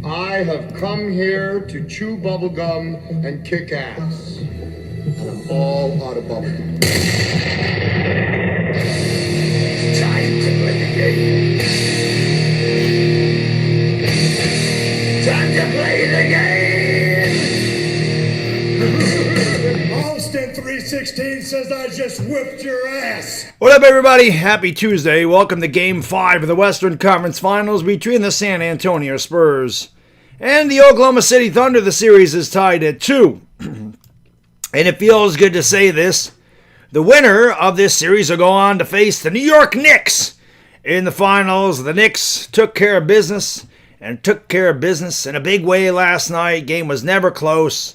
I have come here to chew bubblegum and kick ass. And I'm all out of bubblegum. It's time to play the game. Time to play the game! Austin 316 says I just whipped your ass. What up, everybody? Happy Tuesday. Welcome to Game 5 of the Western Conference Finals between the San Antonio Spurs and the Oklahoma City Thunder. The series is tied at 2. And it feels good to say this. The winner of this series will go on to face the New York Knicks in the finals. The Knicks took care of business and took care of business in a big way last night. Game was never close.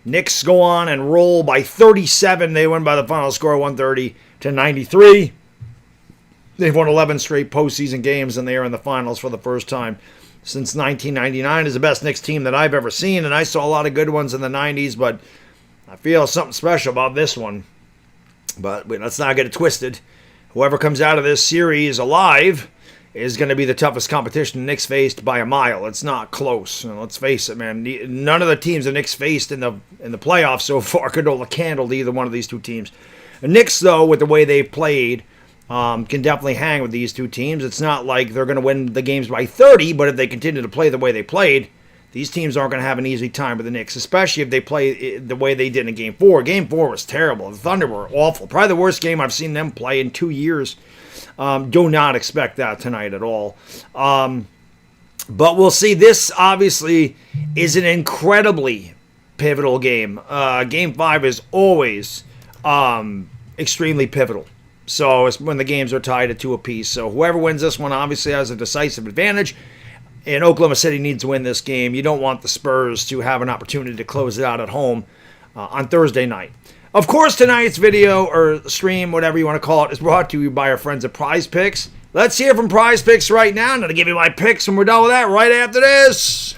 Knicks go on and roll by 37. They win by the final score 130-93. They've won 11 straight postseason games, and they are in the finals for the first time since 1999. Is the best Knicks team that I've ever seen, and I saw a lot of good ones in the 90s, but I feel something special about this one. But let's not get it twisted. Whoever comes out of this series alive is going to be the toughest competition the Knicks faced by a mile. It's not close. And let's face it, man. None of the teams the Knicks faced in the playoffs so far could hold a candle to either one of these two teams. The Knicks, though, with the way they've played, can definitely hang with these two teams. It's not like they're going to win the games by 30, but if they continue to play the way they played, these teams aren't going to have an easy time with the Knicks, especially if they play the way they did in Game 4. Game 4 was terrible. The Thunder were awful. Probably the worst game I've seen them play in 2 years. Do not expect that tonight at all. But we'll see. This, obviously, is an incredibly pivotal game. Game 5 is always extremely pivotal. So it's when the games are tied at 2 apiece. So whoever wins this one obviously has a decisive advantage. And Oklahoma City needs to win this game. You don't want the Spurs to have an opportunity to close it out at home on Thursday night. Of course, tonight's video or stream, whatever you want to call it, is brought to you by our friends at PrizePicks. Let's hear from PrizePicks right now. I'm going to give you my picks, and we're done with that right after this.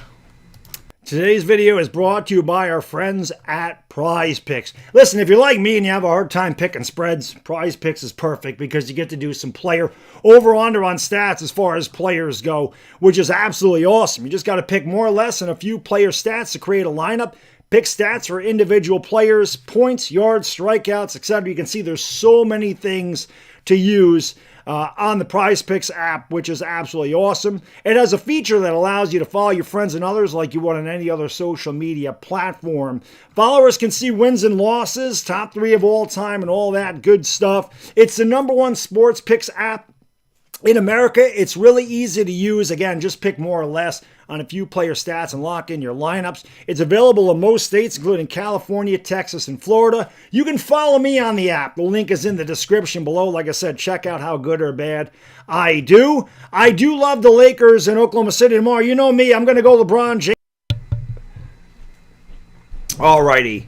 Today's video is brought to you by our friends at PrizePicks. Listen, if you're like me and you have a hard time picking spreads, PrizePicks is perfect because you get to do some player over-under on stats as far as players go, which is absolutely awesome. You just got to pick more or less than a few player stats to create a lineup. Pick stats for individual players, points, yards, strikeouts, etc. You can see there's so many things to use on the PrizePicks app, which is absolutely awesome. It has a feature that allows you to follow your friends and others like you would on any other social media platform. Followers can see wins and losses, top 3 of all time, and all that good stuff. It's the #1 sports picks app in America. It's really easy to use. Again, just pick more or less on a few player stats and lock in your lineups. It's available in most states, including California, Texas, and Florida. You can follow me on the app. The link is in the description below. Like I said, check out how good or bad I do. I do love the Lakers in Oklahoma City tomorrow. You know me. I'm going to go LeBron James. Alrighty.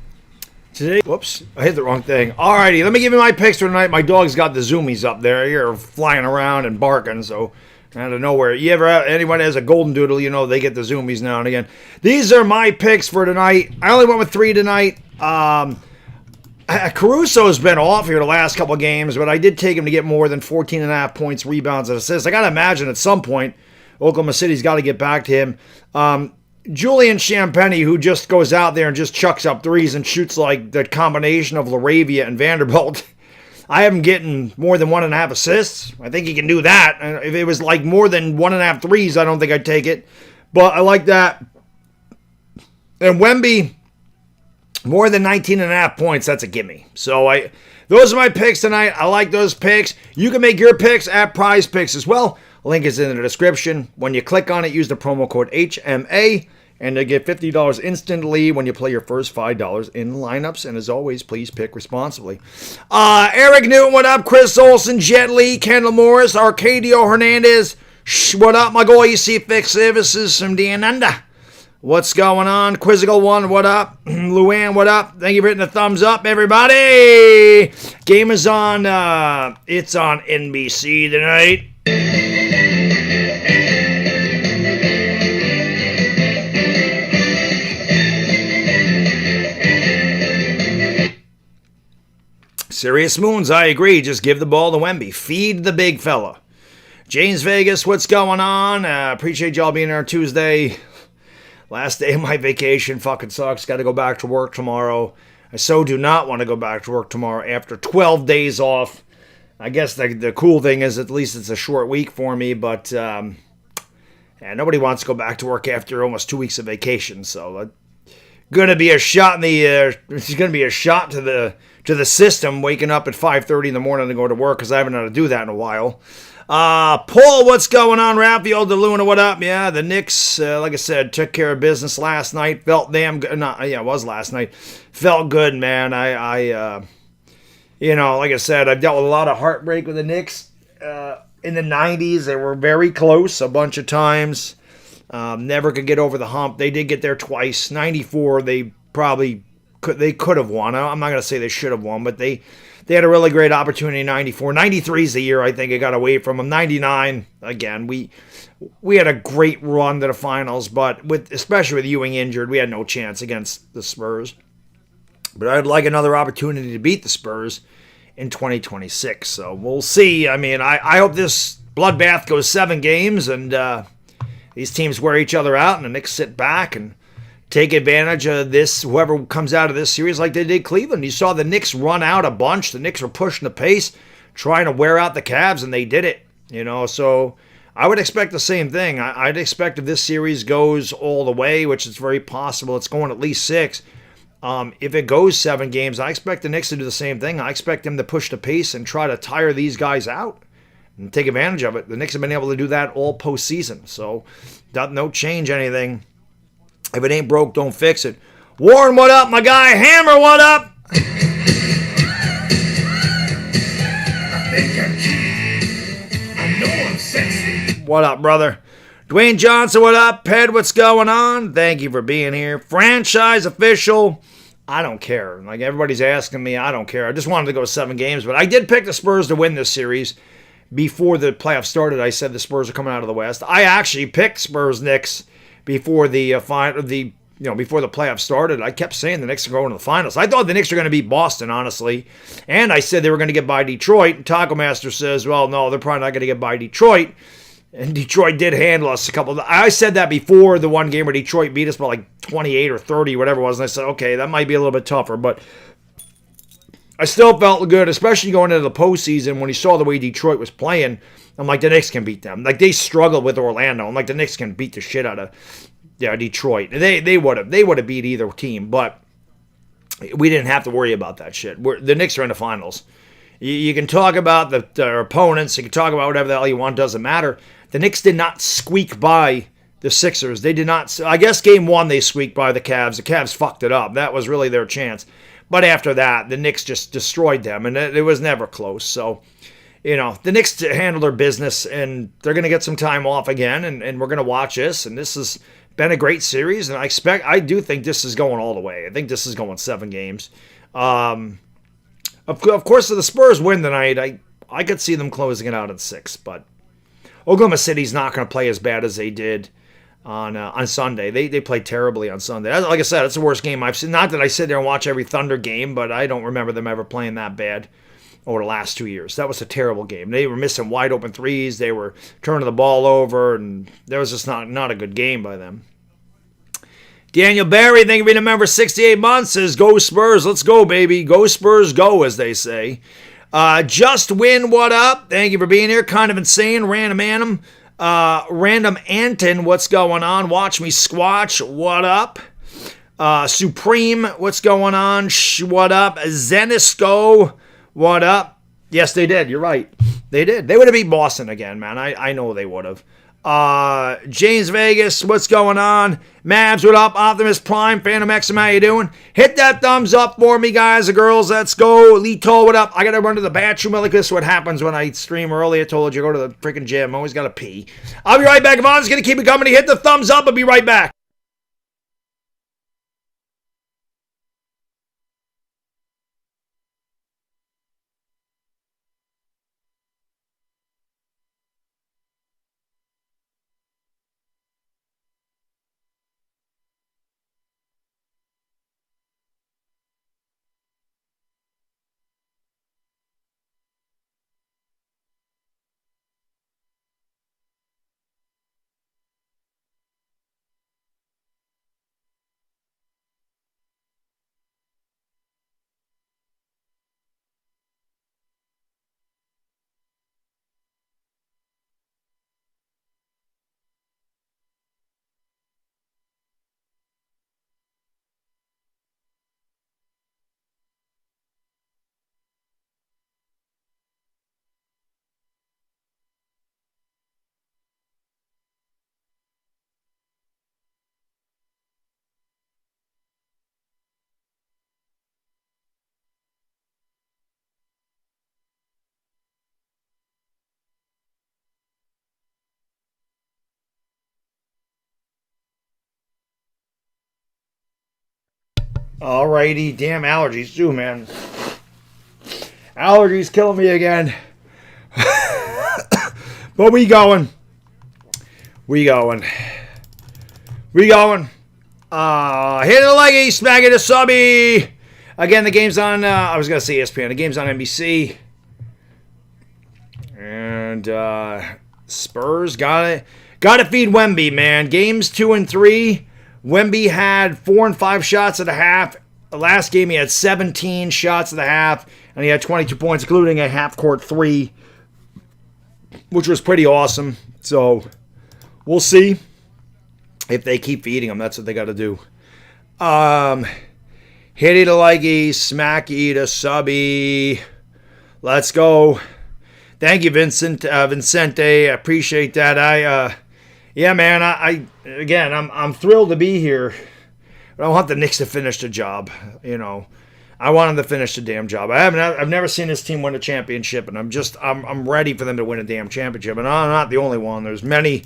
Today, whoops, I hit the wrong thing. Alrighty, let me give you my picks for tonight. My dog's got the zoomies up there. You're flying around and barking, so out of nowhere. You ever have anyone has a golden doodle, you know they get the zoomies now and again. These are my picks for tonight. I only went with 3 tonight. Caruso's been off here the last couple of games, but I did take him to get more than 14.5 points, rebounds, and assists. I got to imagine at some point Oklahoma City's got to get back to him. Julian Champagnie, who just goes out there and just chucks up threes and shoots like the combination of LaRavia and Vanderbilt. I have him getting more than 1.5 assists. I think he can do that. And if it was like more than 1.5 threes, I don't think I'd take it. But I like that. And Wemby, more than 19.5 points, that's a gimme. So those are my picks tonight. I like those picks. You can make your picks at PrizePicks as well. Link is in the description. When you click on it, use the promo code HMA, and you get $50 instantly when you play your first $5 in lineups. And as always, please pick responsibly. Eric Newton, what up? Chris Olsen, Jet Li, Kendall Morris, Arcadio Hernandez. What up, my boy? EC Fix Services from Diananda. What's going on? Quizzical One, what up? Luann, what up? Thank you for hitting the thumbs up, everybody. Game is on. It's on NBC tonight. Serious Moons, I agree. Just give the ball to Wemby. Feed the big fella. James Vegas, what's going on? Appreciate y'all being here Tuesday. Last day of my vacation. Fucking sucks. Got to go back to work tomorrow. I so do not want to go back to work tomorrow after 12 days off. I guess the cool thing is at least it's a short week for me, but yeah, nobody wants to go back to work after almost 2 weeks of vacation. So gonna be a shot in the it's gonna be a shot to the system. Waking up at 5:30 in the morning to go to work because I haven't had to do that in a while. Paul, what's going on? Raphael DeLuna, what up? Yeah, the Knicks, like I said, took care of business last night. Felt damn good. It was last night. Felt good, man. I like I said, I've dealt with a lot of heartbreak with the Knicks. In the 90s, they were very close a bunch of times. Never could get over the hump. They did get there twice. 94, they probably could have won. I'm not going to say they should have won, but they had a really great opportunity in 94. 93 is the year I think it got away from them. 99, again, we had a great run to the finals, but especially with Ewing injured, we had no chance against the Spurs. But I'd like another opportunity to beat the Spurs in 2026. So we'll see. I mean, I hope this bloodbath goes 7 games and these teams wear each other out and the Knicks sit back and take advantage of this, whoever comes out of this series like they did Cleveland. You saw the Knicks run out a bunch. The Knicks were pushing the pace, trying to wear out the Cavs, and they did it. So I would expect the same thing. I'd expect if this series goes all the way, which is very possible, it's going at least 6. If it goes 7 games, I expect the Knicks to do the same thing. I expect them to push the pace and try to tire these guys out and take advantage of it. The Knicks have been able to do that all postseason, so no change anything. If it ain't broke, don't fix it. Warren, what up, my guy? Hammer, what up? I think I'm cute. I know I'm sexy. What up, brother? Dwayne Johnson, what up? Ped, what's going on? Thank you for being here. Franchise official. I don't care. Like everybody's asking me, I don't care. I just wanted to go 7 games, but I did pick the Spurs to win this series. Before the playoffs started, I said the Spurs are coming out of the West. I actually picked Spurs Knicks before the before the playoffs started. I kept saying the Knicks are going to the finals. I thought the Knicks were going to beat Boston, honestly, and I said they were going to get by Detroit. And Taco Master says, "Well, no, they're probably not going to get by Detroit." And Detroit did handle us a couple. I said that before the one game where Detroit beat us by like 28 or 30, whatever it was, and I said, okay, that might be a little bit tougher, but I still felt good, especially going into the postseason when you saw the way Detroit was playing. I'm like, the Knicks can beat them. Like, they struggled with Orlando. I'm like, the Knicks can beat the shit out of Detroit. They would have beat either team, but we didn't have to worry about that shit. The Knicks are in the finals. You can talk about their opponents. You can talk about whatever the hell you want. Doesn't matter. The Knicks did not squeak by the Sixers. They did not. I guess game 1 they squeaked by the Cavs. The Cavs fucked it up. That was really their chance. But after that, the Knicks just destroyed them, and it was never close. So, the Knicks handle their business, and they're going to get some time off again, and we're going to watch this. And this has been a great series, and I do think this is going all the way. I think this is going 7 games. Of course, if the Spurs win tonight, I could see them closing it out in 6, but Oklahoma City's not going to play as bad as they did on Sunday. They played terribly on Sunday. Like I said, it's the worst game I've seen. Not that I sit there and watch every Thunder game, but I don't remember them ever playing that bad over the last 2 years. That was a terrible game. They were missing wide open threes. They were turning the ball over, and there was just not a good game by them. Daniel Barry, thank you for being a member 68 months, says, go Spurs. Let's go, baby. Go Spurs, go, as they say. Just Win, what up? Thank you for being here. Kind of Insane, Random Anton, what's going on? Watch Me Squatch, what up? Supreme, what's going on? What up? Zenisco, what up? Yes, they did. You're right. They did. They would have beat Boston again, man. I know they would have. James Vegas, what's going on? Mavs, what up? Optimus Prime, Phantom X, how you doing? Hit that thumbs up for me, guys and girls. Let's go. Lee Toll, what up? I gotta run to the bathroom. Like this is what happens when I stream early. I told you, go to the freaking gym. I always gotta pee. I'll be right back. If I'm just gonna keep it coming, hit the thumbs up. I'll be right back. Alrighty, damn allergies too, man. Allergies killing me again. But we going. Hit it like a smack it a subby. Again, the game's on, I was going to say ESPN. The game's on NBC. And Spurs got to feed Wemby, man. Games 2 and 3. Wemby had 4 and 5 shots at the half. The last game he had 17 shots at the half. And he had 22 points, including a half-court 3. Which was pretty awesome. So, we'll see if they keep feeding him. That's what they got to do. Hit it a likey, smack it a subby. Let's go. Thank you, Vincente. I appreciate that. Yeah, man. I'm thrilled to be here. But I want the Knicks to finish the job. You know, I want them to finish the damn job. I've never seen this team win a championship, and I'm ready for them to win a damn championship. And I'm not the only one. There's many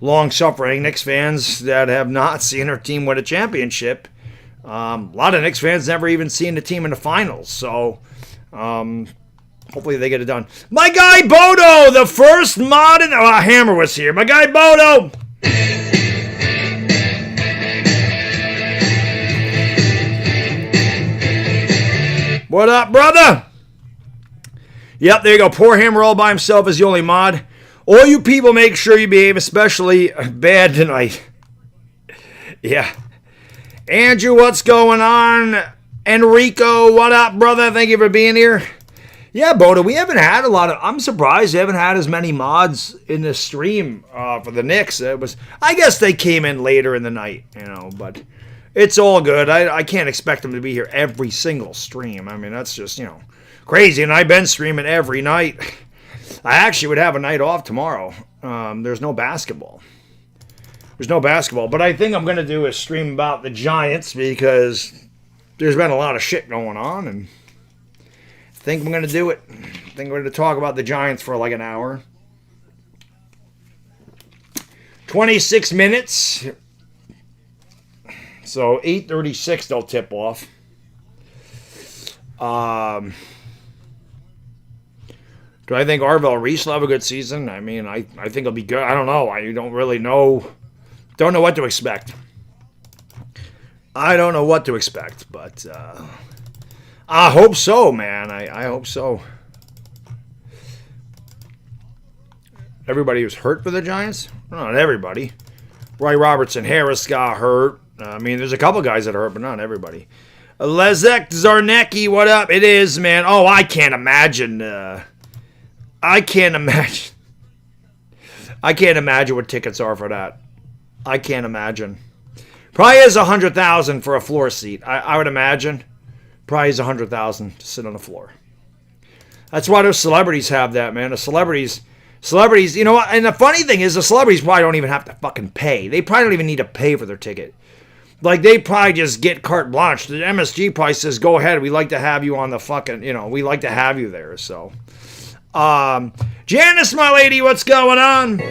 long-suffering Knicks fans that have not seen their team win a championship. A lot of Knicks fans never even seen the team in the finals. So, hopefully they get it done. My guy Bodo, the first mod in... Hammer was here. My guy Bodo. What up, brother? Yep, there you go. Poor Hammer all by himself is the only mod. All you people make sure you behave especially bad tonight. Yeah. Andrew, what's going on? Enrico, what up, brother? Thank you for being here. Yeah, Boda, we haven't had a lot of... I'm surprised we haven't had as many mods in the stream for the Knicks. I guess they came in later in the night, but it's all good. I can't expect them to be here every single stream. I mean, that's just, crazy. And I've been streaming every night. I actually would have a night off tomorrow. There's no basketball. But I think I'm going to do a stream about the Giants because there's been a lot of shit going on, and I think I'm going to do it. I think we're going to talk about the Giants for like an hour. 26 minutes. So 8:36 they'll tip off. Do I think Arvell Reese will have a good season? I mean, I think he'll be good. I don't know. I don't really know. Don't know what to expect. I don't know what to expect, but I hope so, man. I hope so. Everybody was hurt for the Giants? Not everybody. Roy Robertson Harris got hurt. I mean, there's a couple guys that are hurt, but not everybody. Lezek Zarnecki, what up? It is, man. Oh, I can't imagine. I can't imagine what tickets are for that. I can't imagine. Probably is $100,000 for a floor seat. I would imagine. Probably is $100,000 to sit on the floor. That's why those celebrities have that, man. The celebrities, you know what? And the funny thing is, the celebrities probably don't even have to fucking pay. They probably don't even need to pay for their ticket. Like, they probably just get carte blanche. The MSG probably says, go ahead. We'd like to have you on the fucking, we like to have you there. So, Janice, my lady, what's going on?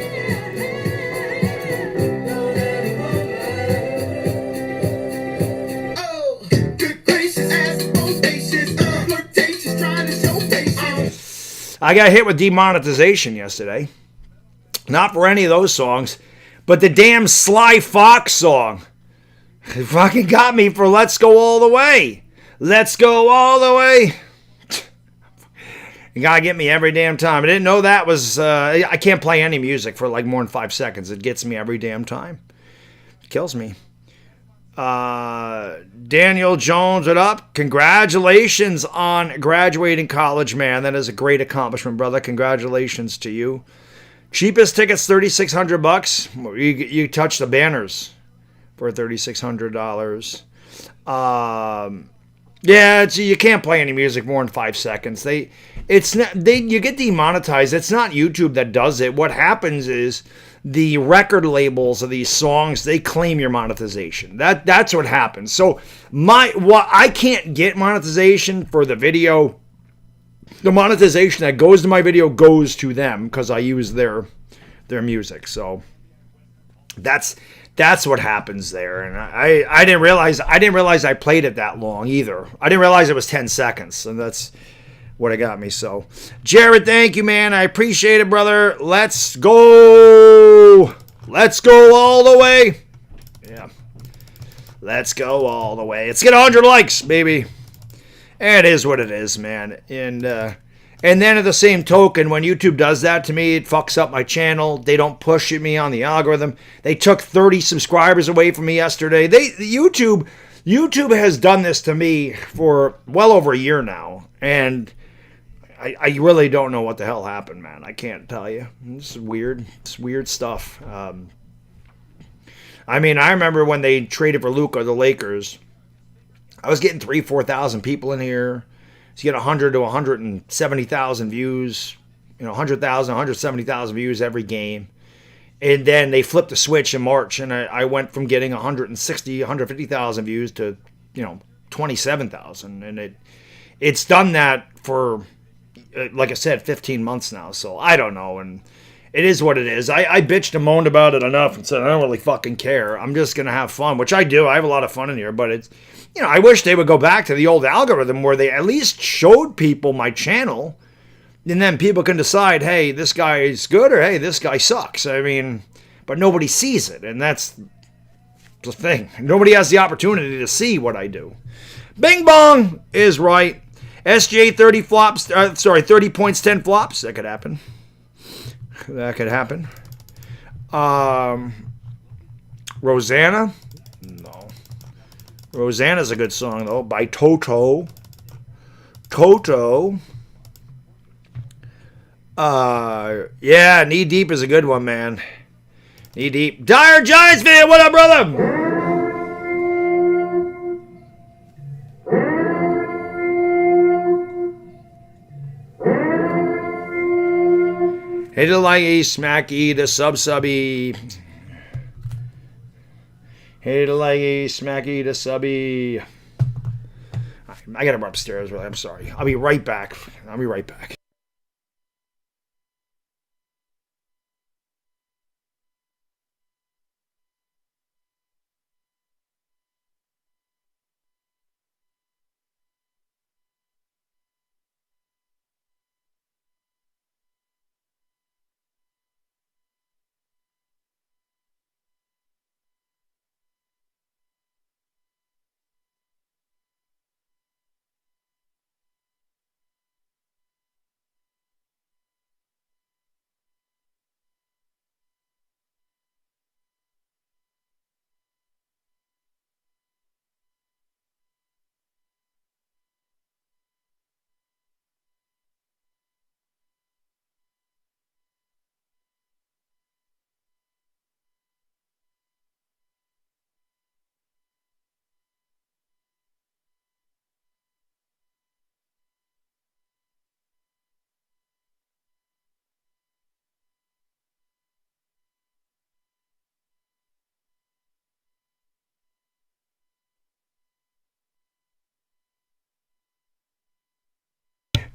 I got hit with demonetization yesterday. Not for any of those songs, but the damn Sly Fox song. It fucking got me for Let's Go All the Way. Let's Go All the Way. You gotta get me every damn time. I didn't know that was... I can't play any music for like more than 5 seconds. It gets me every damn time. It kills me. Daniel Jones, what up? Congratulations on graduating college, man. That is a great accomplishment, brother. Congratulations to you. Cheapest tickets, $3,600. You touch the banners for $3,600. Yeah, you can't play any music more than 5 seconds. You get demonetized. It's not YouTube that does it. What happens is the record labels of these songs, they claim your monetization. That's what happens. So I can't get monetization for the video. The monetization that goes to my video goes to them because I use their music. So that's That's what happens there, and I didn't realize I played it that long either. I didn't realize it was 10 seconds, and that's what it got me. So, Jared, thank you, man. I appreciate it, brother. Let's go all the way. Yeah, let's go all the way. Let's get 100 likes, baby. And it is what it is, man. And then at the same token, when YouTube does that to me, it fucks up my channel. They don't push me on the algorithm. They took 30 subscribers away from me yesterday. YouTube has done this to me for well over a year now. And I really don't know what the hell happened, man. I can't tell you. It's weird. It's weird stuff. I mean, I remember when they traded for Luka, the Lakers. I was getting 3,000-4,000 people in here. So you get 100 to 170,000 views, 100,000, 170,000 views every game. And then they flipped the switch in March, and I went from getting 160, 150,000 views to, 27,000. And it's done that for, like I said, 15 months now. So I don't know. And it is what it is. I bitched and moaned about it enough and said, I don't really fucking care. I'm just going to have fun, which I do. I have a lot of fun in here, but it's, I wish they would go back to the old algorithm where they at least showed people my channel, and then people can decide, hey, this guy is good, or hey, this guy sucks. I mean, but nobody sees it, and that's the thing. Nobody has the opportunity to see what I do. Bing Bong is right. SJ 30 flops, 30 points, 10 flops. That could happen. That could happen. Rosanna? No. Rosanna's a good song, though, by Toto. Toto. Yeah, Knee Deep is a good one, man. Knee Deep. Dire Giants fan, what up, brother? Hit it like a smacky, the subby. Hit it like a smacky, the subby. I gotta run upstairs, really. I'm sorry. I'll be right back.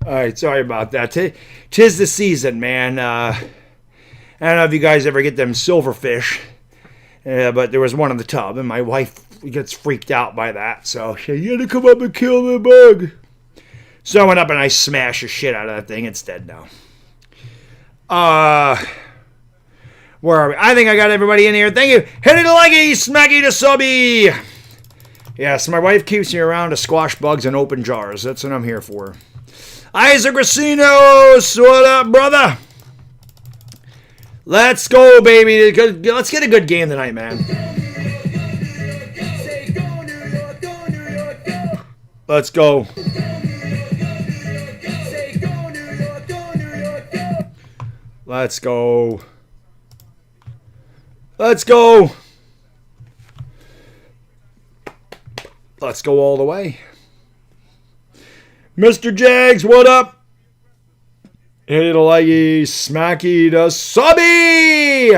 All right, sorry about that. Tis the season, man. I don't know if you guys ever get them silverfish, but there was one in the tub, and my wife gets freaked out by that. So she said, you gotta come up and kill the bug. So I went up and I smashed the shit out of that thing. It's dead now. Where are we? I think I got everybody in here. Thank you. Hit it like a smacky to subby. Yeah, so my wife keeps me around to squash bugs in open jars. That's what I'm here for. Isaac Racinos, what up, brother? Let's go, baby. Let's get a good game tonight, man. Let's go. Let's go. Let's go. Let's go all the way. Mr. Jags, what up? Hit it like a smacky to subby.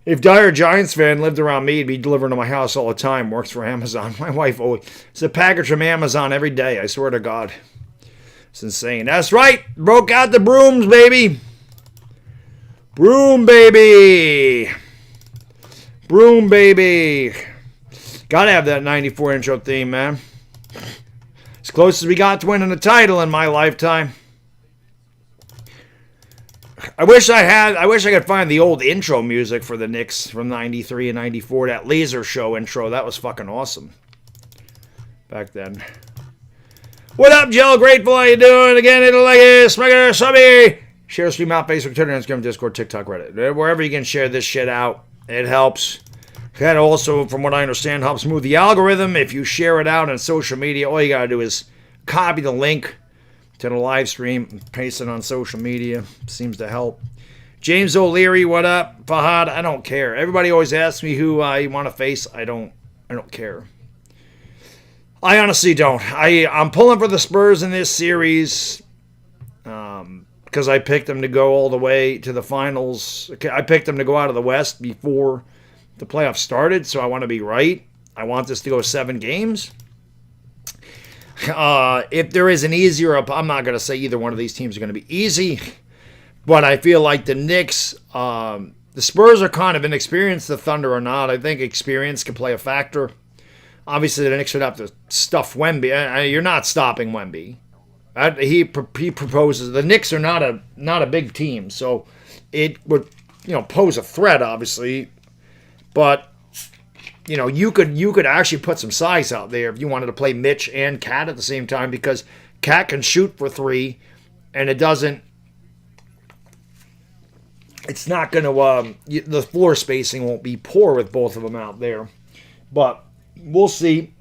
If Dire Giants fan lived around me, he'd be delivering to my house all the time. Works for Amazon. My wife always, it's a package from Amazon every day. I swear to God. It's insane. That's right. Broke out the brooms, baby. Broom, baby. Broom, baby. Gotta have that 94 intro theme, man. As close as we got to winning the title in my lifetime. I wish I could find the old intro music for the Knicks from 93 and 94. That laser show intro. That was fucking awesome. Back then. What up, Jill? Grateful. How you doing? Again, it'll like it. Smugger, subby. Share, stream out, Facebook, Twitter, Instagram, Discord, TikTok, Reddit. Wherever you can share this shit out, it helps. That also, from what I understand, helps move the algorithm. If you share it out on social media, all you gotta do is copy the link to the live stream and paste it on social media. Seems to help. James O'Leary, what up? Fahad, I don't care. Everybody always asks me who I want to face. I don't care. I honestly don't. I'm pulling for the Spurs in this series because I picked them to go all the way to the finals. I picked them to go out of the West before the playoffs started, so I want to be right. I want this to go 7 games. If there is an easier, I'm not going to say either one of these teams are going to be easy, but I feel like the Knicks, the Spurs are kind of inexperienced. The Thunder are not. I think experience can play a factor. Obviously, the Knicks would have to stuff Wemby. You're not stopping Wemby. He proposes. The Knicks are not a big team, so it would pose a threat, obviously, but. You could actually put some size out there if you wanted to play Mitch and Cat at the same time, because Cat can shoot for 3, and it's not going to, the floor spacing won't be poor with both of them out there. But we'll see.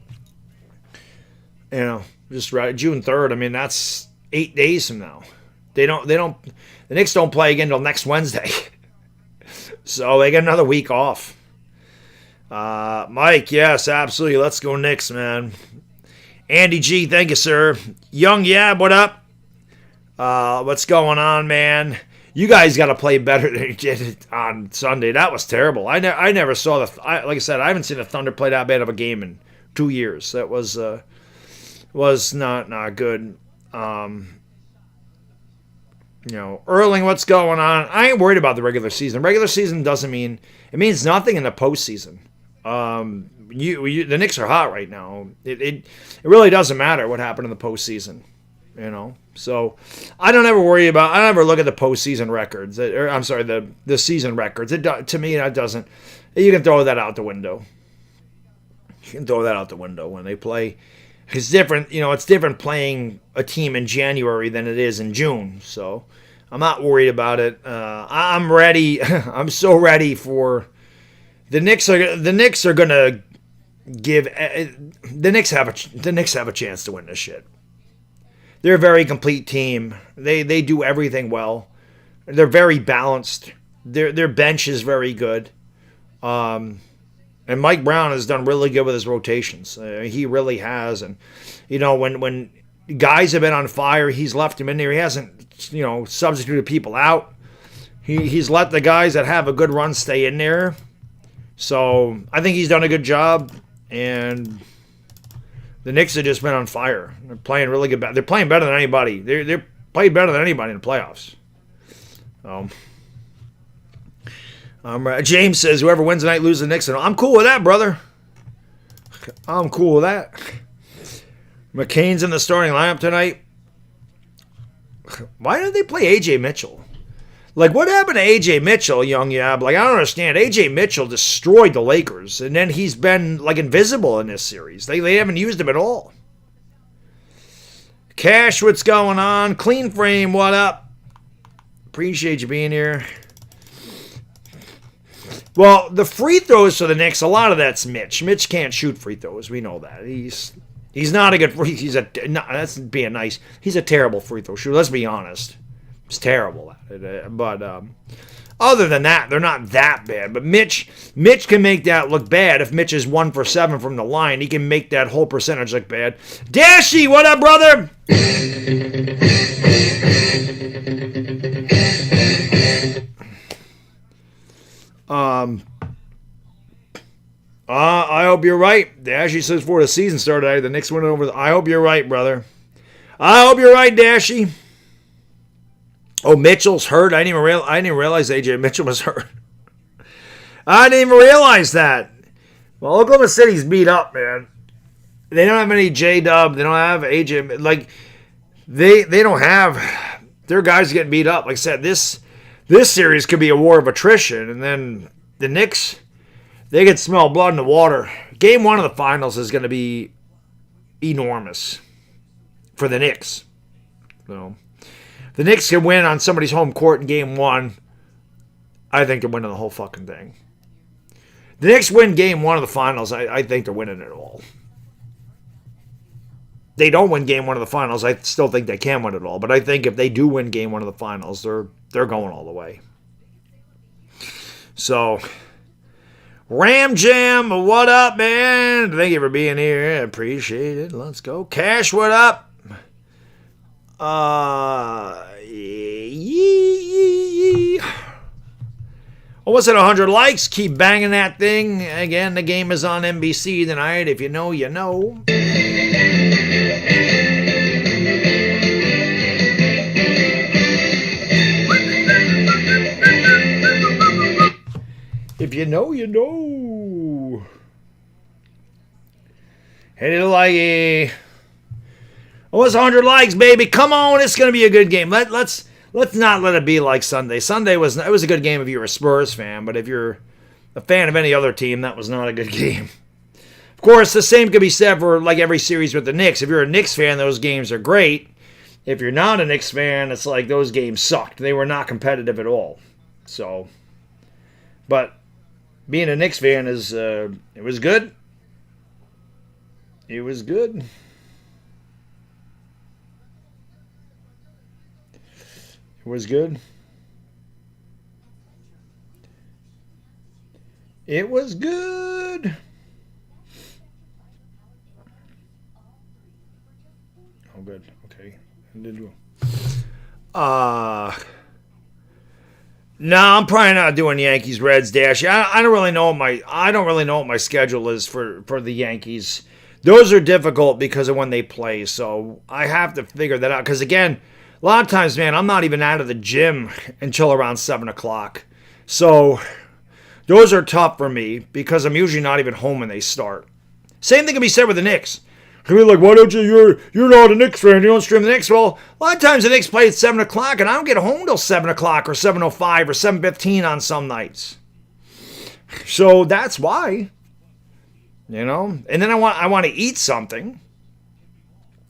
Just right, June 3rd. I mean, that's 8 days from now. The Knicks don't play again until next Wednesday. So they get another week off. Mike, yes, absolutely. Let's go Knicks, man. Andy G, thank you, sir. Young Yab, what up? What's going on, man? You guys got to play better than you did on Sunday. That was terrible. I never saw like I said, I haven't seen the Thunder play that bad of a game in 2 years. That was not good. Erling, what's going on? I ain't worried about the regular season. Regular season it means nothing in the postseason. The Knicks are hot right now. It really doesn't matter what happened in the postseason, So I don't ever worry about. I don't ever look at the postseason records. I'm sorry, the season records. To me, that doesn't. You can throw that out the window. You can throw that out the window when they play. It's different. It's different playing a team in January than it is in June. So I'm not worried about it. I'm ready. I'm so ready for. The Knicks are gonna give the Knicks have a chance to win this shit. They're a very complete team. They do everything well. They're very balanced. Their bench is very good. And Mike Brown has done really good with his rotations. He really has. And when guys have been on fire, he's left them in there. He hasn't substituted people out. He's let the guys that have a good run stay in there. So I think he's done a good job, and the Knicks have just been on fire. They're playing really good. They're playing better than anybody. They're playing better than anybody in the playoffs. James says whoever wins tonight loses the Knicks. And I'm cool with that, brother. I'm cool with that. McCain's in the starting lineup tonight. Why didn't they play AJ Mitchell? Like, what happened to A.J. Mitchell, young Yab? Like, I don't understand. A.J. Mitchell destroyed the Lakers, and then he's been, like, invisible in this series. They haven't used him at all. Cash, what's going on? Clean Frame, what up? Appreciate you being here. Well, the free throws for the Knicks, a lot of that's Mitch. Mitch can't shoot free throws. We know that. He's not a good free. That's being nice. He's a terrible free throw shooter. Let's be honest. It's terrible at it. But other than that, they're not that bad. But Mitch can make that look bad. If Mitch is 1 for 7 from the line, he can make that whole percentage look bad. Dashy, what up, brother? I hope you're right. Dashy says before the season started, the Knicks went over. I hope you're right, brother. I hope you're right, Dashy. Oh, Mitchell's hurt. I didn't even realize AJ Mitchell was hurt. I didn't even realize that. Well, Oklahoma City's beat up, man. They don't have any J-Dub. They don't have AJ. Like, they don't have... Their guys getting beat up. Like I said, this series could be a war of attrition. And then the Knicks, they could smell blood in the water. Game 1 of the finals is going to be enormous for the Knicks. So, the Knicks can win on somebody's home court in Game 1. I think they're winning the whole fucking thing. The Knicks win Game 1 of the finals. I think they're winning it all. They don't win Game 1 of the finals. I still think they can win it all. But I think if they do win Game 1 of the finals, they're going all the way. So, Ram Jam, what up, man? Thank you for being here. I appreciate it. Let's go. Cash, what up? Almost at 100 likes. Keep banging that thing. Again, the game is on NBC tonight. If you know, you know. If you know, you know. Hit it like a... Almost 100 likes, baby. Come on, it's going to be a good game. Let's not let it be like Sunday. Sunday was a good game if you were a Spurs fan, but if you're a fan of any other team, that was not a good game. Of course, the same could be said for like every series with the Knicks. If you're a Knicks fan, those games are great. If you're not a Knicks fan, it's like those games sucked. They were not competitive at all. So, but being a Knicks fan is it was good. It was good. It was good. It was good. Oh, good. Okay. No, I'm probably not doing Yankees Reds Dash. I don't really know what my schedule is for the Yankees. Those are difficult because of when they play, so I have to figure that out. Because again, a lot of times, man, I'm not even out of the gym until around 7 o'clock. So those are tough for me because I'm usually not even home when they start. Same thing can be said with the Knicks. Can be like, why don't you're not a Knicks fan, you don't stream the Knicks. Well, a lot of times the Knicks play at 7 o'clock and I don't get home till 7 o'clock or 7:05 or 7:15 on some nights. So that's why. You know? And then I want to eat something.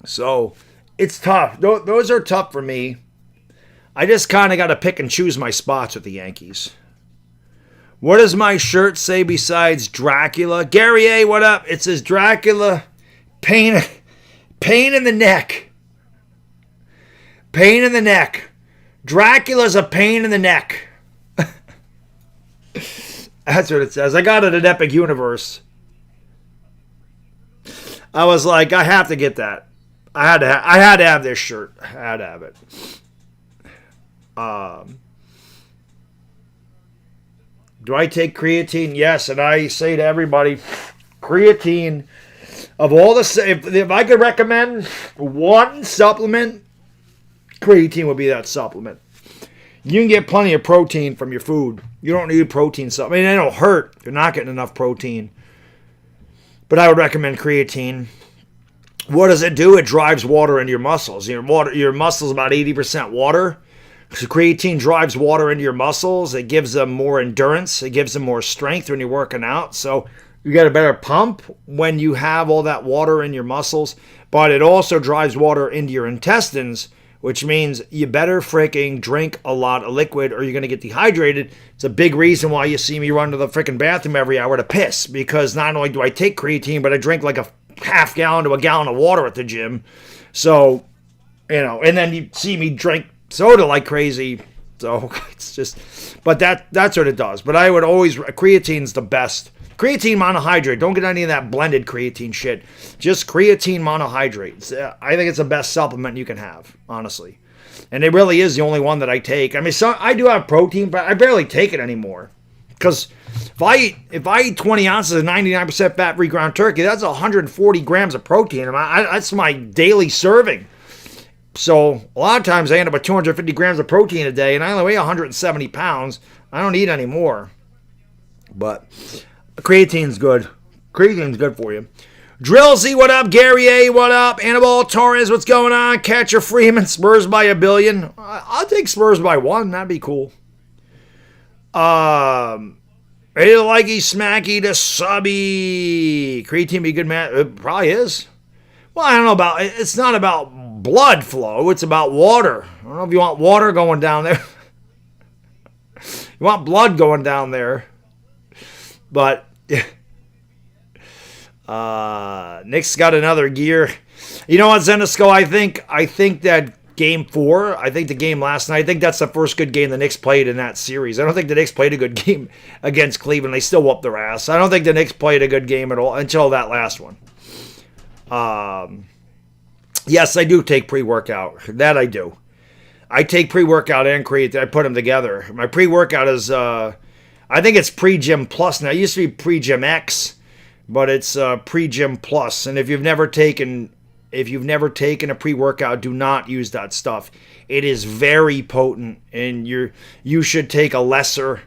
So it's tough. Those are tough for me. I just kind of got to pick and choose my spots with the Yankees. What does my shirt say besides Dracula? Gary A., what up? It says Dracula, pain in the neck. Pain in the neck. Dracula's a pain in the neck. That's what it says. I got it at Epic Universe. I was like, I have to get that. I had to have this shirt. I had to have it. Do I take creatine? Yes, and I say to everybody, creatine, of all the... If I could recommend one supplement, creatine would be that supplement. You can get plenty of protein from your food. You don't need protein supplement. I mean, it don't hurt if you're not getting enough protein. But I would recommend creatine. What does it do? It drives water into your muscles. Your muscles about 80% water. So creatine drives water into your muscles. It gives them more endurance. It gives them more strength when you're working out. So you get a better pump when you have all that water in your muscles. But it also drives water into your intestines, which means you better freaking drink a lot of liquid or you're going to get dehydrated. It's a big reason why you see me run to the freaking bathroom every hour to piss, because not only do I take creatine, but I drink like a half gallon to a gallon of water at the gym. So, you know, and then you see me drink soda like crazy. So it's just, but that's what it does. But I would always, creatine's the best. Creatine monohydrate. Don't get any of that blended creatine shit. Just creatine monohydrate. I think it's the best supplement you can have, honestly. And it really is the only one that I take. I mean, I do have protein, but I barely take it anymore. Because if I eat 20 ounces of 99% fat-free ground turkey, that's 140 grams of protein. That's my daily serving. So a lot of times I end up with 250 grams of protein a day, and I only weigh 170 pounds. I don't eat any more. But creatine's good. Creatine's good for you. Drillsy, what up? Gary A, what up? Annabelle Torres, what's going on? Catcher Freeman, Spurs by $1 billion. I'll take Spurs by 1. That'd be cool. Ready to likey smacky to subby. Creatine be good man. It probably is. Well, I don't know about. It's not about blood flow. It's about water. I don't know if you want water going down there. You want blood going down there. But Nick's got another gear. You know what, Zenisco? I think that Game 4, I think the game last night, I think that's the first good game the Knicks played in that series. I don't think the Knicks played a good game against Cleveland. They still whooped their ass. I don't think the Knicks played a good game at all until that last one. Yes, I do take pre-workout. That I do. I take pre-workout and creatine. I put them together. My pre-workout is, I think it's Pre-Gym Plus now. It used to be Pre-Gym X, but it's Pre-Gym Plus. And if you've never taken a pre-workout, do not use that stuff. It is very potent, and you should take a lesser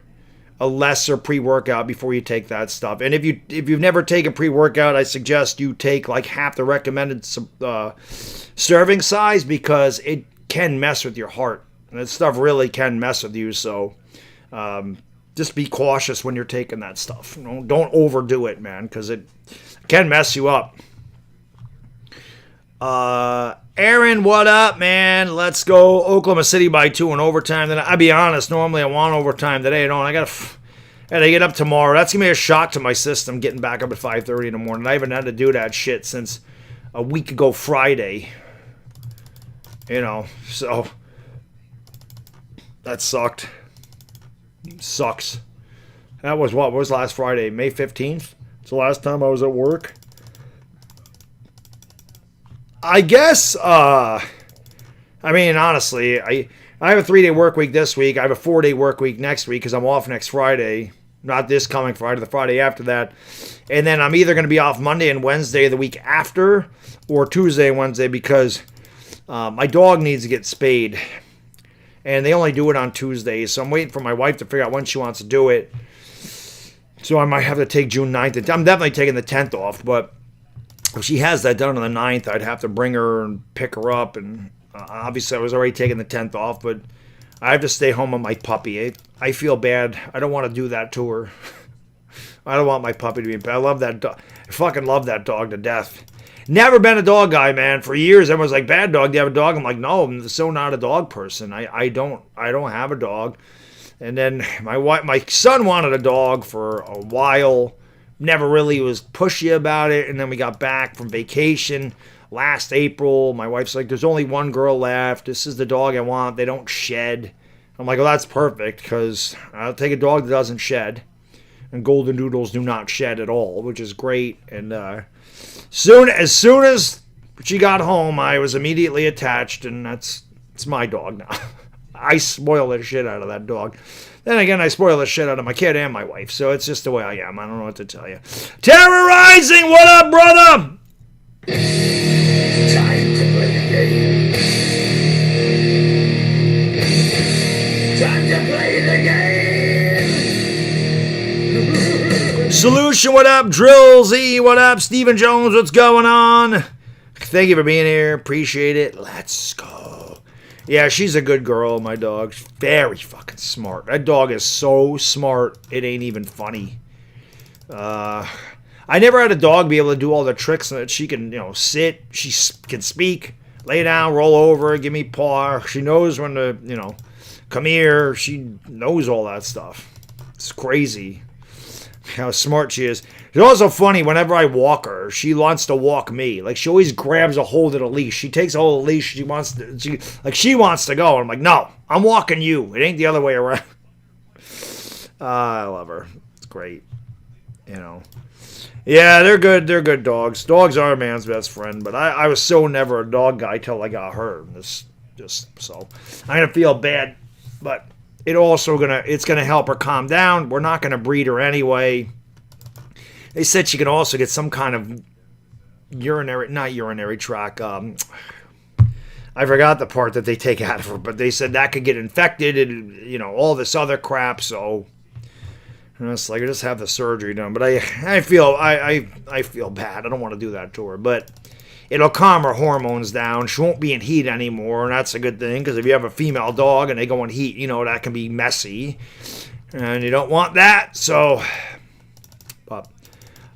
pre-workout before you take that stuff. And if you've never taken pre-workout, I suggest you take like half the recommended serving size, because it can mess with your heart. And that stuff really can mess with you. So just be cautious when you're taking that stuff. Don't overdo it, man, because it can mess you up. Aaron, what up, man? Let's go Oklahoma City by 2 in overtime. Then I'll be honest, normally I want overtime today. I don't. I gotta get up tomorrow. That's gonna be a shock to my system, getting back up at 5:30 in the morning. I haven't had to do that shit since a week ago Friday. So that sucked. Sucks. That was what was last Friday, May 15th. It's the last time I was at work. I guess, honestly, I have a 3-day work week this week. I have a 4-day work week next week because I'm off next Friday. Not this coming Friday, the Friday after that. And then I'm either going to be off Monday and Wednesday the week after, or Tuesday and Wednesday, because my dog needs to get spayed. And they only do it on Tuesdays. So I'm waiting for my wife to figure out when she wants to do it. So I might have to take June 9th. I'm definitely taking the 10th off, but if she has that done on the 9th, I'd have to bring her and pick her up. And obviously I was already taking the 10th off, but I have to stay home with my puppy. I feel bad. I don't want to do that to her. I don't want my puppy to be bad. I love that dog. I fucking love that dog to death. Never been a dog guy, man. For years, everyone's like, "Bad dog, do you have a dog?" I'm like, no, I'm so not a dog person. I don't have a dog. And then my son wanted a dog for a while. Never really was pushy about it. And then we got back from vacation last April. My wife's like, "There's only one girl left. This is the dog I want. They don't shed." I'm like, "Well, that's perfect, because I'll take a dog that doesn't shed." And golden doodles do not shed at all, which is great. And as soon as she got home, I was immediately attached, and it's my dog now. I spoil the shit out of that dog. Then again, I spoil the shit out of my kid and my wife, so it's just the way I am. I don't know what to tell you. Terrorizing, what up, brother? Time to play the game. Time to play the game. Solution, what up? Drill Z, what up? Stephen Jones, what's going on? Thank you for being here. Appreciate it. Let's go. Yeah, she's a good girl, my dog. She's very fucking smart. That dog is so smart, it ain't even funny. I never had a dog be able to do all the tricks that she can, sit, she can speak, lay down, roll over, give me paw. She knows when to, come here. She knows all that stuff. It's crazy how smart she is. It's also funny, whenever I walk her, she wants to walk me. Like, she always grabs a hold of the leash. She takes a hold of the leash. She wants to go. I'm like, no, I'm walking you. It ain't the other way around. I love her. It's great. Yeah, they're good. They're good dogs. Dogs are a man's best friend. But I was so never a dog guy till I got her. So I'm gonna feel bad, but it's gonna help her calm down. We're not gonna breed her anyway. They said she can also get some kind of not urinary tract. I forgot the part that they take out of her, but they said that could get infected and all this other crap. So And it's like, I just have the surgery done. But I feel bad. I don't want to do that to her. But it'll calm her hormones down. She won't be in heat anymore, and that's a good thing. Because if you have a female dog and they go in heat, that can be messy. And you don't want that. So, but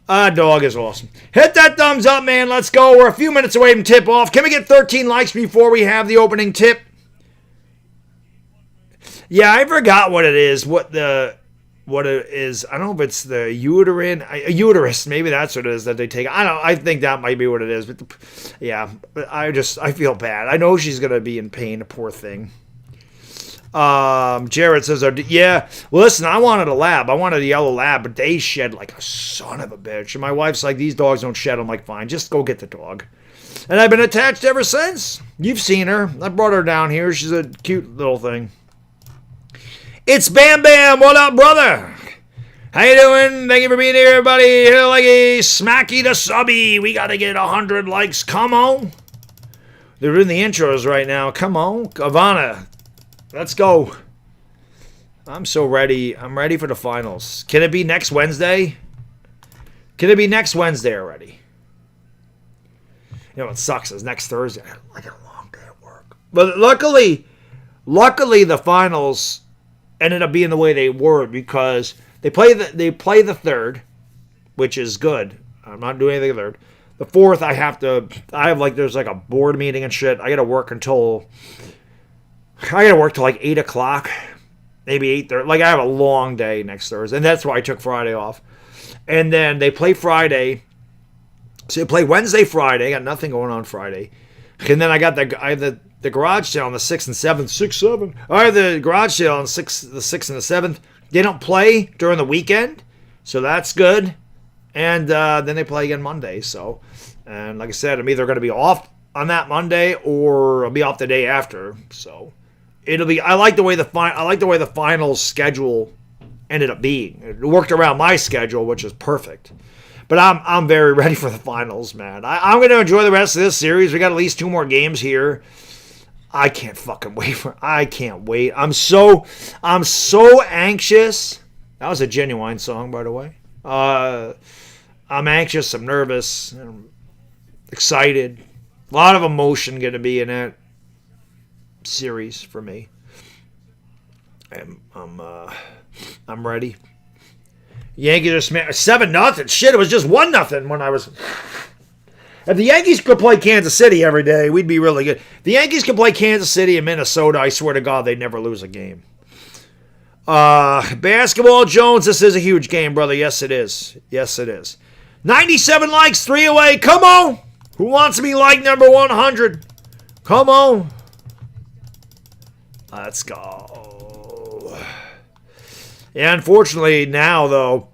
dog is awesome. Hit that thumbs up, man. Let's go. We're a few minutes away from tip-off. Can we get 13 likes before we have the opening tip? Yeah, I forgot what it is. What it is. I don't know if it's the uterus. Maybe that's what it is that they take. I think that might be what it is. But I feel bad. I know she's going to be in pain, a poor thing. Jared says, yeah, well, listen, I wanted a lab. I wanted a yellow lab, but they shed like a son of a bitch. And my wife's like, these dogs don't shed. I'm like, fine, just go get the dog. And I've been attached ever since. You've seen her. I brought her down here. She's a cute little thing. It's Bam Bam. What up, brother? How you doing? Thank you for being here, everybody. Here, like a smacky to subby. We got to get 100 likes. Come on. They're in the intros right now. Come on. Ivana, let's go. I'm so ready. I'm ready for the finals. Can it be next Wednesday? Can it be next Wednesday already? What sucks is next Thursday. I got a long day at work. But luckily the finals ended up being the way they were because they play the third, which is good. I'm not doing anything third. The fourth, there's like a board meeting and shit. I gotta work till like 8 o'clock, maybe 8:30. Like I have a long day next Thursday, and that's why I took Friday off. And then they play Friday. So they play Wednesday, Friday. I got nothing going on Friday. And then I have the garage sale on the 6th and 7th. 6-7. I have the garage sale on the 6th and the 7th. They don't play during the weekend, so that's good. And then they play again Monday. So, and like I said, I'm either going to be off on that Monday or I'll be off the day after. So it'll be. I like the way the finals schedule ended up being. It worked around my schedule, which is perfect. But I'm very ready for the finals, man. I'm going to enjoy the rest of this series. We got at least 2 more games here. I can't fucking wait I can't wait. I'm so anxious. That was a Genuine song, by the way. I'm anxious. I'm nervous. I'm excited. A lot of emotion going to be in that series for me. I'm ready. Yankees are 7-0. Shit, it was just 1-0 when I was. If the Yankees could play Kansas City every day, we'd be really good. If the Yankees could play Kansas City and Minnesota, I swear to God, they'd never lose a game. Basketball Jones, this is a huge game, brother. Yes, it is. Yes, it is. 97 likes, 3 away. Come on. Who wants to be like number 100? Come on. Let's go. Yeah, unfortunately now, though,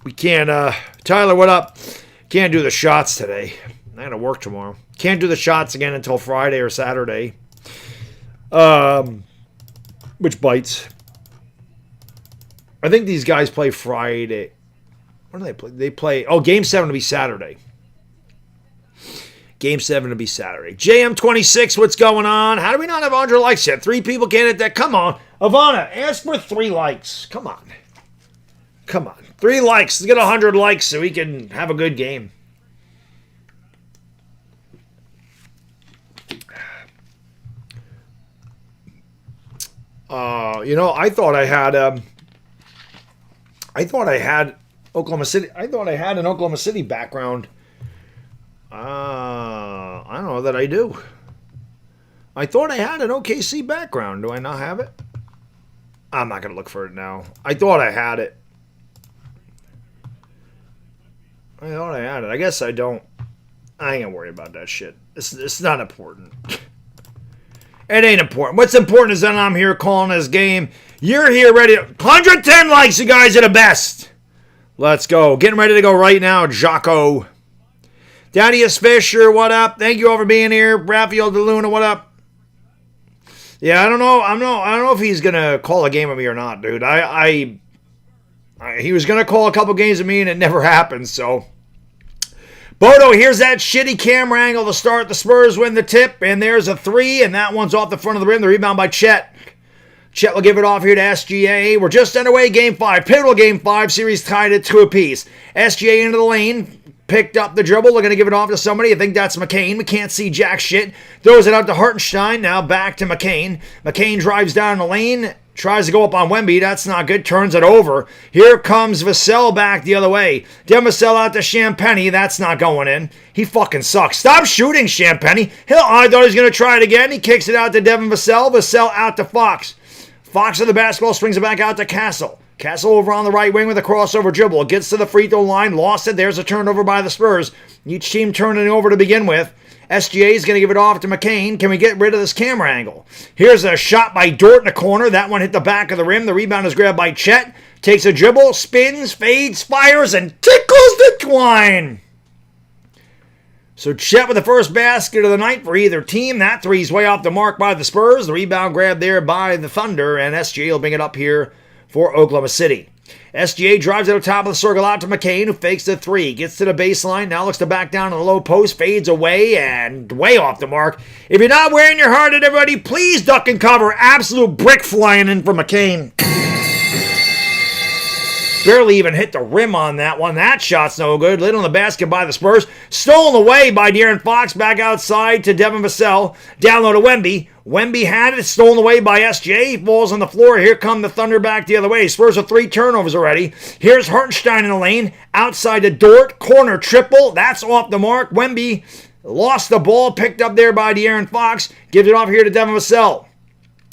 we can't, Tyler, what up? Can't do the shots today. I got to work tomorrow. Can't do the shots again until Friday or Saturday. Which bites. I think these guys play Friday. What do they play? They play, Game 7 will be Saturday. Game 7 will be Saturday. JM26, what's going on? How do we not have 100 likes yet? 3 people can't hit that. Come on. Ivana, ask for 3 likes. Come on. Come on. 3 likes. Let's get 100 likes so we can have a good game. I thought I had Oklahoma City. I thought I had an Oklahoma City background. I don't know that I do. I thought I had an OKC background. Do I not have it? I'm not going to look for it now. I thought I had it. I guess I don't. I ain't going to worry about that shit. It's not important. It ain't important. What's important is that I'm here calling this game. You're here ready. 110 likes, you guys are the best. Let's go. Getting ready to go right now, Jocko. Thaddeus Fisher, what up? Thank you all for being here. Rafael DeLuna, what up? Yeah, I don't know. I don't know if he's gonna call a game with me or not, dude. He was gonna call a couple games with me and it never happened. So, Bodo, here's that shitty camera angle to start. The Spurs win the tip, and there's a 3, and that one's off the front of the rim. The rebound by Chet. Chet will give it off here to SGA. We're just underway, Game 5. Pivotal Game 5. Series tied at 2 apiece. SGA into the lane. Picked up the dribble. They're going to give it off to somebody. I think that's McCain. We can't see jack shit. Throws it out to Hartenstein. Now back to McCain. McCain drives down the lane. Tries to go up on Wemby. That's not good. Turns it over. Here comes Vassell back the other way. Devin Vassell out to Champagnie. That's not going in. He fucking sucks. Stop shooting, Champagnie. I thought he was going to try it again. He kicks it out to Devin Vassell. Vassell out to Fox. Fox of the basketball swings it back out to Castle. Castle over on the right wing with a crossover dribble. Gets to the free throw line. Lost it. There's a turnover by the Spurs. Each team turning it over to begin with. SGA is going to give it off to McCain. Can we get rid of this camera angle? Here's a shot by Dort in the corner. That one hit the back of the rim. The rebound is grabbed by Chet. Takes a dribble, spins, fades, fires, and tickles the twine. So Chet with the first basket of the night for either team. That three's way off the mark by the Spurs. The rebound grabbed there by the Thunder. And SGA will bring it up here for Oklahoma City. SGA drives at the top of the circle out to McCain, who fakes the three. Gets to the baseline, now looks to back down to the low post, fades away, and way off the mark. If you're not wearing your heart at everybody, please duck and cover. Absolute brick flying in from McCain. Barely even hit the rim on that one. That shot's no good. Lit on the basket by the Spurs. Stolen away by De'Aaron Fox. Back outside to Devin Vassell. Down low to Wemby. Wemby had it. Stolen away by SJ. He falls on the floor. Here come the Thunder back the other way. Spurs with 3 turnovers already. Here's Hartenstein in the lane. Outside to Dort. Corner triple. That's off the mark. Wemby lost the ball. Picked up there by De'Aaron Fox. Gives it off here to Devin Vassell.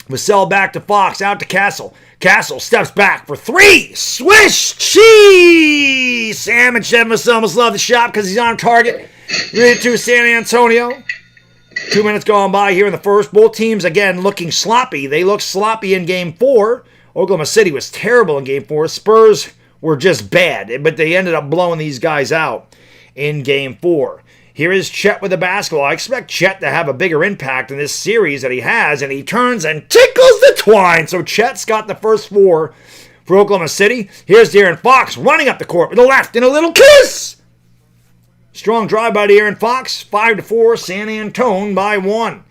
Vassell back to Fox. Out to Castle. Castle steps back for 3. Swish cheese! Sam and Devin Vassell must love the shot because he's on target. 3-2 San Antonio. 2 minutes gone by here in the first. Both teams, again, looking sloppy. They looked sloppy in Game 4. Oklahoma City was terrible in Game 4. Spurs were just bad, but they ended up blowing these guys out in Game 4. Here is Chet with the basketball. I expect Chet to have a bigger impact in this series that he has, and he turns and tickles the twine. So Chet's got the first 4 for Oklahoma City. Here's De'Aaron Fox running up the court with the left and a little kiss. Strong drive by De'Aaron Fox. 5-4, San Antone by 1.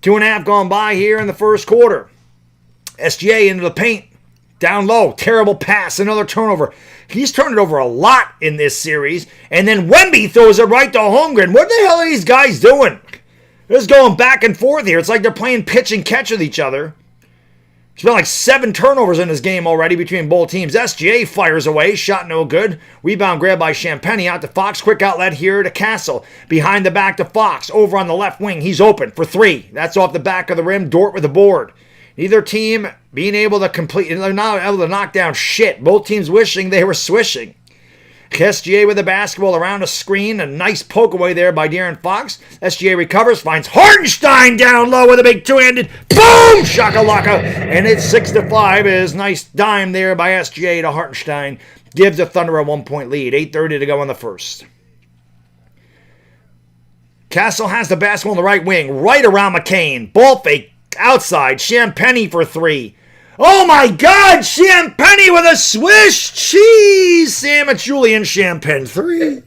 2.5 gone by here in the first quarter. SGA into the paint. Down low. Terrible pass. Another turnover. He's turned it over a lot in this series. And then Wemby throws it right to Holmgren. What the hell are these guys doing? They're just going back and forth here. It's like they're playing pitch and catch with each other. There's been like 7 turnovers in this game already between both teams. SGA fires away. Shot no good. Rebound grabbed by Champagnie out to Fox. Quick outlet here to Castle. Behind the back to Fox. Over on the left wing. He's open for 3. That's off the back of the rim. Dort with the board. Neither team being able to complete. They're not able to knock down shit. Both teams wishing they were swishing. SGA with the basketball around a screen. A nice poke away there by De'Aaron Fox. SGA recovers, finds Hartenstein down low with a big two-handed boom! Shakalaka! And it's 6-5. Is nice dime there by SGA to Hartenstein. Gives the Thunder a 1-point lead. 8:30 to go in the first. Castle has the basketball on the right wing. Right around McCain. Ball fake outside. Champagnie for 3. Oh my God! Champagnie with a swish cheese! Sam and Julian Champagne 3.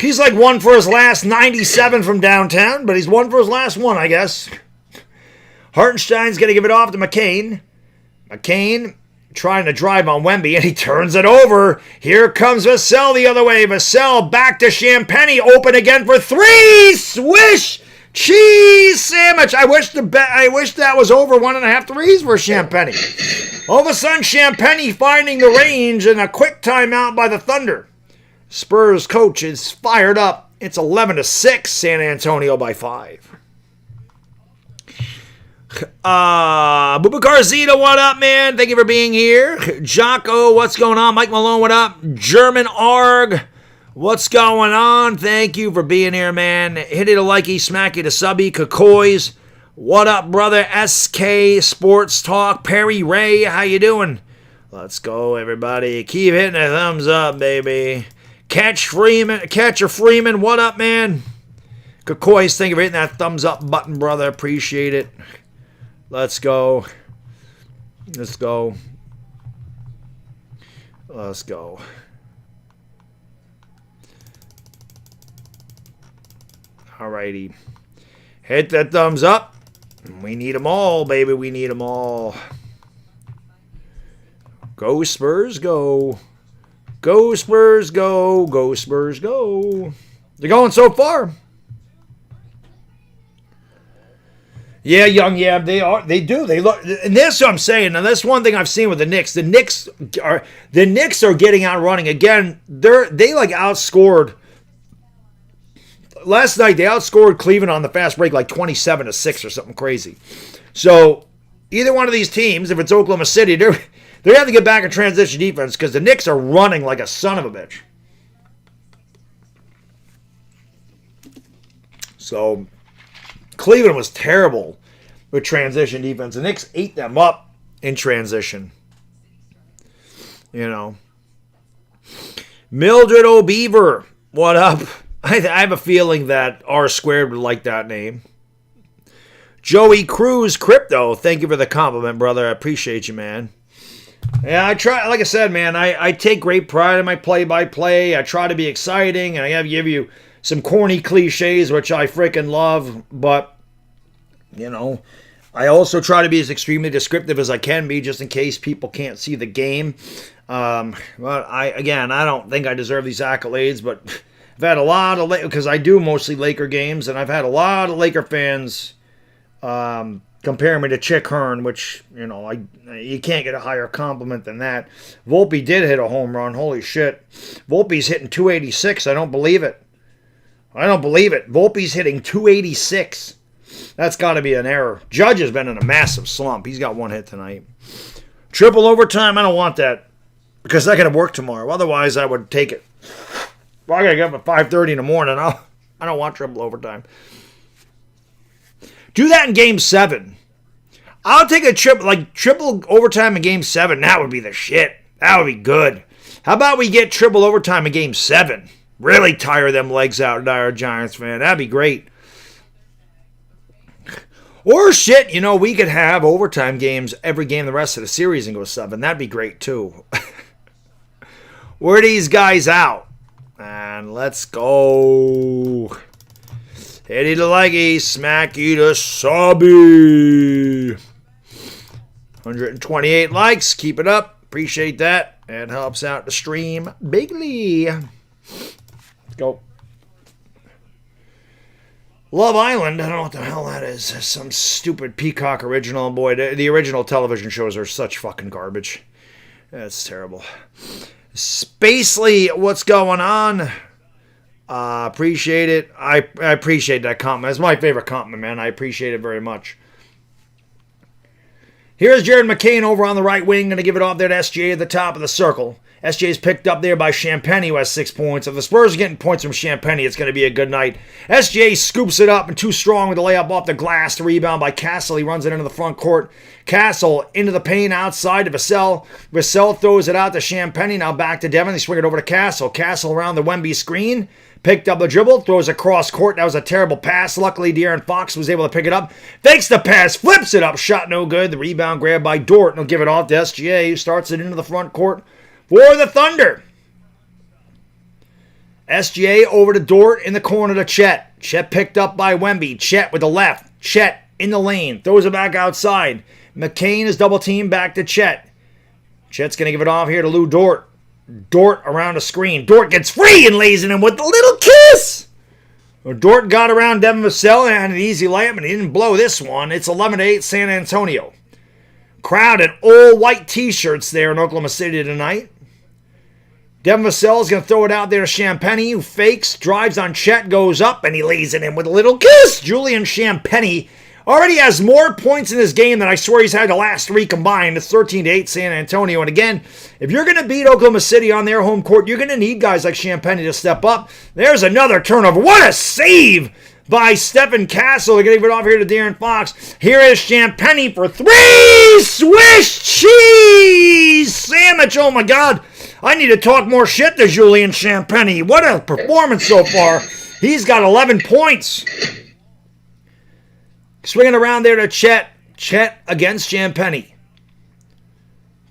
He's like 1 for his last 97 from downtown, but he's 1 for his last 1, I guess. Hartenstein's going to give it off to McCain. McCain trying to drive on Wemby, and he turns it over. Here comes Vassell the other way. Vassell back to Champagnie. Open again for 3! Swish! Cheese sandwich. I wish that was over 1.5 threes for Champagnie. All of a sudden, Champagnie finding the range and a quick timeout by the Thunder. Spurs coach is fired up. It's 11-6, San Antonio by 5. Bubakar Zeta, what up, man? Thank you for being here. Jocko, what's going on? Mike Malone, what up? German Arg. What's going on? Thank you for being here, man. Hit it a likey, smacky to subby. Kakoys. What up, brother? SK Sports Talk. Perry Ray, how you doing? Let's go, everybody. Keep hitting the thumbs up, baby. Catcher Freeman, what up, man? Kakoys, thank you for hitting that thumbs up button, brother. Appreciate it. Let's go. Let's go. Let's go. Alrighty. Hit that thumbs up. We need them all, baby. We need them all. Go Spurs, go. Go Spurs, go. Go Spurs, go. They're going so far. Yeah, Young, yeah, they are. They do. They look, and that's what I'm saying. Now, that's one thing I've seen with the Knicks. The Knicks are getting out running again. They like outscored. Last night they outscored Cleveland on the fast break like 27-6 or something crazy. So either one of these teams, if it's Oklahoma City, they have to get back in transition defense because the Knicks are running like a son of a bitch. So Cleveland was terrible with transition defense. The Knicks ate them up in transition. You know. Mildred O'Beaver, what up? I have a feeling that R Squared would like that name. Joey Cruz Crypto, thank you for the compliment, brother. I appreciate you, man. Yeah, I try, like I said, man, I take great pride in my play-by-play. I try to be exciting, and I have to give you some corny cliches, which I freaking love, but, you know, I also try to be as extremely descriptive as I can be, just in case people can't see the game. But I don't think I deserve these accolades, but I've had a lot of, because I do mostly Laker games, and I've had a lot of Laker fans compare me to Chick Hearn, which, you know, you can't get a higher compliment than that. Volpe did hit a home run. Holy shit. Volpe's hitting 286. I don't believe it. Volpe's hitting 286. That's got to be an error. Judge has been in a massive slump. He's got one hit tonight. Triple overtime, I don't want that because I got to work tomorrow. Otherwise, I would take it. Well, I got to get up at 5:30 in the morning. I don't want triple overtime. Do that in Game 7. I'll take a triple overtime in Game 7. That would be the shit. That would be good. How about we get triple overtime in Game 7? Really tire them legs out, dire Giants fan. That'd be great. Or shit, you know, we could have overtime games every game the rest of the series and go 7. That'd be great too. We're these guys out. And let's go. Hitty the leggy, smacky the subby. 128 likes. Keep it up. Appreciate that. It helps out the stream bigly. Let's go. Love Island. I don't know what the hell that is. Some stupid Peacock original. Boy, the original television shows are such fucking garbage. That's terrible. Spacely, what's going on? Appreciate it. I appreciate that compliment. It's my favorite compliment, man. I appreciate it very much. Here's Jared McCain over on the right wing. Going to give it off there to SGA at the top of the circle. SGA is picked up there by Champagny, who has 6 points. If the Spurs are getting points from Champagny, it's going to be a good night. SGA scoops it up and too strong with the layup off the glass. The rebound by Castle. He runs it into the front court. Castle into the paint outside to Vassell. Vassell throws it out to Champagny. Now back to Devin. They swing it over to Castle. Castle around the Wemby screen. Picked up the dribble, throws across court. That was a terrible pass. Luckily, De'Aaron Fox was able to pick it up. Fakes the pass, flips it up. Shot no good. The rebound grabbed by Dort. And he'll give it off to SGA, who starts it into the front court for the Thunder. SGA over to Dort in the corner to Chet. Chet picked up by Wemby. Chet with the left. Chet in the lane. Throws it back outside. McCain is double teamed back to Chet. Chet's going to give it off here to Lou Dort. Dort around the screen. Dort gets free and lays it in with the little kiss. Well, Dort got around Devin Vassell and an easy layup, and he didn't blow this one. It's 11-8 San Antonio. Crowd in all white t-shirts there in Oklahoma City tonight. Devin Vassell is going to throw it out there to Champagny, who fakes, drives on Chet, goes up, and he lays it in with a little kiss. Julian Champagny already has more points in this game than I swear he's had the last 3 combined. It's 13-8 San Antonio. And again, if you're going to beat Oklahoma City on their home court, you're going to need guys like Champagny to step up. There's another turnover. What a save by Stephen Castle. They're going to give it off here to De'Aaron Fox. Here is Champagny for 3. Swiss cheese sandwich. Oh, my God. I need to talk more shit to Julian Champagny. What a performance so far. He's got 11 points. Swinging around there to Chet. Chet against Champagny.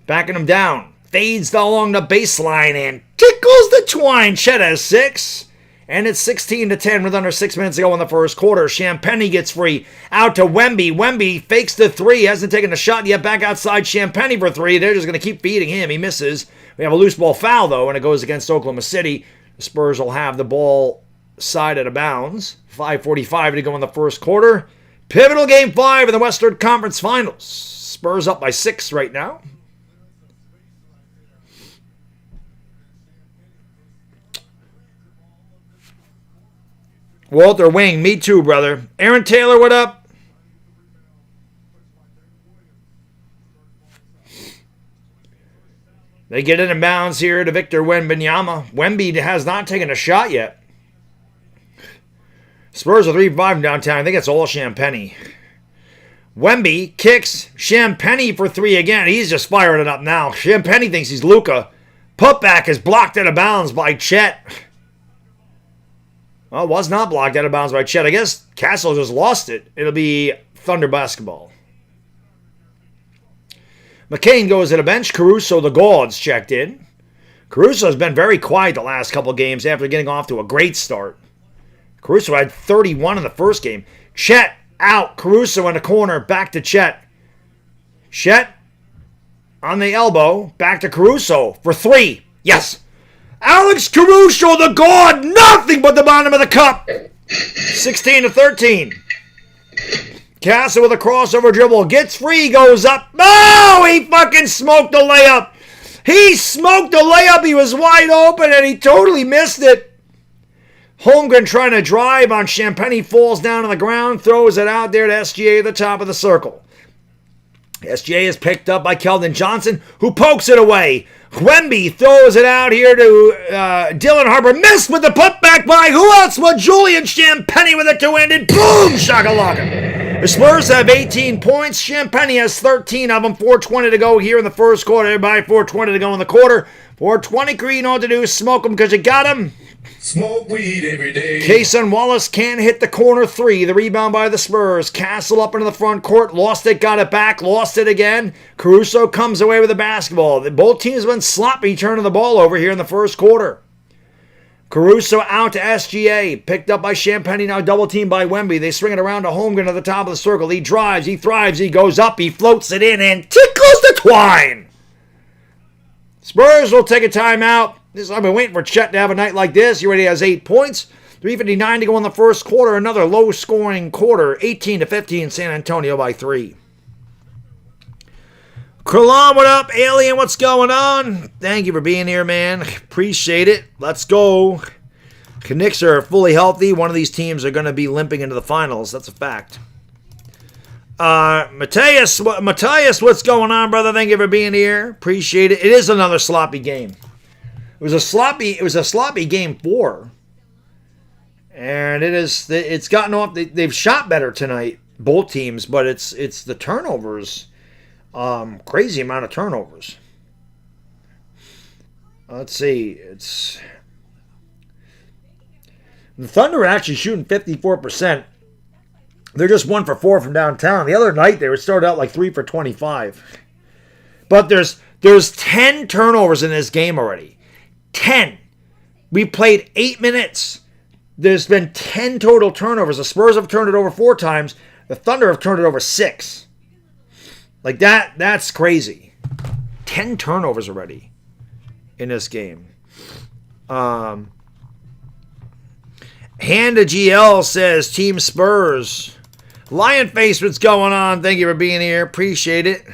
Backing him down. Fades along the baseline and tickles the twine. Chet has 6. And it's 16-10 with under 6 minutes to go in the first quarter. Champagny gets free. Out to Wemby. Wemby fakes the three. Hasn't taken a shot yet. Back outside Champagny for three. They're just going to keep feeding him. He misses. We have a loose ball foul, though, and it goes against Oklahoma City. The Spurs will have the ball side out of bounds. 5:45 to go in the first quarter. Pivotal game 5 in the Western Conference Finals. Spurs up by 6 right now. Walter Wing, me too, brother. Aaron Taylor, what up? They get in bounds here to Victor Wembanyama. Wemby has not taken a shot yet. Spurs are 3-5 downtown. I think it's all Champagny. Wemby kicks Champagny for 3 again. He's just firing it up now. Champagny thinks he's Luka. Putback is blocked out of bounds by Chet. Well, it was not blocked out of bounds by Chet. I guess Castle just lost it. It'll be Thunder basketball. McCain goes to the bench. Caruso, the Gauds, checked in. Caruso has been very quiet the last couple games after getting off to a great start. Caruso had 31 in the first game. Chet out. Caruso in the corner. Back to Chet. Chet on the elbow. Back to Caruso for 3. Yes. Alex Caruso, the God, nothing but the bottom of the cup. 16-13. Castle with a crossover dribble. Gets free, goes up. Oh, he fucking smoked the layup. He smoked the layup. He was wide open, and he totally missed it. Holmgren trying to drive on Champagny. Falls down on the ground. Throws it out there to SGA at the top of the circle. SGA is picked up by Keldon Johnson, who pokes it away. Wemby throws it out here to Dylan Harper. Missed with the putback by who else but Julian Champagny with a two-handed. Boom! Shakalaka. The Spurs have 18 points. Champagny has 13 of them. 4:20 to go here in the first quarter. Everybody 4:20 to go in the quarter. 4:20, Green, you know what to do. Smoke them because you got them. Smoke weed every day. Kayson Wallace can't hit the corner 3. The rebound by the Spurs. Castle up into the front court. Lost it, got it back. Lost it again. Caruso comes away with the basketball. Both teams have been sloppy turning the ball over here in the first quarter. Caruso out to SGA. Picked up by Champagny. Now double teamed by Wemby. They swing it around to Holmgren at the top of the circle. He drives. He thrives. He goes up. He floats it in and tickles the twine. Spurs will take a timeout. I've been waiting for Chet to have a night like this. He already has 8 points. 3:59 to go in the first quarter. Another low-scoring quarter. 18-15, San Antonio by 3. Krillon, what up? Alien, what's going on? Thank you for being here, man. Appreciate it. Let's go. The Knicks are fully healthy. One of these teams are going to be limping into the finals. That's a fact. Matthias, what's going on, brother? Thank you for being here. Appreciate it. It is another sloppy game. It was a sloppy game 4. And it's gotten off. They've shot better tonight, both teams, but it's the turnovers. Crazy amount of turnovers. Let's see. The Thunder are actually shooting 54%. They're just 1 for 4 from downtown. The other night they were started out like 3 for 25. But there's 10 turnovers in this game already. 10. We played 8 minutes. There's been 10 total turnovers. The Spurs have turned it over 4 times. The Thunder have turned it over 6. Like that's crazy. 10 turnovers already in this game. Hand to GL says Team Spurs. Lion Face, what's going on? Thank you for being here. Appreciate it.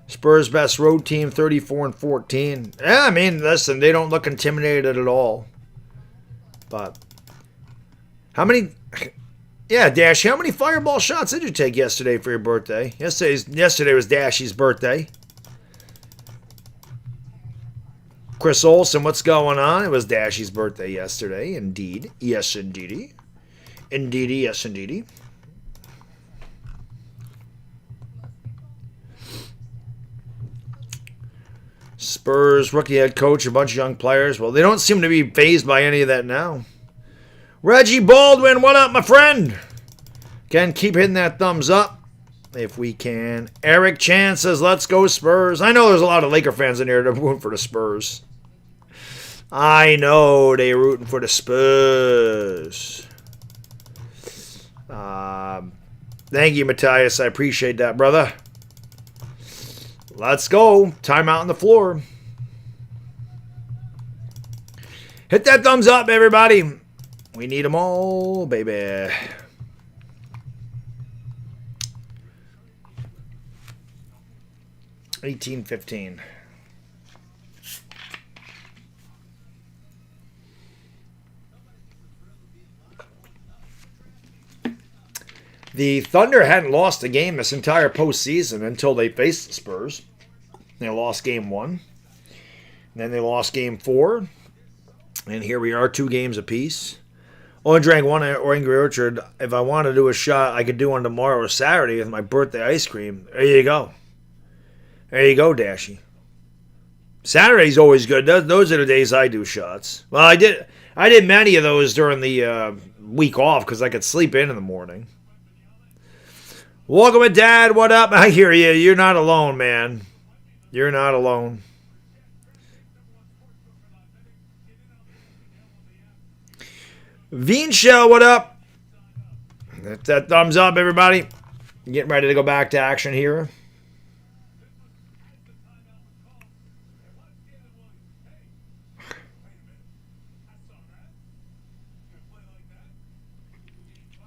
Spurs best road team, 34-14. Yeah, I mean, listen, they don't look intimidated at all. But how many? Yeah, Dash, how many fireball shots did you take yesterday for your birthday? Yesterday was Dashy's birthday. Chris Olsen, what's going on? It was Dashy's birthday yesterday, indeed. Yes, indeedy. Indeedy, yes, indeedy. Spurs, rookie head coach, a bunch of young players. Well, they don't seem to be fazed by any of that now. Reggie Baldwin, what up, my friend? Again, keep hitting that thumbs up if we can. Eric Chan says, let's go Spurs. I know there's a lot of Laker fans in here that are rooting for the Spurs. I know they rooting for the Spurs. Thank you, Matthias. I appreciate that, brother. Let's go. Timeout on the floor. Hit that thumbs up, everybody. We need them all, baby. $18.15. The Thunder hadn't lost a game this entire postseason until they faced the Spurs. They lost game 1. Then they lost game 4. And here we are, 2 games apiece. Only drank one Angry Orchard. If I want to do a shot, I could do one tomorrow or Saturday with my birthday ice cream. There you go. There you go, Dashy. Saturday's always good. Those are the days I do shots. Well, I did many of those during the week off because I could sleep in the morning. Welcome with Dad. What up? I hear you. You're not alone, man. You're not alone. Veen Shell, what up? Hit that thumbs up, everybody. Getting ready to go back to action here.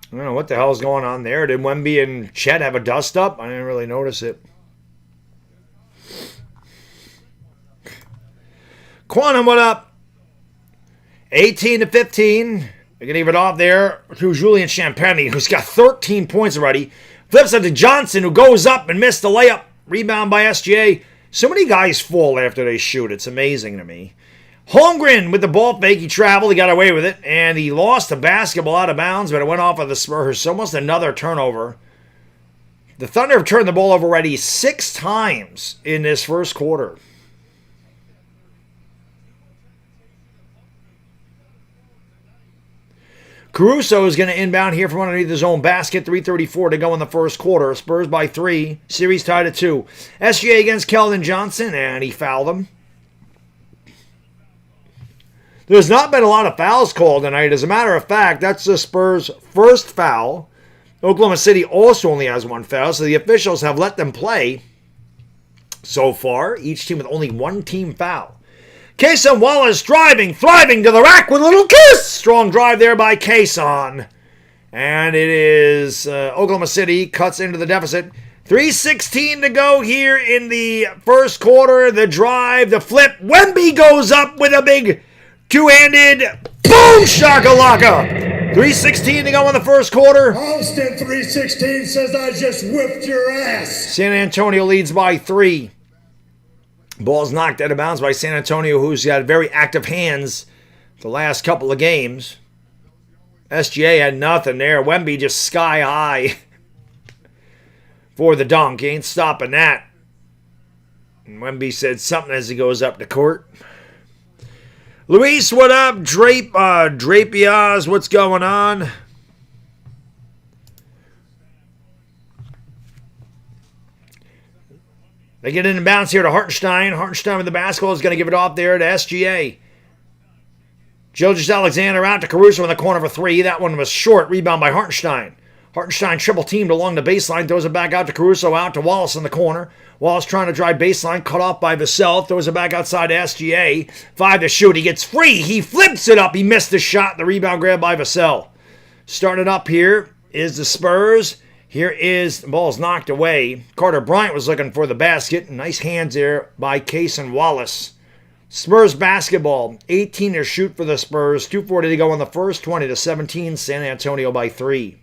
I don't know what the hell's going on there. Did Wemby and Chet have a dust up? I didn't really notice it. Quantum, what up? 18-15. They're going to give it off there to Julian Champagny, who's got 13 points already. Flips it to Johnson, who goes up and missed the layup. Rebound by SGA. So many guys fall after they shoot. It's amazing to me. Holmgren with the ball fake. He traveled. He got away with it. And he lost the basketball out of bounds, but it went off of the Spurs. So almost another turnover. The Thunder have turned the ball over already 6 times in this first quarter. Caruso is going to inbound here from underneath his own basket. 3:34 to go in the first quarter. Spurs by 3. Series tied at 2. SGA against Keldon Johnson, and he fouled him. There's not been a lot of fouls called tonight. As a matter of fact, that's the Spurs' first foul. Oklahoma City also only has 1 foul, so the officials have let them play so far. Each team with only 1 team foul. Kayson Wallace driving, thriving to the rack with a little kiss. Strong drive there by Kayson. And it is Oklahoma City cuts into the deficit. 3:16 to go here in the first quarter. The drive, the flip. Wemby goes up with a big two-handed boom shakalaka. 3:16 to go in the first quarter. Austin 3:16 says I just whipped your ass. San Antonio leads by 3. Ball's knocked out of bounds by San Antonio, who's got very active hands the last couple of games. SGA had nothing there. Wemby just sky high for the dunk. He ain't stopping that. And Wemby said something as he goes up the court. Luis, what up? Drapiaz, what's going on? They get in and bounce here to Hartenstein. Hartenstein with the basketball is going to give it off there to SGA. Gilgeous-Alexander out to Caruso in the corner for 3. That one was short. Rebound by Hartenstein. Hartenstein triple teamed along the baseline. Throws it back out to Caruso, out to Wallace in the corner. Wallace trying to drive baseline. Cut off by Vassell. Throws it back outside to SGA. 5 to shoot. He gets free. He flips it up. He missed the shot. The rebound grab by Vassell. Started up here is the Spurs. Here is the ball's knocked away. Carter Bryant was looking for the basket. Nice hands there by Kayson Wallace. Spurs basketball. 18 to shoot for the Spurs. 2:40 to go in the first. 20-17. San Antonio by 3.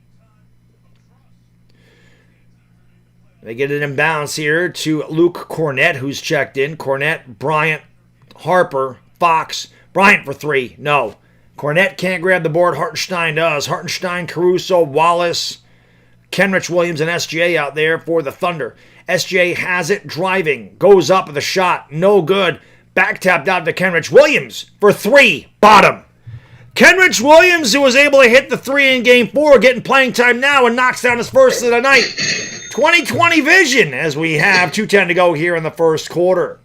They get it in bounds here to Luke Cornett, who's checked in. Cornett, Bryant, Harper, Fox. Bryant for 3. No. Cornett can't grab the board. Hartenstein does. Hartenstein, Caruso, Wallace, Kenrich Williams, and SGA out there for the Thunder. SGA has it driving. Goes up with a shot. No good. Back tapped out to Kenrich Williams for 3. Bottom. Kenrich Williams, who was able to hit the 3 in Game 4, getting playing time now and knocks down his first of the night. 20/20 vision as we have 2:10 to go here in the first quarter.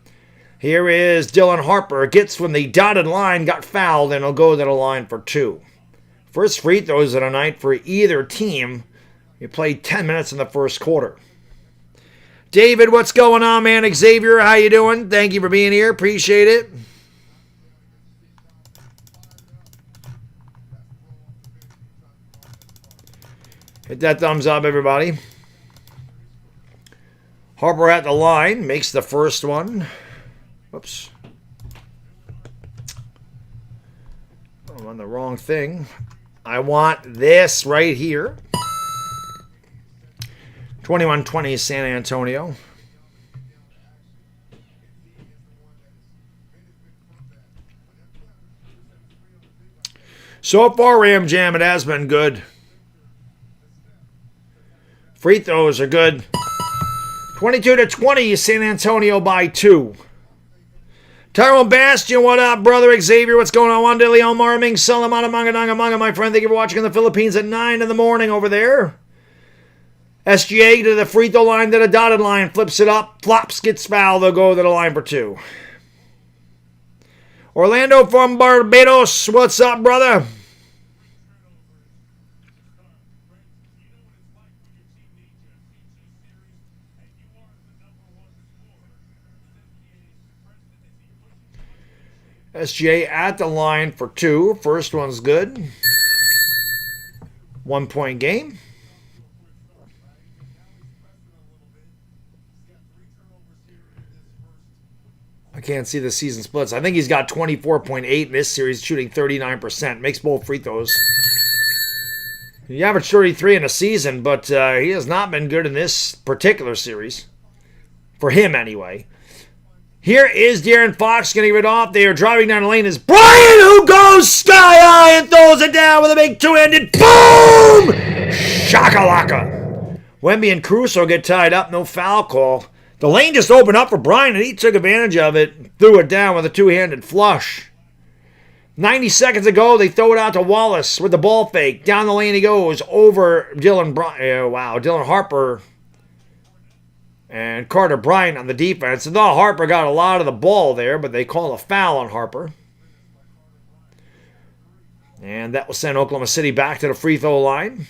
Here is Dylan Harper. Gets from the dotted line, got fouled, and he'll go to the line for 2. First free throws of the night for either team. You played 10 minutes in the first quarter. David, what's going on, man? Xavier, how you doing? Thank you for being here. Appreciate it. Hit that thumbs up, everybody. Harper at the line. Makes the first one. Whoops. I'm on the wrong thing. I want this right here. 21-20 San Antonio. So far, Ram Jam, it has been good. Free throws are good. 22-20 San Antonio by 2. Tyrone Bastion, what up, brother? Xavier, what's going on? Wanda Leon Marming, Salamana Manga, my friend. Thank you for watching in the Philippines at 9 in the morning over there. SGA to the free throw line, to the dotted line, flips it up, flops, gets fouled. They'll go to the line for 2. Orlando from Barbados, what's up, brother? SGA at the line for 2. First one's good. 1 point game. I can't see the season splits. I think he's got 24.8 in this series, shooting 39%. Makes both free throws. He averaged 33 in a season, but he has not been good in this particular series. For him, anyway. Here is De'Aaron Fox getting it off. They are driving down the lane. Is Bryant, who goes sky high and throws it down with a big two-handed boom! Shakalaka. Wemby and Caruso get tied up. No foul call. The lane just opened up for Bryant, and he took advantage of it. Threw it down with a two-handed flush. 90 seconds ago, they throw it out to Wallace with the ball fake. Down the lane he goes over Dylan Harper and Carter Bryant on the defense. And though Harper got a lot of the ball there, but they call a foul on Harper. And that will send Oklahoma City back to the free throw line.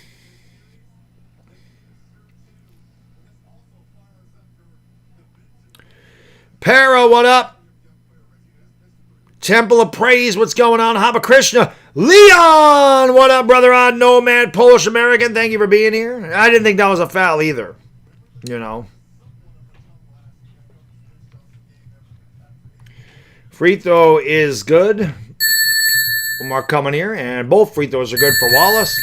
Para, what up? Temple of Praise, what's going on? Hamakrishna. Leon, what up, brother? On Nomad, Polish American, thank you for being here. I didn't think that was a foul either. You know. Free throw is good. One more coming here, and both free throws are good for Wallace.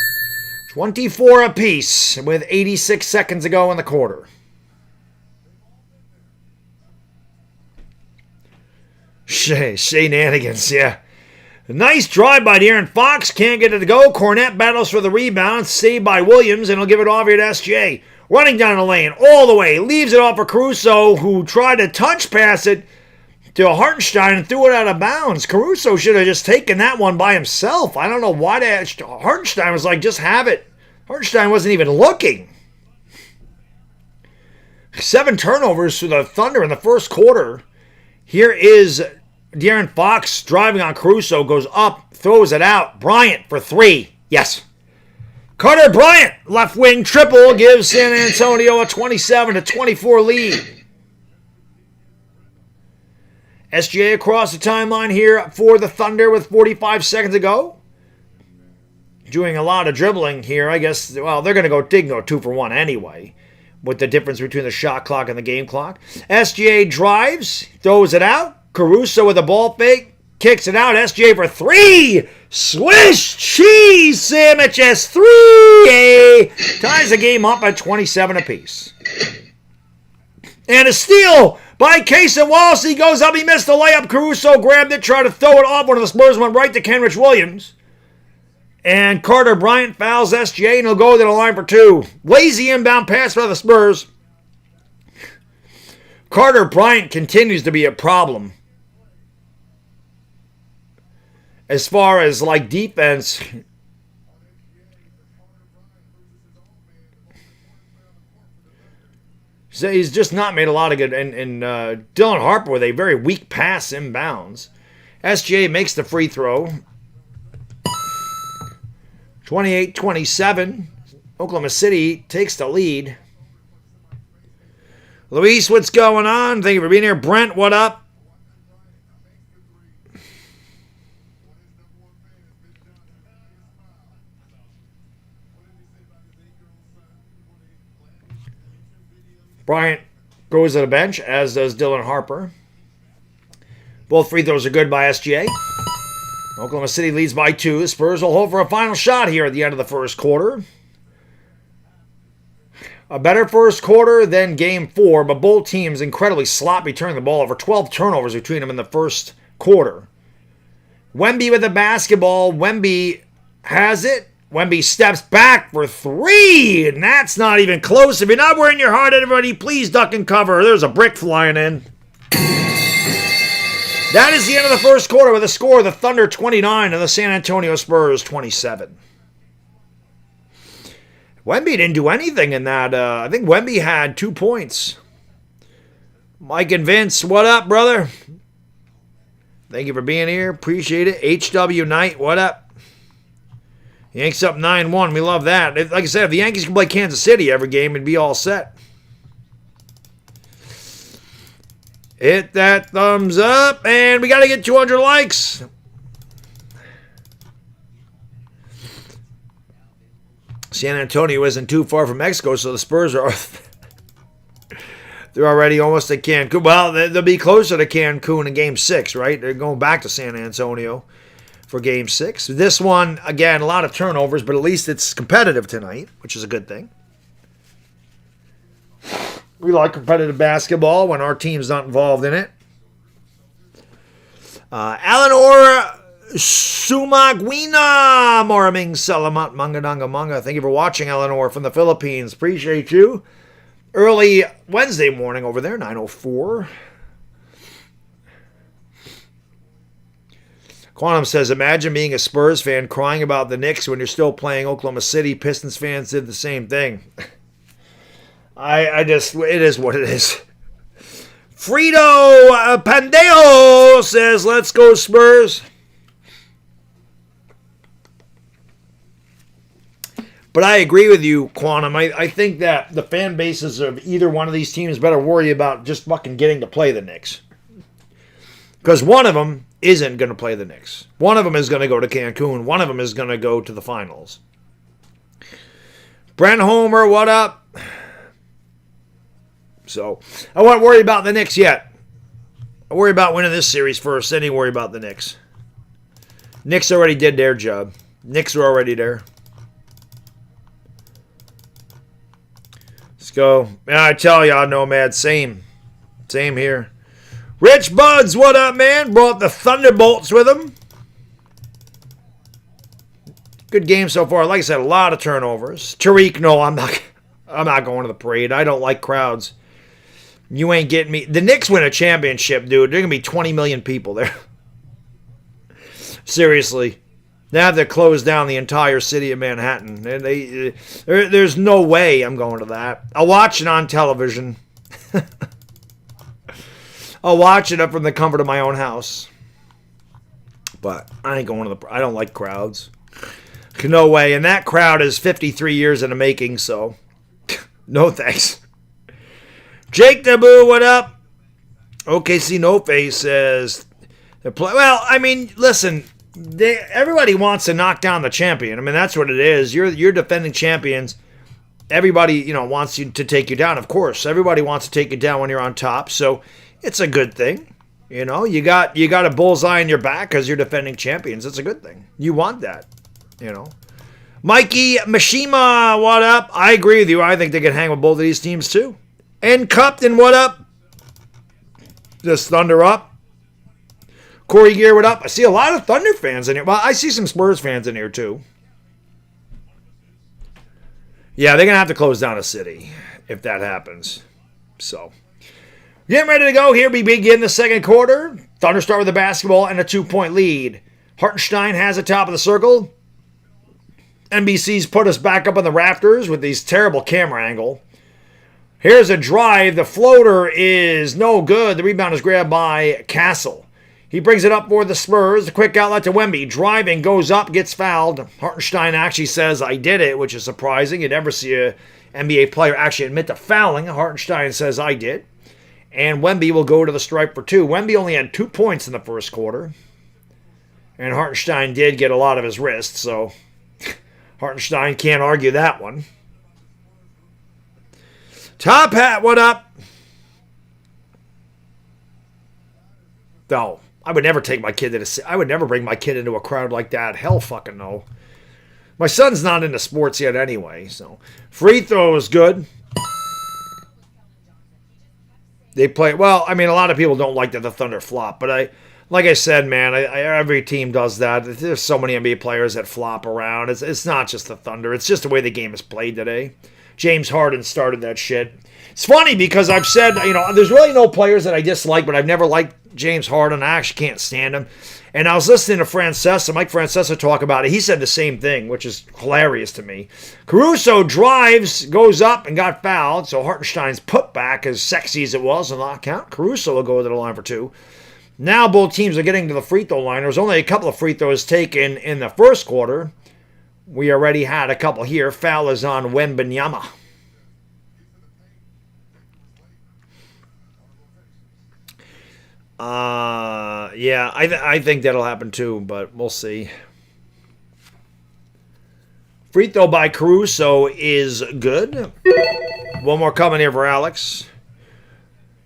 24 apiece with 86 seconds to go in the quarter. Shenanigans, yeah. Nice drive by De'Aaron Fox. Can't get it to go. Cornette battles for the rebound. Saved by Williams, and he'll give it off here to SJ. Running down the lane all the way. Leaves it off for Caruso, who tried to touch pass it to Hartenstein and threw it out of bounds. Caruso should have just taken that one by himself. I don't know why Hartenstein was like, just have it. Hartenstein wasn't even looking. 7 turnovers for the Thunder in the first quarter. Here is De'Aaron Fox driving on Caruso, goes up, throws it out. Bryant for 3. Yes. Carter Bryant, left wing triple, gives San Antonio a 27-24 lead. SGA across the timeline here for the Thunder with 45 seconds to go. Doing a lot of dribbling here, I guess. Well, they're going to go 2 for 1 anyway, with the difference between the shot clock and the game clock. SGA drives, throws it out. Caruso with a ball fake, kicks it out. SGA for 3. Swish cheese sandwiches 3. Ties the game up at 27 apiece. And a steal by Casey Wallace. He goes up, he missed the layup. Caruso grabbed it, tried to throw it off. One of the Spurs went right to Kenrich Williams. And Carter Bryant fouls SGA, and he'll go to the line for 2. Lazy inbound pass by the Spurs. Carter Bryant continues to be a problem. As far as, like, defense, So he's just not made a lot of good. And Dylan Harper with a very weak pass inbounds. SGA makes the free throw. 28-27. Oklahoma City takes the lead. Luis, what's going on? Thank you for being here. Brent, what up? Bryant goes to the bench, as does Dylan Harper. Both free throws are good by SGA. Oklahoma City leads by 2. The Spurs will hold for a final shot here at the end of the first quarter. A better first quarter than Game 4, but both teams incredibly sloppy turning the ball over. 12 turnovers between them in the first quarter. Wemby with the basketball. Wemby has it. Wemby steps back for 3, and that's not even close. If you're not wearing your heart, everybody, please duck and cover. There's a brick flying in. That is the end of the first quarter with a score of the Thunder 29 and the San Antonio Spurs 27. Wemby didn't do anything in that. I think Wemby had 2 points. Mike and Vince, what up, brother? Thank you for being here. Appreciate it. HW Knight, what up? Yanks up 9-1. We love that. Like I said, if the Yankees can play Kansas City every game, it'd be all set. Hit that thumbs up, and we got to get 200 likes. San Antonio isn't too far from Mexico, so the Spurs are... they're already almost at Cancun. Well, they'll be closer to Cancun in Game 6, right? They're going back to San Antonio for Game 6. This one, again, a lot of turnovers, but at least it's competitive tonight, which is a good thing. We like competitive basketball when our team's not involved in it. Eleanor Sumaguina Moraming Salamat Mangadanga Manga. Thank you for watching, Eleanor, from the Philippines. Appreciate you. Early Wednesday morning over there, 9:04. Quantum says, imagine being a Spurs fan crying about the Knicks when you're still playing Oklahoma City. Pistons fans did the same thing. It is what it is. Frito Pandeo says, let's go Spurs. But I agree with you, Quantum. I think that the fan bases of either one of these teams better worry about just fucking getting to play the Knicks. Because one of them isn't going to play the Knicks. One of them is going to go to Cancun. One of them is going to go to the finals. Brent Homer, what up? So, I won't worry about the Knicks yet. I worry about winning this series first, then you worry about the Knicks. Knicks already did their job. Knicks are already there. Let's go. Yeah, I tell y'all, Nomad, same. Same here. Rich Buds, what up, man? Brought the Thunderbolts with him. Good game so far. Like I said, a lot of turnovers. Tariq, no, I'm not going to the parade. I don't like crowds. You ain't getting me. The Knicks win a championship, dude. There are going to be 20 million people there. Seriously. They have to close down the entire city of Manhattan. There's no way I'm going to that. I'll watch it on television. I'll watch it up from the comfort of my own house. But I ain't going to the... I don't like crowds. No way. And that crowd is 53 years in the making, so... No thanks. Jake Taboo, what up? OKC No Face says... Well, I mean, listen... everybody wants to knock down the champion. I mean, that's what it is. You're defending champions. Everybody, wants you to take you down, of course. Everybody wants to take you down when you're on top, so... It's a good thing. You got a bullseye in your back because you're defending champions. It's a good thing. You want that. Mikey Mishima, what up? I agree with you. I think they can hang with both of these teams too. And Cupton, what up? Just Thunder up. Corey Gear, what up? I see a lot of Thunder fans in here. Well, I see some Spurs fans in here too. Yeah, they're going to have to close down a city if that happens. So... Getting ready to go here. We begin the second quarter. Thunder start with the basketball and a 2-point lead. Hartenstein has the top of the circle. NBC's put us back up on the rafters with these terrible camera angle. Here's a drive. The floater is no good. The rebound is grabbed by Castle. He brings it up for the Spurs. A quick outlet to Wemby. Driving, goes up, gets fouled. Hartenstein actually says, I did it, which is surprising. You'd never see an NBA player actually admit to fouling. Hartenstein says, I did. And Wemby will go to the stripe for 2. Wemby only had 2 points in the first quarter. And Hartenstein did get a lot of his wrist, so Hartenstein can't argue that one. Top Hat, what up? No, I would never take my kid I would never bring my kid into a crowd like that. Hell fucking no. My son's not into sports yet anyway, so. Free throw is good. They play, well, I mean, a lot of people don't like that the Thunder flop, but like I said, man, every team does that. There's so many NBA players that flop around. It's not just the Thunder. It's just the way the game is played today. James Harden started that shit. It's funny because I've said, there's really no players that I dislike, but I've never liked James Harden. I actually can't stand him. And I was listening to Mike Francesa talk about it. He said the same thing, which is hilarious to me. Caruso drives, goes up, and got fouled. So Hartenstein's putback, as sexy as it was, will not count. Caruso will go to the line for 2. Now both teams are getting to the free throw line. There was only a couple of free throws taken in the first quarter. We already had a couple here. Foul is on Wembanyama. Yeah, I think that'll happen too, but we'll see. Free throw by Caruso is good. One more coming here for Alex.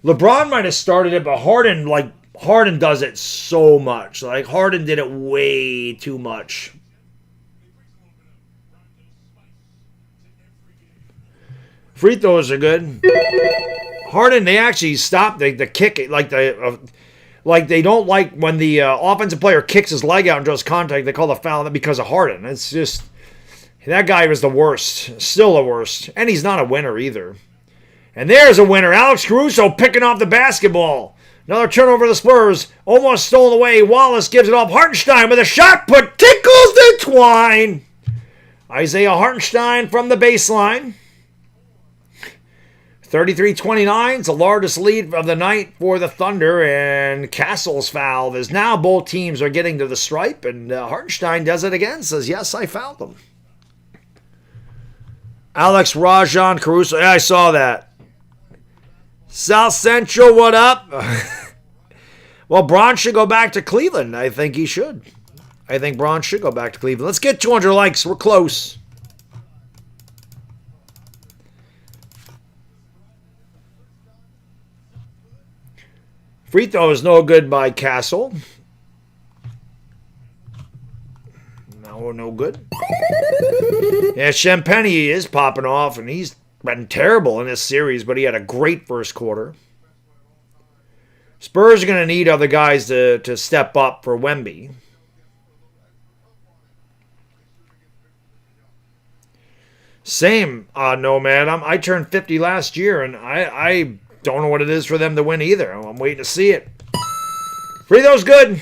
LeBron might have started it, but Harden does it so much. Like, Harden did it way too much. Free throws are good. Harden, they actually stopped the kick, like they don't like when the offensive player kicks his leg out and draws contact. They call the foul because of Harden. It's just, that guy was the worst, still the worst, and he's not a winner either. And there's a winner, Alex Caruso picking off the basketball. Another turnover to the Spurs, almost stolen away. Wallace gives it off. Hartenstein with a shot put, tickles the twine. Isaiah Hartenstein from the baseline. 33-29 is the largest lead of the night for the Thunder, and Castle's fouled as now both teams are getting to the stripe, and Hartenstein does it again, says, yes, I fouled them. Alex Rajon Caruso, yeah, I saw that. South Central, what up? Well, Braun should go back to Cleveland. I think he should. I think Braun should go back to Cleveland. Let's get 200 likes. We're close. Free throw is no good by Castle. No good. Yeah, Champagny is popping off, and he's been terrible in this series, but he had a great first quarter. Spurs are going to need other guys to step up for Wemby. Same, Nomad. I turned 50 last year, and I don't know what it is for them to win either. I'm waiting to see it. Free throw's good.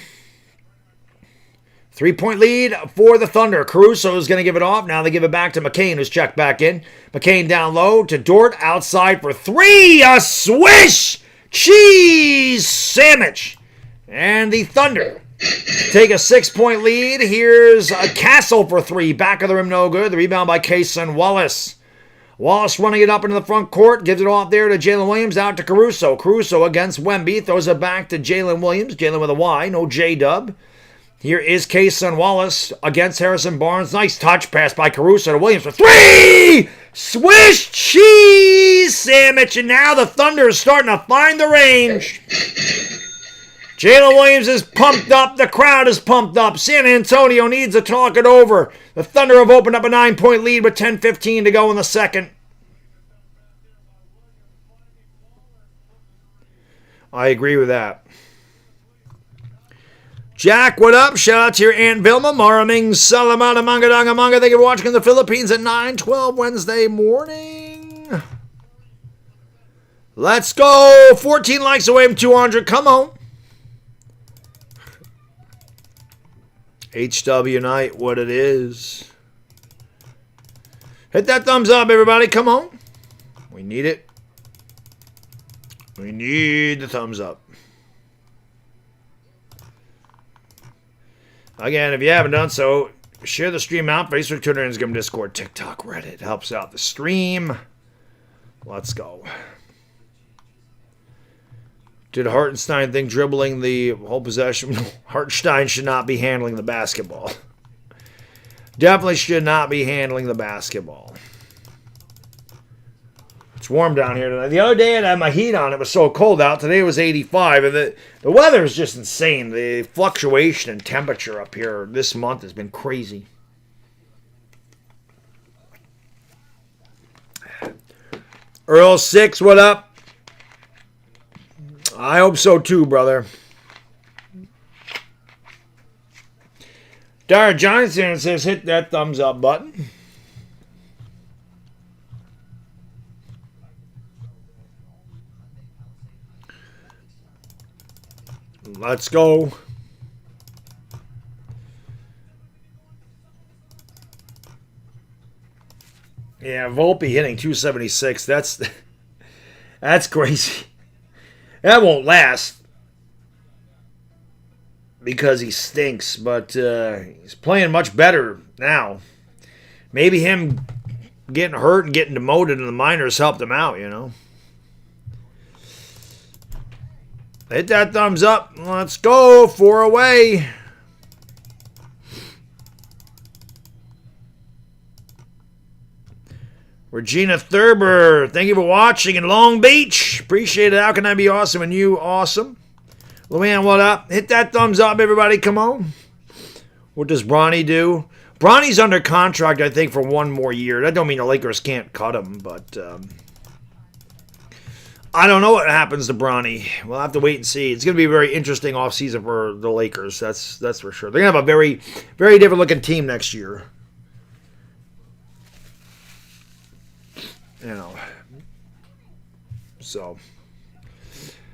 3-point lead for the Thunder. Caruso is going to give it off. Now they give it back to McCain, who's checked back in. McCain down low to Dort, outside for 3. A swish! Cheese sandwich. And the Thunder take a 6-point lead. Here's a Castle for 3. Back of the rim, no good. The rebound by Cason Wallace. Wallace running it up into the front court. Gives it off there to Jalen Williams. Out to Caruso. Caruso against Wemby. Throws it back to Jalen Williams. Jalen with a Y. No J-dub. Here is Cason Wallace against Harrison Barnes. Nice touch pass by Caruso to Williams for 3! Swish cheese sandwich. And now the Thunder is starting to find the range. Jalen Williams is pumped up. The crowd is pumped up. San Antonio needs to talk it over. The Thunder have opened up a 9-point lead with 10:15 to go in the second. I agree with that. Jack, what up? Shout out to your Aunt Vilma. Maraming Salamata Mangadanga Manga. Thank you for watching in the Philippines at 9/12 Wednesday morning. Let's go. 14 likes away from 200. Come on. HW night, what it is. Hit that thumbs up, everybody. Come on. We need it. We need the thumbs up. Again, if you haven't done so, share the stream out. Facebook, Twitter, Instagram, Discord, TikTok, Reddit. Helps out the stream. Let's go. Did Hartenstein think dribbling the whole possession? Hartenstein should not be handling the basketball. Definitely should not be handling the basketball. It's warm down here tonight. The other day I had my heat on. It was so cold out. Today it was 85. And the weather is just insane. The fluctuation in temperature up here this month has been crazy. Earl 6, what up? I hope so too, brother. Dara Johnson says hit that thumbs up button. Let's go. Yeah, Volpe hitting 276. That's crazy. That won't last because he stinks, but he's playing much better now. Maybe him getting hurt and getting demoted in the minors helped him out, you know. Hit that thumbs up. Let's go. 4 away. Regina Thurber, thank you for watching in Long Beach. Appreciate it. How can I be awesome and you awesome? Luann, what up? Hit that thumbs up, everybody. Come on. What does Bronny do? Bronny's under contract, I think, for 1 more year. That don't mean the Lakers can't cut him, but I don't know what happens to Bronny. We'll have to wait and see. It's going to be a very interesting offseason for the Lakers. That's for sure. They're going to have a very, very different looking team next year. You know. So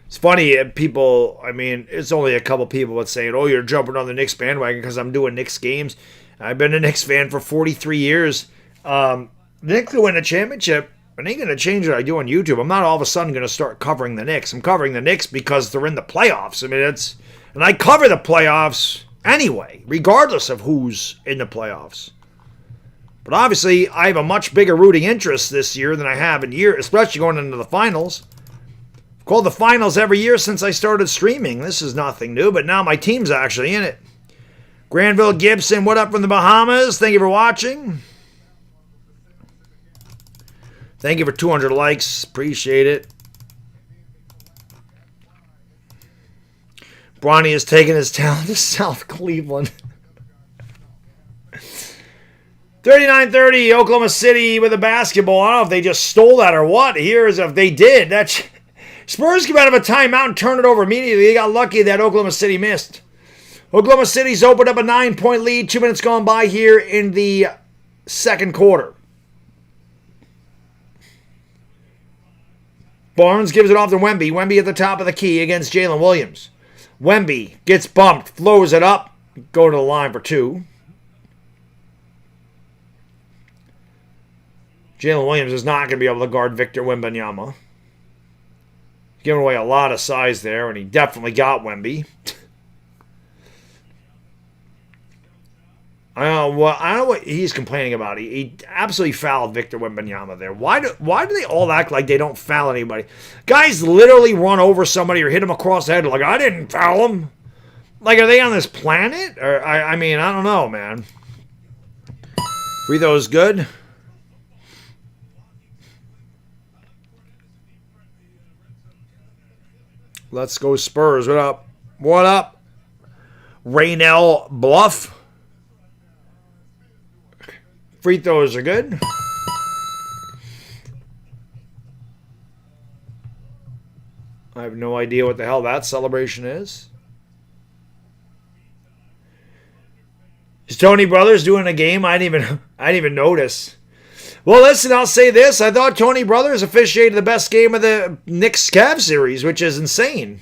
it's funny, people, I mean, it's only a couple people that's saying, oh, you're jumping on the Knicks bandwagon because I'm doing Knicks games. I've been a Knicks fan for 43 years. Knicks will win a championship. It ain't going to change what I do on YouTube. I'm not all of a sudden going to start covering the Knicks. I'm covering the Knicks because they're in the playoffs. I mean, and I cover the playoffs anyway, regardless of who's in the playoffs. But obviously, I have a much bigger rooting interest this year than I have in years, especially going into the finals. I've called the finals every year since I started streaming. This is nothing new, but now my team's actually in it. Granville Gibson, what up from the Bahamas? Thank you for watching. Thank you for 200 likes. Appreciate it. Bronny has taken his talent to South Cleveland. 39-30, Oklahoma City with a basketball. I don't know if they just stole that or what. Here's if they did. Spurs came out of a timeout and turned it over immediately. They got lucky that Oklahoma City missed. Oklahoma City's opened up a 9-point lead. 2 minutes gone by here in the second quarter. Barnes gives it off to Wemby. Wemby at the top of the key against Jalen Williams. Wemby gets bumped, flows it up, go to the line for 2. Jalen Williams is not going to be able to guard Victor Wembanyama. He's giving away a lot of size there, and he definitely got Wemby. I don't know what he's complaining about. He absolutely fouled Victor Wembanyama there. Why do they all act like they don't foul anybody? Guys literally run over somebody or hit him across the head like, I didn't foul him. Like, are they on this planet? Or I mean, I don't know, man. Free throws good. Let's go Spurs. What up? What up? Raynell Bluff. Free throws are good. I have no idea what the hell that celebration is. Is Tony Brothers doing a game? I didn't even notice. Well, listen, I'll say this. I thought Tony Brothers officiated the best game of the Knicks-Cavs series, which is insane.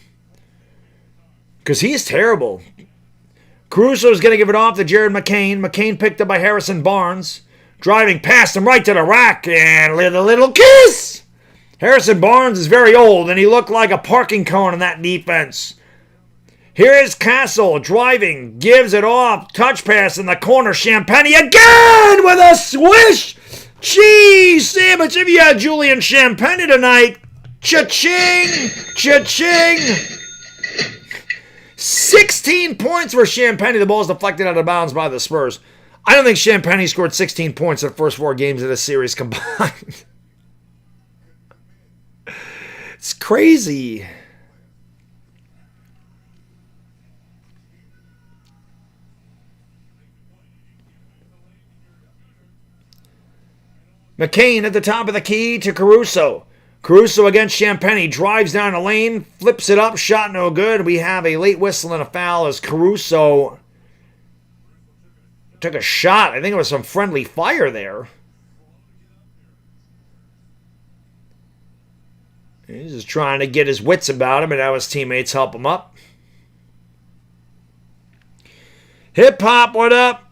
Because he's terrible. Caruso's going to give it off to Jared McCain. McCain picked up by Harrison Barnes. Driving past him right to the rack. And a little kiss. Harrison Barnes is very old, and he looked like a parking cone in that defense. Here is Castle driving, gives it off, touch pass in the corner. Champagny again with a swish. Cheese sandwich if you had Julian Champagny tonight. Cha-ching, cha-ching. 16 points for Champagny. The ball is deflected out of bounds by the Spurs. I don't think Champagny scored 16 points in the first 4 games of this series combined. It's crazy. McCain at the top of the key to Caruso. Caruso against Champagny. Drives down the lane. Flips it up. Shot no good. We have a late whistle and a foul as Caruso took a shot. I think it was some friendly fire there. He's just trying to get his wits about him and have his teammates help him up. Hip Hop, what up?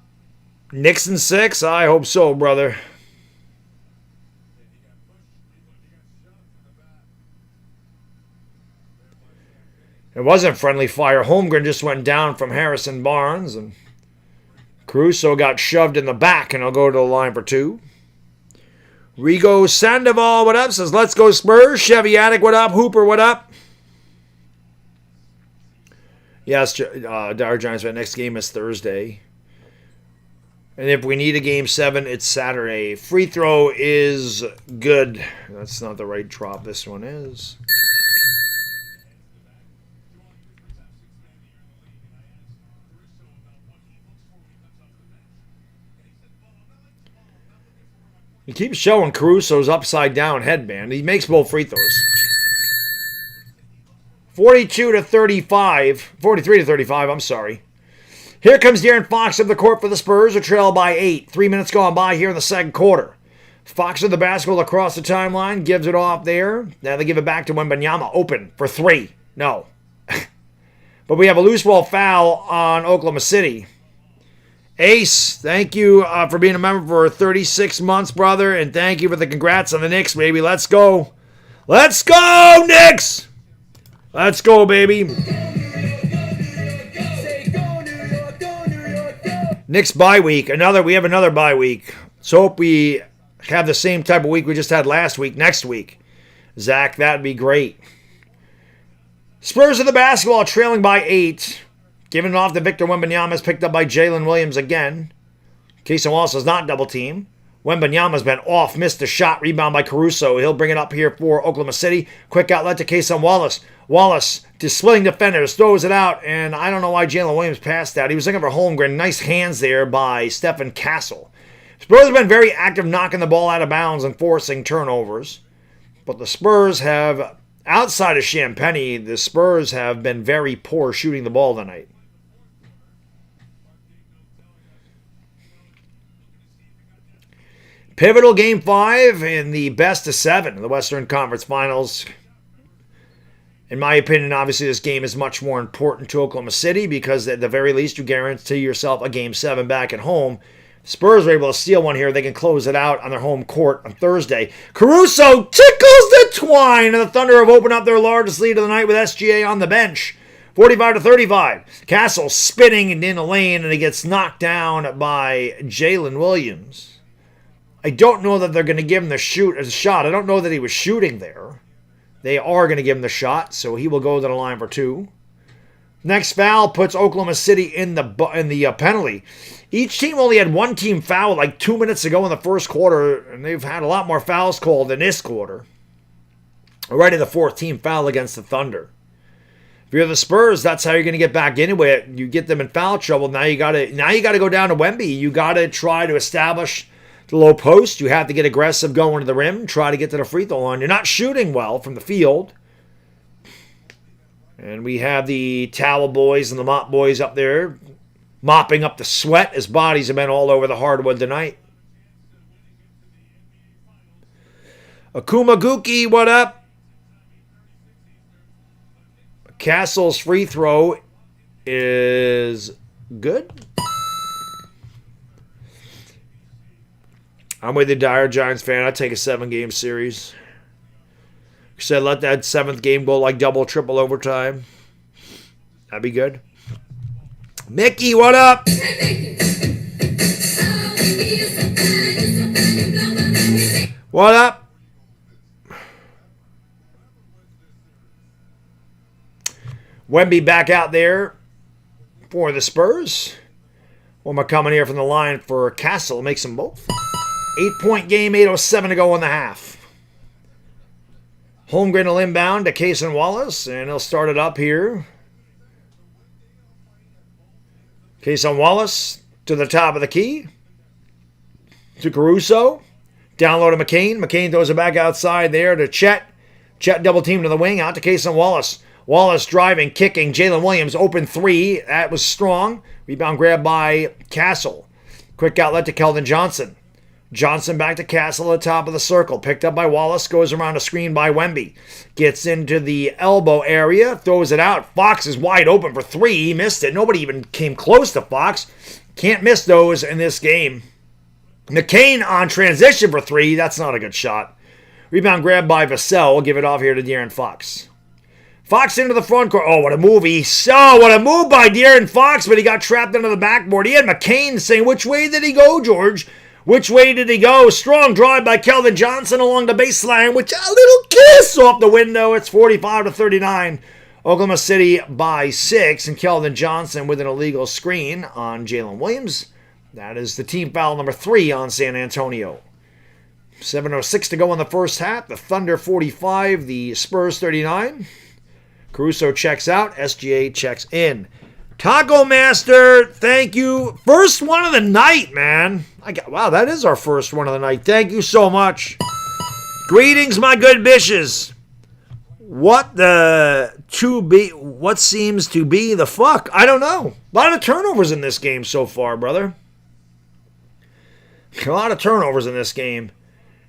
Nixon 6? I hope so, brother. It wasn't friendly fire. Holmgren just went down from Harrison Barnes, and Caruso got shoved in the back, and he'll go to the line for 2. Rigo Sandoval, what up? Says, let's go Spurs. Chevy Attic, what up? Hooper, what up? Yes, Dire Giants, but next game is Thursday. And if we need a game 7, it's Saturday. Free throw is good. That's not the right drop. This one is. He keeps showing Caruso's upside down headband. He makes both free throws. 42-35. 43-35, I'm sorry. Here comes De'Aaron Fox of the court for the Spurs, who trail by 8. 3 minutes gone by here in the second quarter. Fox with the basketball across the timeline. Gives it off there. Now they give it back to Wembanyama. Open for 3. No. But we have a loose ball foul on Oklahoma City. Ace, thank you for being a member for 36 months, brother. And thank you for the congrats on the Knicks, baby. Let's go. Let's go, Knicks. Let's go, baby. Knicks bye week. We have another bye week. Let's hope we have the same type of week we just had last week, next week. Zach, that'd be great. Spurs of the basketball trailing by 8. Giving it off to Victor Wembanyama is picked up by Jalen Williams again. Casey Wallace is not double team. Wembanyama's been off, missed a shot, rebound by Caruso. He'll bring it up here for Oklahoma City. Quick outlet to Casey Wallace. Wallace, to splitting defenders, throws it out, and I don't know why Jalen Williams passed that. He was looking for Holmgren. Nice hands there by Stephen Castle. Spurs have been very active knocking the ball out of bounds and forcing turnovers. But the Spurs have, outside of Champagny, the Spurs have been very poor shooting the ball tonight. Pivotal Game 5 in the best of 7 in the Western Conference Finals. In my opinion, obviously, this game is much more important to Oklahoma City because at the very least, you guarantee yourself a Game 7 back at home. The Spurs are able to steal one here. They can close it out on their home court on Thursday. Caruso tickles the twine, and the Thunder have opened up their largest lead of the night with SGA on the bench. 45-35. Castle spinning in the lane, and he gets knocked down by Jalen Williams. I don't know that they're going to give him the shot. I don't know that he was shooting there. They are going to give him the shot, so he will go to the line for 2. Next foul puts Oklahoma City in the penalty. Each team only had one team foul like 2 minutes ago in the first quarter, and they've had a lot more fouls called in this quarter. Already the 4th team foul against the Thunder. If you're the Spurs, that's how you're going to get back into it. You get them in foul trouble. Now you got to go down to Wemby. You got to try to establish the low post. You have to get aggressive going to the rim. Try to get to the free throw line. You're not shooting well from the field. And we have the towel boys and the mop boys up there mopping up the sweat as bodies have been all over the hardwood tonight. Akuma Guki, what up? Castle's free throw is good. I'm with the Dire Giants fan. I'd take a 7-game series. Said let that 7th game go like double, triple overtime. That'd be good. Mickey, what up? What up? Wemby back out there for the Spurs. We're coming here from the line for Castle. Makes them both. 8-point game, 8:07 to go in the half. Holmgren will inbound to Cason Wallace, and he'll start it up here. Cason Wallace to the top of the key. To Caruso. Down low to McCain. McCain throws it back outside there to Chet. Chet double team to the wing. Out to Cason Wallace. Wallace driving, kicking. Jalen Williams open 3. That was strong. Rebound grab by Castle. Quick outlet to Keldon Johnson. Johnson back to Castle at the top of the circle. Picked up by Wallace. Goes around a screen by Wemby. Gets into the elbow area. Throws it out. Fox is wide open for 3. He missed it. Nobody even came close to Fox. Can't miss those in this game. McCain on transition for 3. That's not a good shot. Rebound grab by Vassell. We'll give it off here to De'Aaron Fox. Fox into the front court. Oh, what a move. What a move by De'Aaron Fox, but he got trapped under the backboard. He had McCain saying, which way did he go, George? Which way did he go? Strong drive by Keldon Johnson along the baseline, which a little kiss off the window. It's 45-39. Oklahoma City by 6, and Keldon Johnson with an illegal screen on Jalen Williams. That is the team foul number 3 on San Antonio. 7:06 to go in the first half. The Thunder 45, the Spurs 39. Caruso checks out. SGA checks in. Taco Master, thank you. First one of the night, man. Wow, that is our first one of the night. Thank you so much. Greetings, my good bitches. What seems to be the fuck? I don't know. A lot of turnovers in this game so far, brother. A lot of turnovers in this game.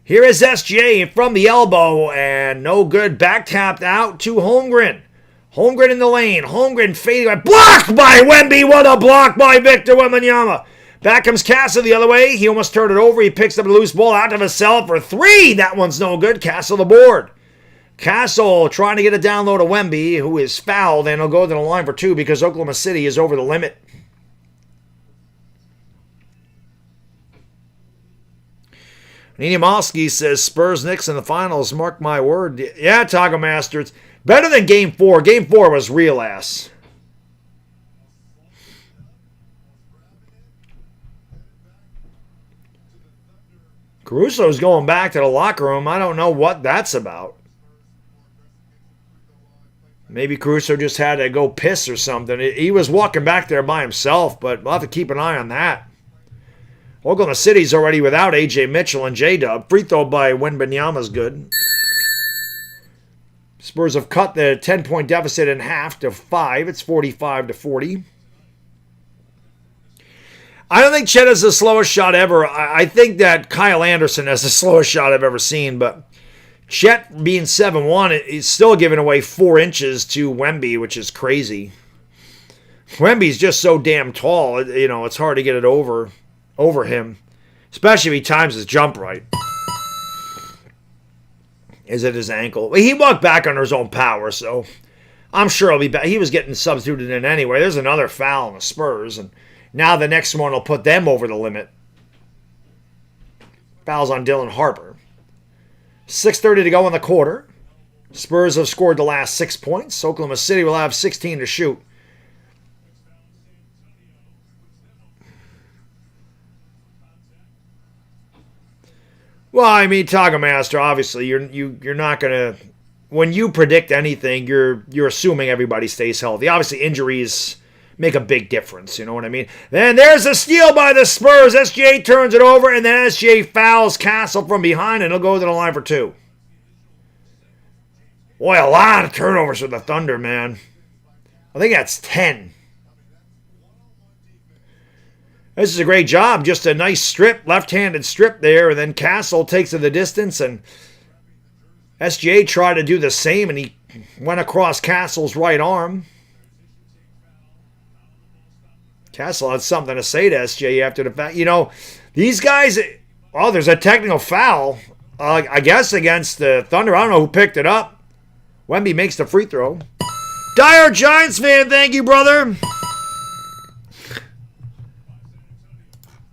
Here is SGA from the elbow, and no good. Back tapped out to Holmgren. Holmgren in the lane. Holmgren fading. Blocked by Wemby. What a block by Victor Wembanyama. Back comes Castle the other way. He almost turned it over. He picks up the loose ball out of his cell for 3. That one's no good. Castle the board. Castle trying to get it down low to Wemby, who is fouled, and he'll go to the line for 2 because Oklahoma City is over the limit. Ninimowski says Spurs Knicks in the finals. Mark my word. Yeah, Taco Master. It's better than Game 4. Game 4 was real ass. Caruso's going back to the locker room. I don't know what that's about. Maybe Caruso just had to go piss or something. He was walking back there by himself, but we'll have to keep an eye on that. Oklahoma City's already without A.J. Mitchell and J-Dub. Free throw by Wembanyama's good. Spurs have cut the 10-point deficit in half to 5. It's 45-40. I don't think Chet has the slowest shot ever. I think that Kyle Anderson has the slowest shot I've ever seen, but Chet being 7'1", is still giving away 4 inches to Wemby, which is crazy. Wemby's just so damn tall, it's hard to get it over him, especially if he times his jump right. Is it his ankle? He walked back under his own power, so I'm sure he'll be back. He was getting substituted in anyway. There's another foul on the Spurs, and now the next one will put them over the limit. Fouls on Dylan Harper. 6:30 to go in the quarter. Spurs have scored the last 6 points. Oklahoma City will have 16 to shoot. Well, I mean, Taco Master, obviously, you're not gonna. When you predict anything, you're assuming everybody stays healthy. Obviously, injuries make a big difference. You know what I mean? Then there's a steal by the Spurs. SGA turns it over, and then SGA fouls Castle from behind, and he'll go to the line for 2. Boy, a lot of turnovers for the Thunder, man. I think that's 10. This is a great job. Just a nice strip, left-handed strip there, and then Castle takes it the distance, and SGA tried to do the same, and he went across Castle's right arm. Castle had something to say to SGA after the fact. These guys, there's a technical foul, I guess, against the Thunder. I don't know who picked it up. Wemby makes the free throw. Dire Giants fan, thank you, brother.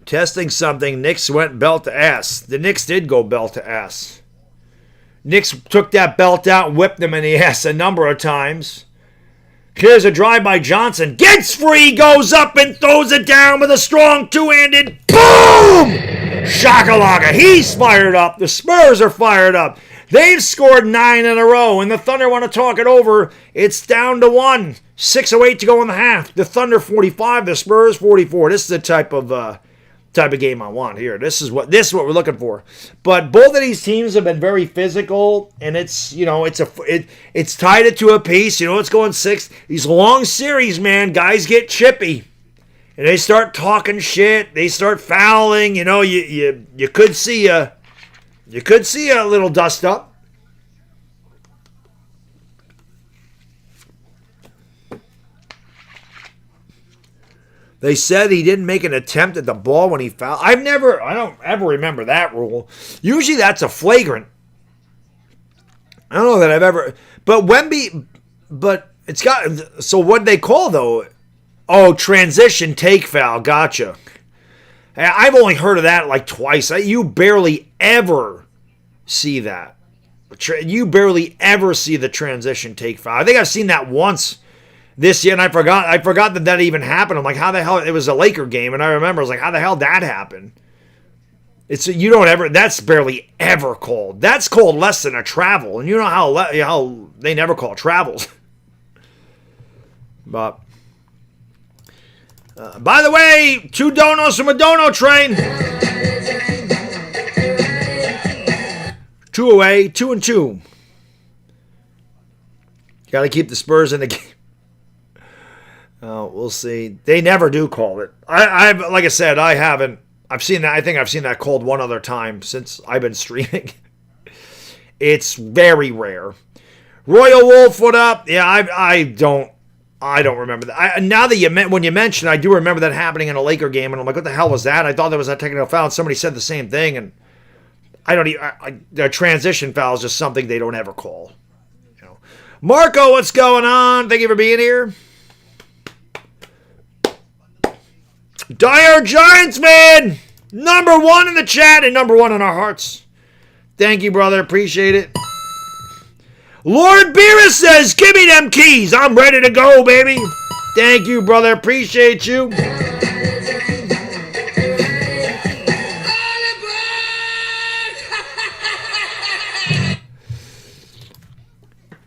Testing something. Knicks went belt to ass. The Knicks did go belt to ass. Knicks took that belt out and whipped them in the ass a number of times. Here's a drive by Johnson. Gets free, goes up and throws it down with a strong two-handed. Boom! Shakalaka. He's fired up. The Spurs are fired up. They've scored 9 in a row, and the Thunder want to talk it over. It's down to 1. 6:08 to go in the half. The Thunder 45, the Spurs 44. This is the type of game I want here. This is what we're looking for. But both of these teams have been very physical, and it's tied it to a piece. It's going 6. These long series, man, guys get chippy, and they start talking shit. They start fouling. You could see a little dust up. They said he didn't make an attempt at the ball when he fouled. I don't ever remember that rule. Usually that's a flagrant. I don't know that I've ever. But Wemby, it's got. So what they call though? Oh, transition take foul. Gotcha. I've only heard of that like twice. You barely ever see that. You barely ever see the transition take foul. I think I've seen that once this year, and I forgot that even happened. I'm like, how the hell? It was a Laker game, and I remember I was like, how the hell that happened? That's barely ever called. That's called less than a travel, and you know how they never call travels. But by the way, 2 donos from a dono train. 2 away, 2-2. Got to keep the Spurs in the game. We'll see. They never do call it. Like I said, I haven't. I've seen that. I think I've seen that called one other time since I've been streaming. It's very rare. Royal Wolf, what up? Yeah, I don't remember that. Now that when you mentioned, I do remember that happening in a Laker game, and I'm like, what the hell was that? I thought there was a technical foul, and somebody said the same thing, and the transition foul is just something they don't ever call. Marco, what's going on? Thank you for being here. Dire Giants, man! Number 1 in the chat and number 1 in our hearts. Thank you, brother. Appreciate it. Lord Beerus says, give me them keys. I'm ready to go, baby. Thank you, brother. Appreciate you.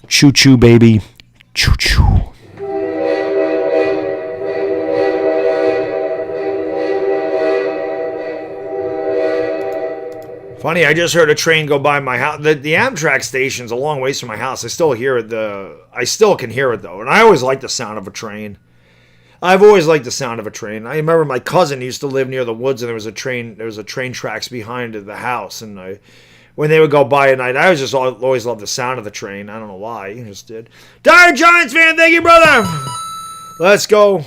Choo-choo, baby. Choo-choo. Funny, I just heard a train go by my house. The Amtrak station's a long ways from my house. I still can hear it though, and I always like the sound of a train. I've always liked the sound of a train. I remember my cousin used to live near the woods, and there was a train tracks behind the house, and when they would go by at night, I was just always loved the sound of the train. I don't know why, I just did. Dire Giants fan, thank you, brother. Let's go.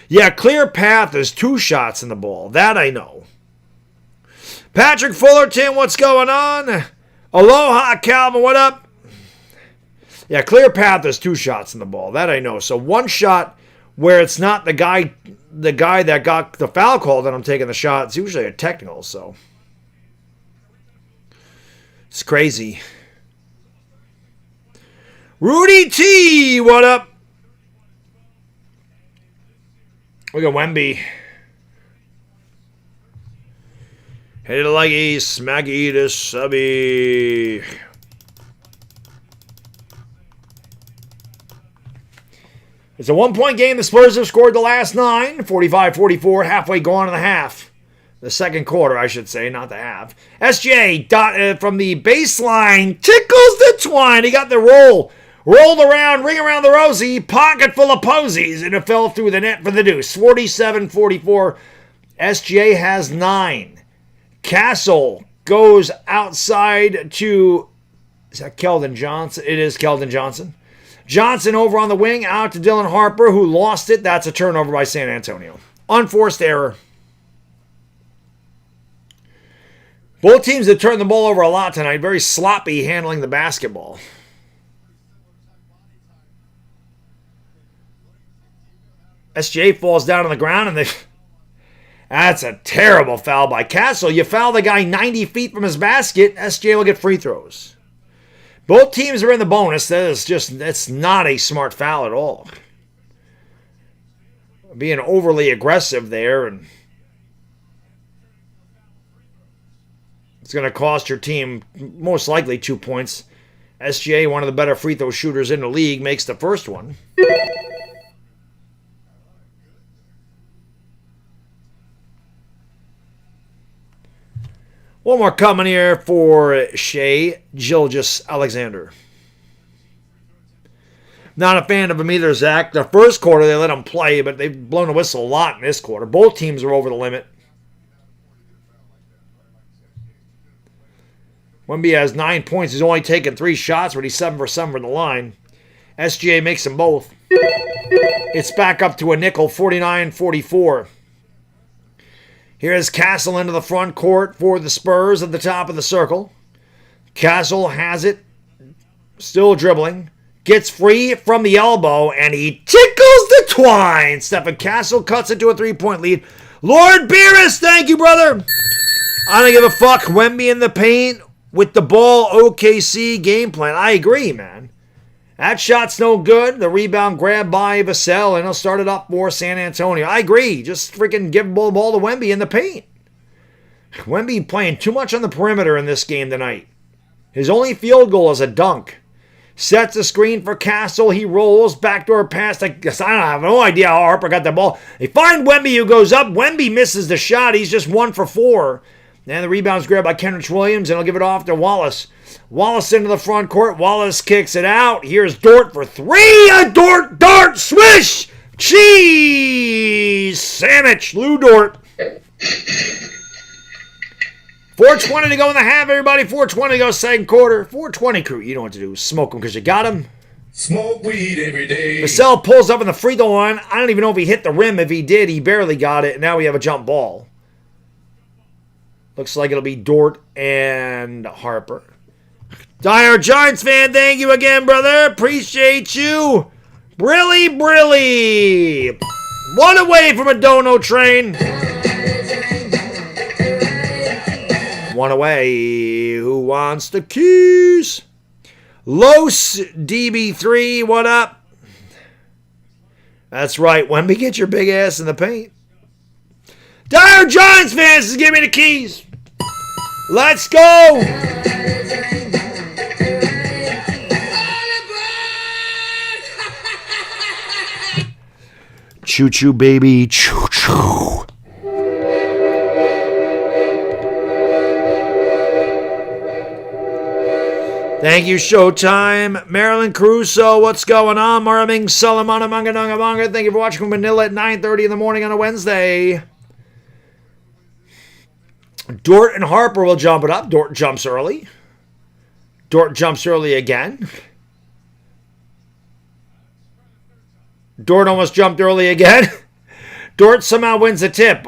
Yeah, clear path is 2 shots in the ball. That I know. Patrick Fullerton, what's going on? Aloha, Calvin, what up? Yeah, clear path is 2 shots in the ball. That I know. So 1 shot where it's not the guy that got the foul call that I'm taking the shot. It's usually a technical, so it's crazy. Rudy T, what up? Look at Wemby. Hit it like a smacky to subby. It's a 1-point game. The Spurs have scored the last 9. 45-44, halfway gone in the half. The second quarter, I should say, not the half. SJ from the baseline tickles the twine. He got the roll. Rolled around, ring around the rosy, pocket full of posies, and it fell through the net for the deuce. 47-44. SJ has 9. Castle goes outside to, is that Keldon Johnson? It is Keldon Johnson. Johnson over on the wing, out to Dylan Harper, who lost it. That's a turnover by San Antonio. Unforced error. Both teams have turned the ball over a lot tonight. Very sloppy handling the basketball. SGA falls down on the ground, and that's a terrible foul by Castle. You foul the guy 90 feet from his basket, SGA will get free throws. Both teams are in the bonus. That's not a smart foul at all. Being overly aggressive there, and it's going to cost your team most likely 2 points. SGA, one of the better free throw shooters in the league, makes the first one. One more coming here for Shea Gilgeous-Alexander. Not a fan of him either, Zach. The first quarter, they let him play, but they've blown a whistle a lot in this quarter. Both teams are over the limit. Wemby has 9 points. He's only taken 3 shots, but he's 7 for 7 from the line. SGA makes them both. It's back up to a nickel, 49-44. Here's Castle into the front court for the Spurs at the top of the circle. Castle has it, still dribbling. Gets free from the elbow, and he tickles the twine. Stephen Castle cuts it to a 3-point lead. Lord Beerus, thank you, brother. I don't give a fuck. Wemby in the paint with the ball, OKC game plan. I agree, man. That shot's no good. The rebound grabbed by Vassell, and he'll start it up for San Antonio. I agree. Just freaking give the ball to Wemby in the paint. Wemby playing too much on the perimeter in this game tonight. His only field goal is a dunk. Sets a screen for Castle. He rolls. Backdoor pass. I have no idea how Harper got the ball. They find Wemby, who goes up. Wemby misses the shot. He's just 1 for 4. And the rebound's grabbed by Kenrich Williams, and he'll give it off to Wallace. Wallace into the front court. Wallace kicks it out. Here's Dort for 3. A Dort, swish! Cheese sandwich. Lou Dort. 4:20 to go in the half, everybody. 4:20 to go second quarter. 4:20 crew. You know what to do. Smoke them because you got them. Smoke weed every day. Vassell pulls up in the free throw line. I don't even know if he hit the rim. If he did, he barely got it. Now we have a jump ball. Looks like it'll be Dort and Harper. Dire Giants fan, thank you again, brother. Appreciate you. Brilly. One away from a dono train. One away. Who wants the keys? Los DB3, what up? That's right. Wemby, get your big ass in the paint. Dire Giants fans, give me the keys. Let's go. Choo choo, baby. Choo choo. Thank you, Showtime. Marilyn Caruso, what's going on? Maraming Salamana Manga Nanga Manga. Thank you for watching from Manila at 9:30 in the morning on a Wednesday. Dort and Harper will jump it up. Dort jumps early. Dort jumps early again. Dort almost jumped early again. Dort somehow wins the tip.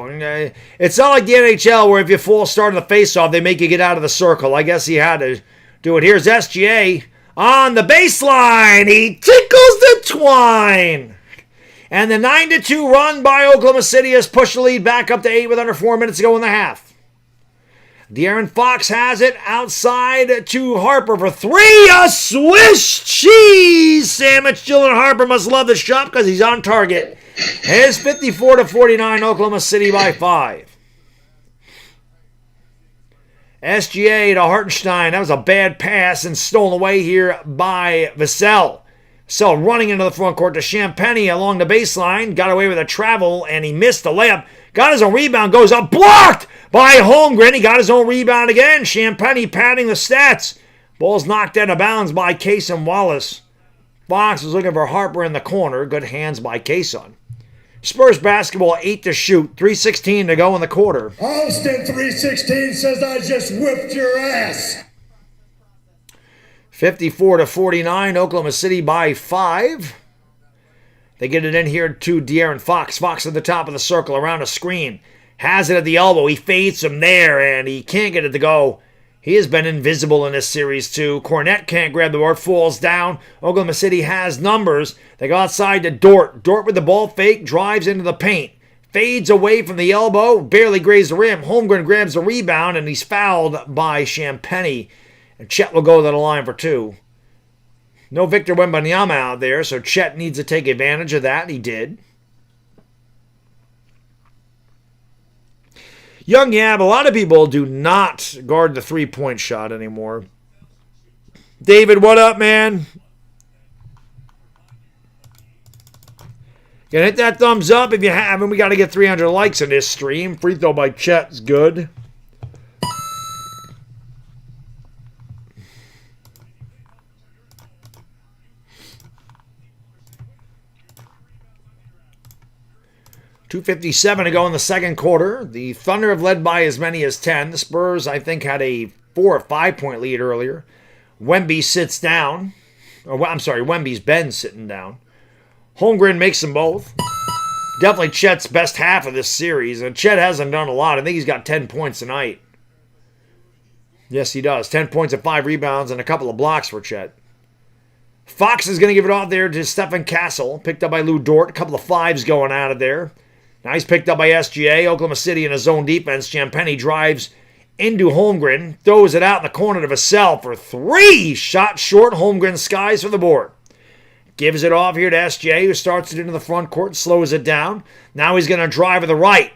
It's not like the NHL where if you false start on the faceoff, they make you get out of the circle. I guess he had to do it. Here's SGA on the baseline. He tickles the twine. And the 9-2 run by Oklahoma City has pushed the lead back up to 8 with under 4 minutes to go in the half. De'Aaron Fox has it outside to Harper for 3. A Swiss cheese sandwich. Dylan Harper must love the shot because he's on target. It's 54-49, Oklahoma City by 5. SGA to Hartenstein. That was a bad pass and stolen away here by Vassell. So running into the front court to Champagny along the baseline. Got away with a travel and he missed the layup. Got his own rebound. Goes up. Blocked by Holmgren. He got his own rebound again. Champagny padding the stats. Ball's knocked out of bounds by Kayson Wallace. Fox was looking for Harper in the corner. Good hands by Kayson. Spurs basketball 8 to shoot. 3:16 to go in the quarter. Austin 316 says I just whipped your ass. 54-49, Oklahoma City by 5. They get it in here to De'Aaron Fox. Fox at the top of the circle around a screen. Has it at the elbow. He fades from there, and he can't get it to go. He has been invisible in this series too. Cornette can't grab the ball, falls down. Oklahoma City has numbers. They go outside to Dort. Dort with the ball fake, drives into the paint. Fades away from the elbow, barely grazed the rim. Holmgren grabs the rebound, and he's fouled by Champagnie. And Chet will go to the line for 2. No Victor Wembanyama out there, so Chet needs to take advantage of that, and he did. Young Yab, a lot of people do not guard the three-point shot anymore. David, what up, man? Gonna hit that thumbs up if you haven't. We got to get 300 likes in this stream. Free throw by Chet's good. .257 to go in the second quarter. The Thunder have led by as many as 10. The Spurs, I think, had a 4 or 5 point lead earlier. Wemby sits down. Wemby's been sitting down. Holmgren makes them both. Definitely Chet's best half of this series. And Chet hasn't done a lot. I think he's got 10 points tonight. Yes, he does. 10 points and 5 rebounds and a couple of blocks for Chet. Fox is going to give it off there to Stephen Castle. Picked up by Lou Dort. A couple of 5s going out of there. Now he's picked up by SGA. Oklahoma City in a zone defense. Champagnie drives into Holmgren. Throws it out in the corner to Vassell for 3. Shot short. Holmgren skies for the board. Gives it off here to SGA, who starts it into the front court, slows it down. Now he's going to drive to the right.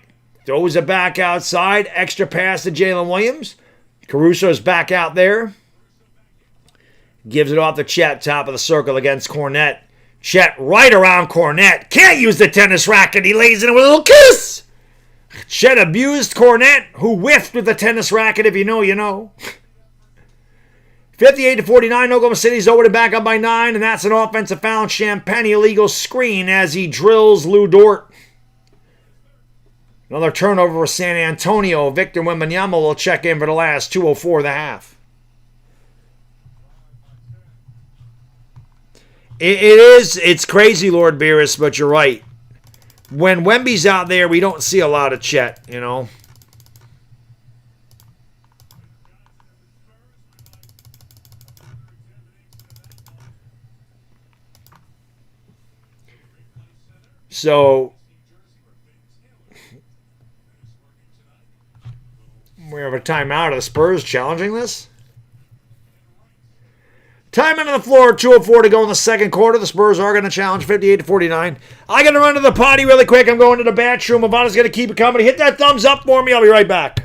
Throws it back outside. Extra pass to Jalen Williams. Caruso's back out there. Gives it off to Chet, top of the circle against Cornette. Chet right around Cornette. Can't use the tennis racket. He lays in it with a little kiss. Chet abused Cornette, who whiffed with the tennis racket. If you know, you know. 58-49, Oklahoma City's over to back up by 9, and that's an offensive foul. Champagnie illegal screen as he drills Lou Dort. Another turnover for San Antonio. Victor Wembanyama will check in for the last 2:04 of the half. It's crazy, Lord Beerus, but you're right. When Wemby's out there, we don't see a lot of Chet, you know. So, we have a timeout of the Spurs challenging this. Time into the floor, 2:04 to go in the second quarter. The Spurs are going to challenge 58-49. I got to run to the potty really quick. I'm going to the bathroom. Ivana's going to keep it coming. Hit that thumbs up for me. I'll be right back.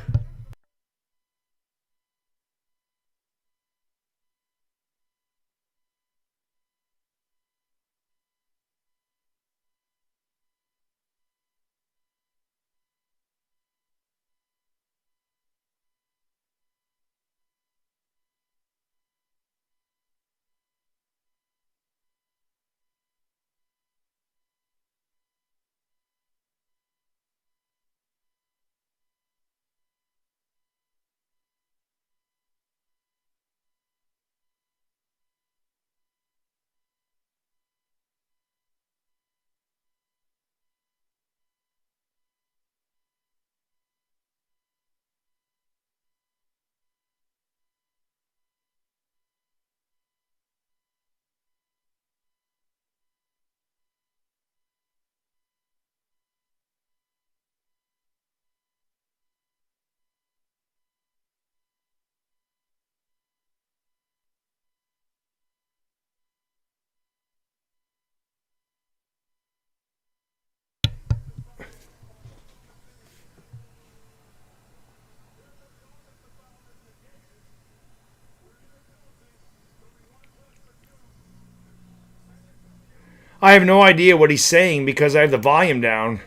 I have no idea what he's saying because I have the volume down.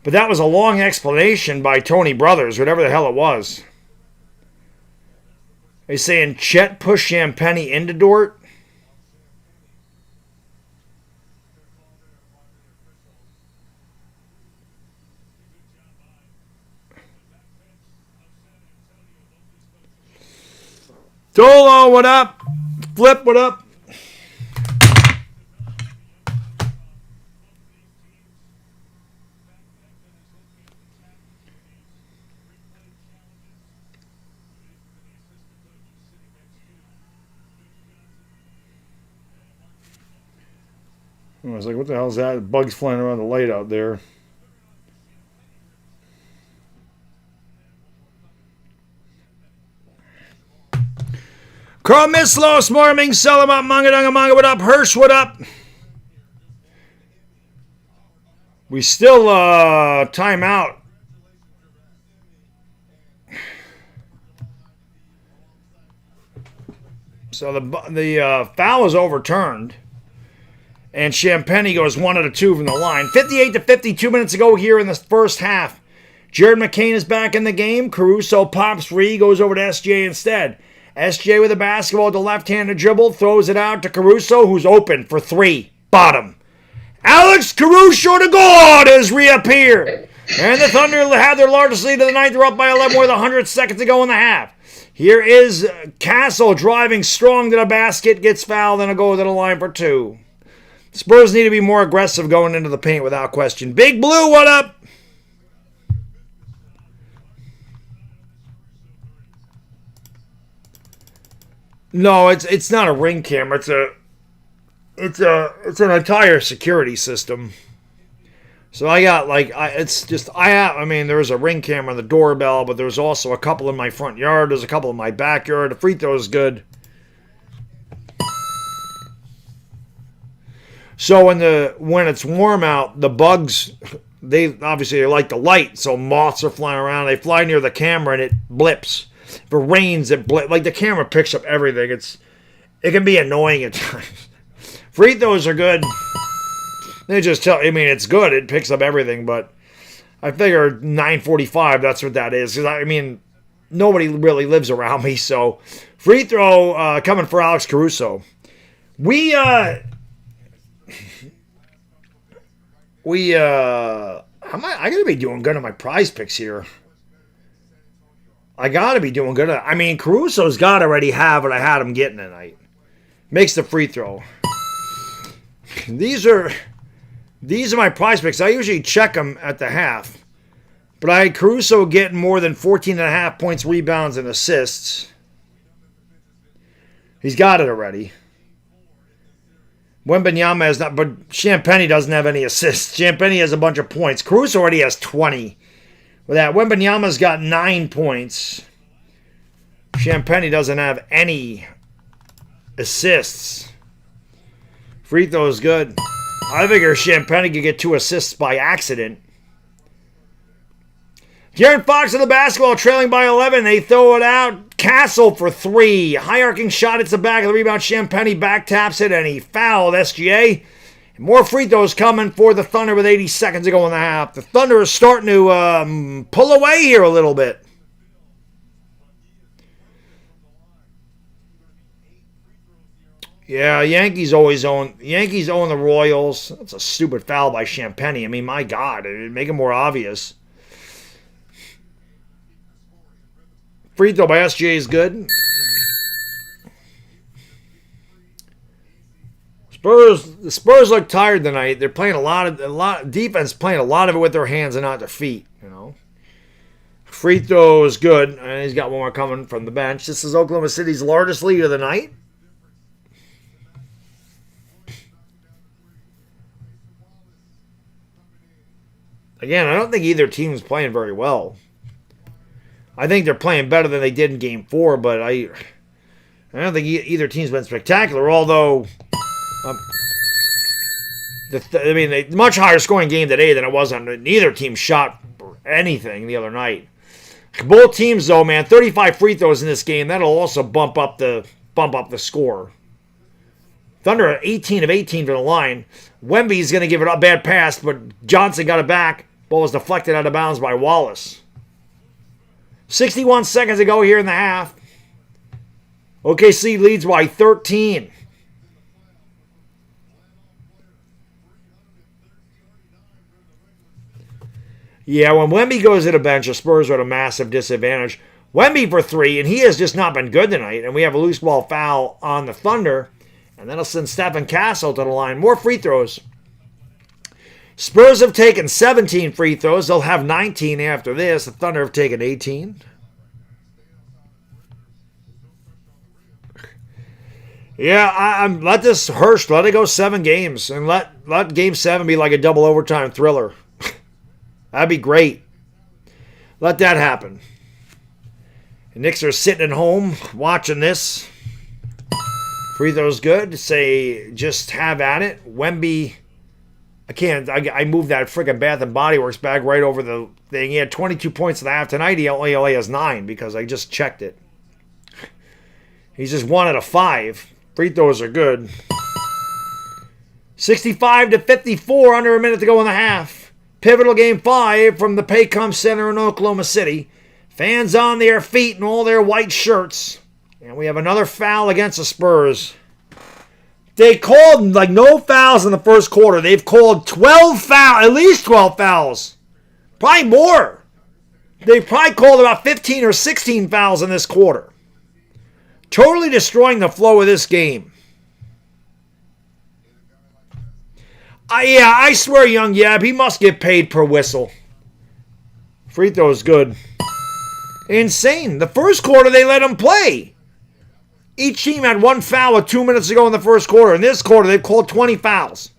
But that was a long explanation by Tony Brothers, whatever the hell it was. He's saying Chet pushed Champagnie into Dort. Dolo, what up? Flip, what up? I was like, what the hell is that? Bugs flying around the light out there. Carl Mislos, Morming, Salamat, Mangadanga, Manga, what up? Hirsch, what up? We still time out. So the foul is overturned. And Champagny goes 1 out of 2 from the line. 58 to 52 minutes to go here in the first half. Jared McCain is back in the game. Caruso pops free, goes over to SJ instead. SJ with the basketball with the left-handed dribble, throws it out to Caruso, who's open for 3. Bottom. Alex Caruso to God has reappeared. And the Thunder have their largest lead of the night. They're up by 11 with 100 seconds to go in the half. Here is Castle driving strong to the basket, gets fouled, and a go to the line for 2. Spurs need to be more aggressive going into the paint without question. Big Blue, what up? No, it's not a ring camera. It's an entire security system. So I got there's a ring camera on the doorbell, but there's also a couple in my front yard. There's a couple in my backyard. The free throw is good. So when it's warm out, the bugs, they obviously like the light, so moths are flying around. They fly near the camera and it blips. If it rains, it blips. Like the camera picks up everything. It can be annoying at times. Free throws are good. They just it's good. It picks up everything, but I figure 9:45, that's what that is. Because nobody really lives around me, so free throw coming for Alex Caruso. I gotta be doing good on my prize picks here. I gotta be doing good. Caruso's got to already have what I had him getting tonight. Makes the free throw. These are my prize picks. I usually check them at the half. But I had Caruso getting more than 14.5 points, rebounds, and assists. He's got it already. Wembanyama has not, but Champagny doesn't have any assists. Champagny has a bunch of points. Caruso already has 20. With that, Wembanyama's got 9 points. Champagny doesn't have any assists. Free throw is good. I figure Champagny could get 2 assists by accident. Jaron Fox in the basketball, trailing by 11. They throw it out. Castle for 3. High arcing shot. It's the back of the rebound. Champagny back taps it, and he fouled SGA. And more free throws coming for the Thunder with 80 seconds to go in the half. The Thunder is starting to pull away here a little bit. Yeah, Yankees own the Royals. That's a stupid foul by Champagny. My God, it'd make it more obvious. Free throw by SGA is good. The Spurs look tired tonight. They're playing a lot of defense, playing a lot of it with their hands and not their feet. Free throw is good, and he's got one more coming from the bench. This is Oklahoma City's largest lead of the night. Again, I don't think either team is playing very well. I think they're playing better than they did in Game 4, but I don't think either team's been spectacular, although much higher scoring game today than it was on neither team shot anything the other night. Both teams, though, man, 35 free throws in this game. That'll also bump up the score. Thunder are 18 of 18 from the line. Wemby's going to give it a bad pass, but Johnson got it back. Ball was deflected out of bounds by Wallace. 61 seconds to go here in the half. OKC leads by 13. Yeah, when Wemby goes to the bench, the Spurs are at a massive disadvantage. Wemby for 3, and he has just not been good tonight. And we have a loose ball foul on the Thunder. And that'll send Stephen Castle to the line. More free throws. Spurs have taken 17 free throws. They'll have 19 after this. The Thunder have taken 18. Yeah, I'm let this Hirsch, let it go 7 games. And let game 7 be like a double overtime thriller. That'd be great. Let that happen. The Knicks are sitting at home watching this. Free throws good. Say, just have at it. Wemby, I moved that freaking Bath and Body Works bag right over the thing. He had 22 points in the half tonight. He only has 9 because I just checked it. He's just 1 out of 5. Free throws are good. 65-54, under a minute to go in the half. Pivotal game 5 from the Paycom Center in Oklahoma City. Fans on their feet in all their white shirts. And we have another foul against the Spurs. They called like no fouls in the first quarter. They've called 12 fouls, at least 12 fouls. Probably more. They probably called about 15 or 16 fouls in this quarter. Totally destroying the flow of this game. I swear, young Yab, he must get paid per whistle. Free throw is good. Insane. The first quarter, they let him play. Each team had 1 foul with 2 minutes to go in the first quarter. In this quarter, they've called 20 fouls.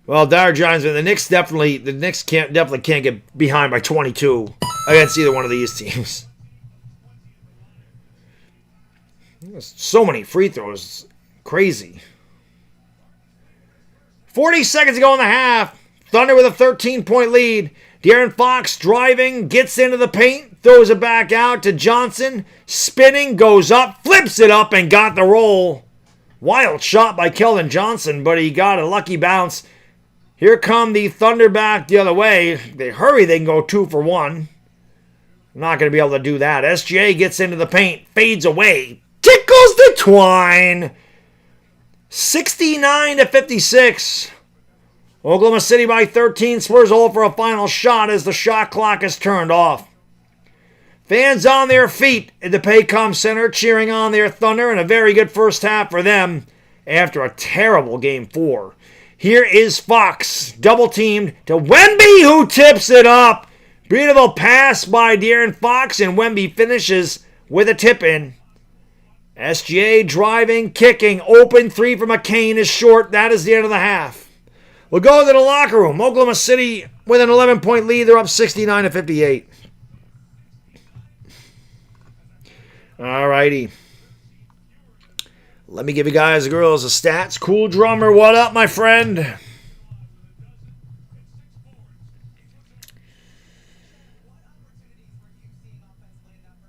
Well, Dire Giants, the Knicks definitely can't get behind by 22 against either one of these teams. So many free throws. Crazy. 40 seconds to go in the half. Thunder with a 13-point lead. De'Aaron Fox driving, gets into the paint, throws it back out to Johnson. Spinning, goes up, flips it up, and got the roll. Wild shot by Keldon Johnson, but he got a lucky bounce. Here come the Thunder back the other way. They hurry, they can go 2 for 1. Not going to be able to do that. SGA gets into the paint, fades away, tickles the twine. 69-56. Oklahoma City by 13. Spurs hold for a final shot as the shot clock is turned off. Fans on their feet at the Paycom Center cheering on their Thunder, and a very good first half for them after a terrible Game 4. Here is Fox, double-teamed to Wemby, who tips it up. Beautiful pass by De'Aaron Fox, and Wemby finishes with a tip-in. SGA driving, kicking, open 3 from McCain is short. That is the end of the half. We'll go to the locker room. Oklahoma City with an 11-point lead. They're up 69-58. All righty. Let me give you guys and girls the stats. Cool Drummer, what up, my friend?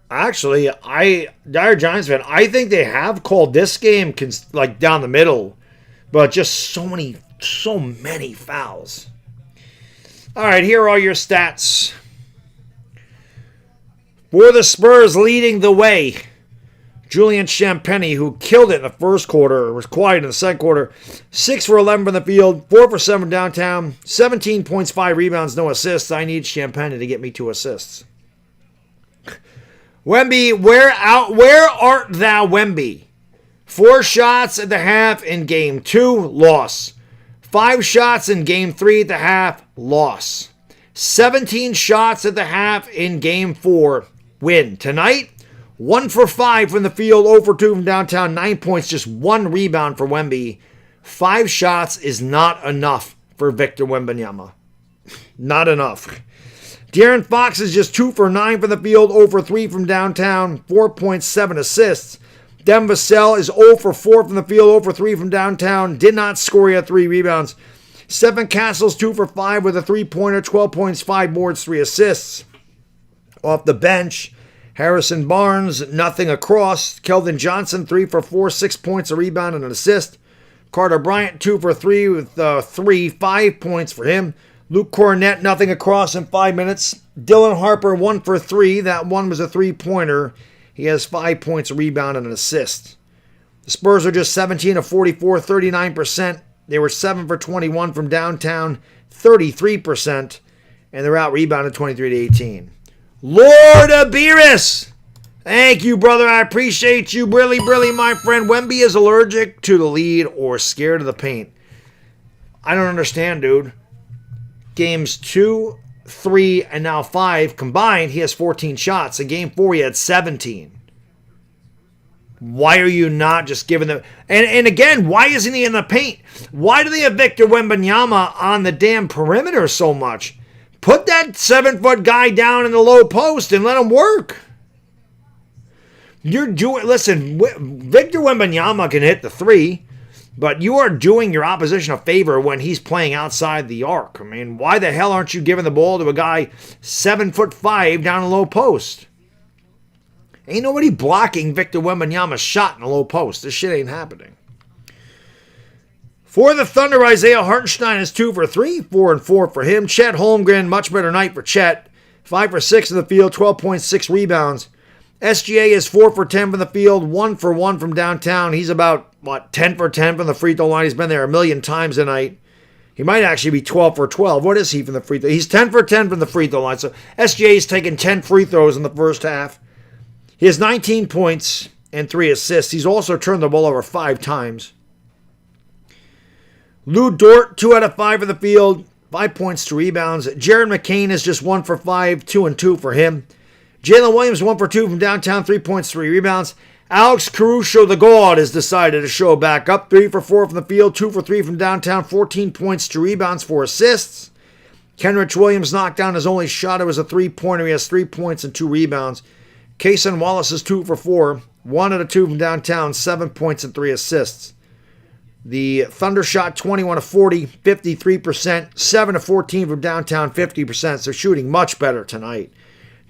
Actually, Dire Giants fan, I think they have called this game like down the middle, but just so many fouls. All right, here are all your stats. For the Spurs leading the way, Julian Champagnie, who killed it in the first quarter, was quiet in the second quarter. 6 for 11 from the field, 4 for 7 downtown, 17 points, 5 rebounds, no assists. I need Champagnie to get me 2 assists. Wemby, where art thou, Wemby? 4 shots at the half in Game 2, loss. 5 shots in Game 3 at the half, loss. 17 shots at the half in Game 4, win. Tonight, 1 for 5 from the field, 0 for 2 from downtown, 9 points, just 1 rebound for Wemby. 5 shots is not enough for Victor Wembanyama. Not enough. De'Aaron Fox is just 2 for 9 from the field, 0 for 3 from downtown, 4.7 assists. Devin Vassell is 0 for 4 from the field, 0 for 3 from downtown, did not score, he had 3 rebounds. Stephen Castle's 2 for 5 with a 3-pointer, 12 points, 5 boards, 3 assists. Off the bench, Harrison Barnes, nothing across. Keldon Johnson, 3 for 4, 6 points, a rebound, and an assist. Carter Bryant, 2 for 3 with 5 points for him. Luke Cornett, nothing across in 5 minutes. Dylan Harper, 1 for 3. That one was a 3-pointer. He has 5 points, a rebound, and an assist. The Spurs are just 17 of 44, 39%. They were 7 for 21 from downtown, 33%. And they're out rebounded 23-18. Lord Abiris! Thank you, brother. I appreciate you. Really, my friend. Wemby is allergic to the lead or scared of the paint. I don't understand, dude. Games 2 3, and now 5 combined, he has 14 shots. In game 4, he had 17. Why are you not just giving them... And again, why isn't he in the paint? Why do they have Victor Wembanyama on the damn perimeter so much? Put that 7-foot guy down in the low post and let him work. Listen, Victor Wembanyama can hit the 3, but you are doing your opposition a favor when he's playing outside the arc. I mean, why the hell aren't you giving the ball to a guy 7'5" down the low post? Ain't nobody blocking Victor Wembanyama's shot in the low post. This shit ain't happening. For the Thunder, Isaiah Hartenstein is 2 for 3, 4 and 4 for him. Chet Holmgren, much better night for Chet. 5 for 6 in the field, 12.6 rebounds. SGA is 4 for 10 from the field, 1 for 1 from downtown. He's about, 10 for 10 from the free throw line. He's been there a million times tonight. He might actually be 12 for 12. What is he from the free throw? He's 10 for 10 from the free throw line. So SGA's taken 10 free throws in the first half. He has 19 points and 3 assists. He's also turned the ball over 5 times. Lou Dort, 2 out of 5 in the field, 5 points, 2 rebounds. Jared McCain is just 1 for 5, 2 and 2 for him. Jalen Williams, 1 for 2 from downtown, 3 points, 3 rebounds. Alex Caruso, the God, has decided to show back up. 3 for 4 from the field, 2 for 3 from downtown, 14 points, 2 rebounds, 4 assists. Kenrich Williams knocked down his only shot. It was a 3-pointer. He has 3 points and 2 rebounds. Kaysen Wallace is 2 for 4, 1 out of 2 from downtown, 7 points and 3 assists. The Thunder shot 21 of 40, 53%, 7 of 14 from downtown, 50%. So shooting much better tonight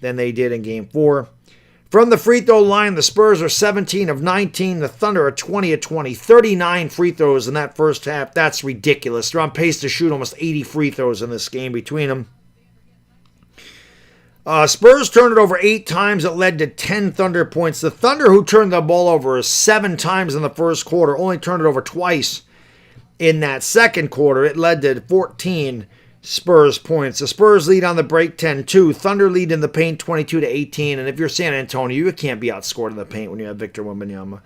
than they did in game 4. From the free throw line, the Spurs are 17 of 19. The Thunder are 20 of 20. 39 free throws in that first half. That's ridiculous. They're on pace to shoot almost 80 free throws in this game between them. Spurs turned it over 8 times. It led to 10 Thunder points. The Thunder, who turned the ball over 7 times in the first quarter, only turned it over twice in that second quarter. It led to 14 Spurs points. The Spurs lead on the break 10-2. Thunder lead in the paint 22-18. And if you're San Antonio, you can't be outscored in the paint when you have Victor Wembanyama.